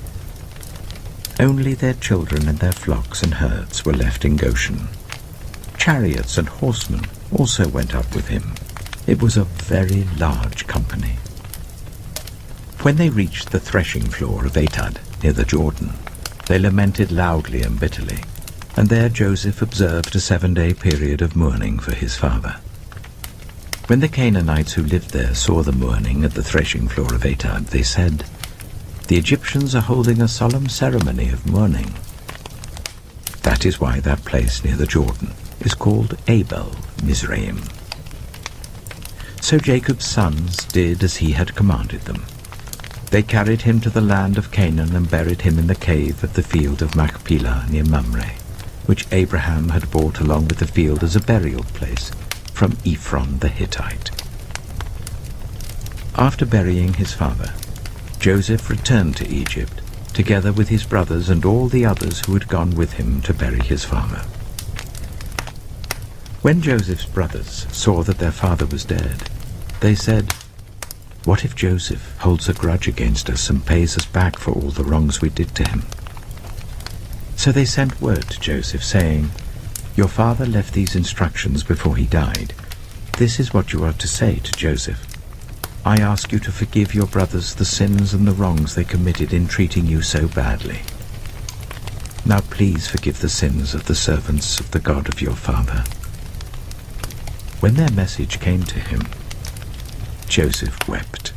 Only their children and their flocks and herds were left in Goshen. Chariots and horsemen also went up with him. It was a very large company. When they reached the threshing floor of Atad, near the Jordan, they lamented loudly and bitterly, and there Joseph observed a 7-day period of mourning for his father. When the Canaanites who lived there saw the mourning at the threshing floor of Atad, they said, "The Egyptians are holding a solemn ceremony of mourning." That is why that place near the Jordan is called Abel Mizraim. So Jacob's sons did as he had commanded them. They carried him to the land of Canaan and buried him in the cave of the field of Machpelah near Mamre, which Abraham had bought along with the field as a burial place from Ephron the Hittite. After burying his father, Joseph returned to Egypt, together with his brothers and all the others who had gone with him to bury his father. When Joseph's brothers saw that their father was dead, they said, "What if Joseph holds a grudge against us and pays us back for all the wrongs we did to him?" So they sent word to Joseph, saying, "Your father left these instructions before he died. This is what you are to say to Joseph. I ask you to forgive your brothers the sins and the wrongs they committed in treating you so badly. Now please forgive the sins of the servants of the God of your father." When their message came to him, Joseph wept.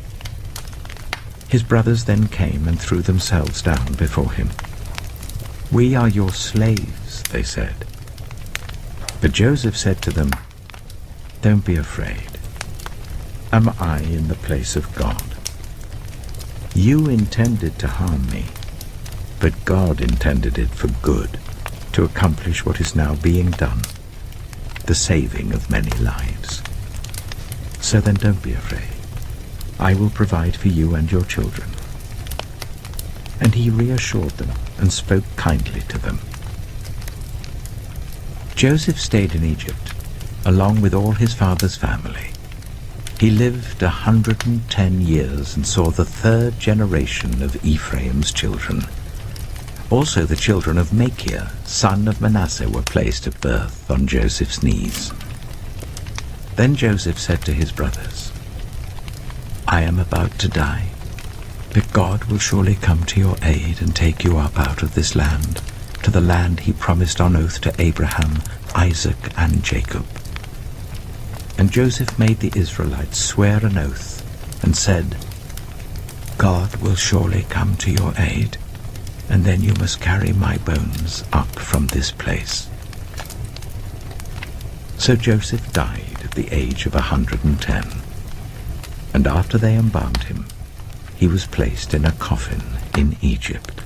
His brothers then came and threw themselves down before him. "We are your slaves," they said. But Joseph said to them, "Don't be afraid. Am I in the place of God? You intended to harm me, but God intended it for good, to accomplish what is now being done, the saving of many lives. So then don't be afraid. I will provide for you and your children." And he reassured them and spoke kindly to them. Joseph stayed in Egypt, along with all his father's family. He lived 110 years and saw the 3rd generation of Ephraim's children. Also the children of Machir, son of Manasseh, were placed at birth on Joseph's knees. Then Joseph said to his brothers, "I am about to die, but God will surely come to your aid and take you up out of this land, to the land he promised on oath to Abraham, Isaac, and Jacob." And Joseph made the Israelites swear an oath and said, "God will surely come to your aid, and then you must carry my bones up from this place." So Joseph died at the age of 110. and after they embalmed him, he was placed in a coffin in Egypt.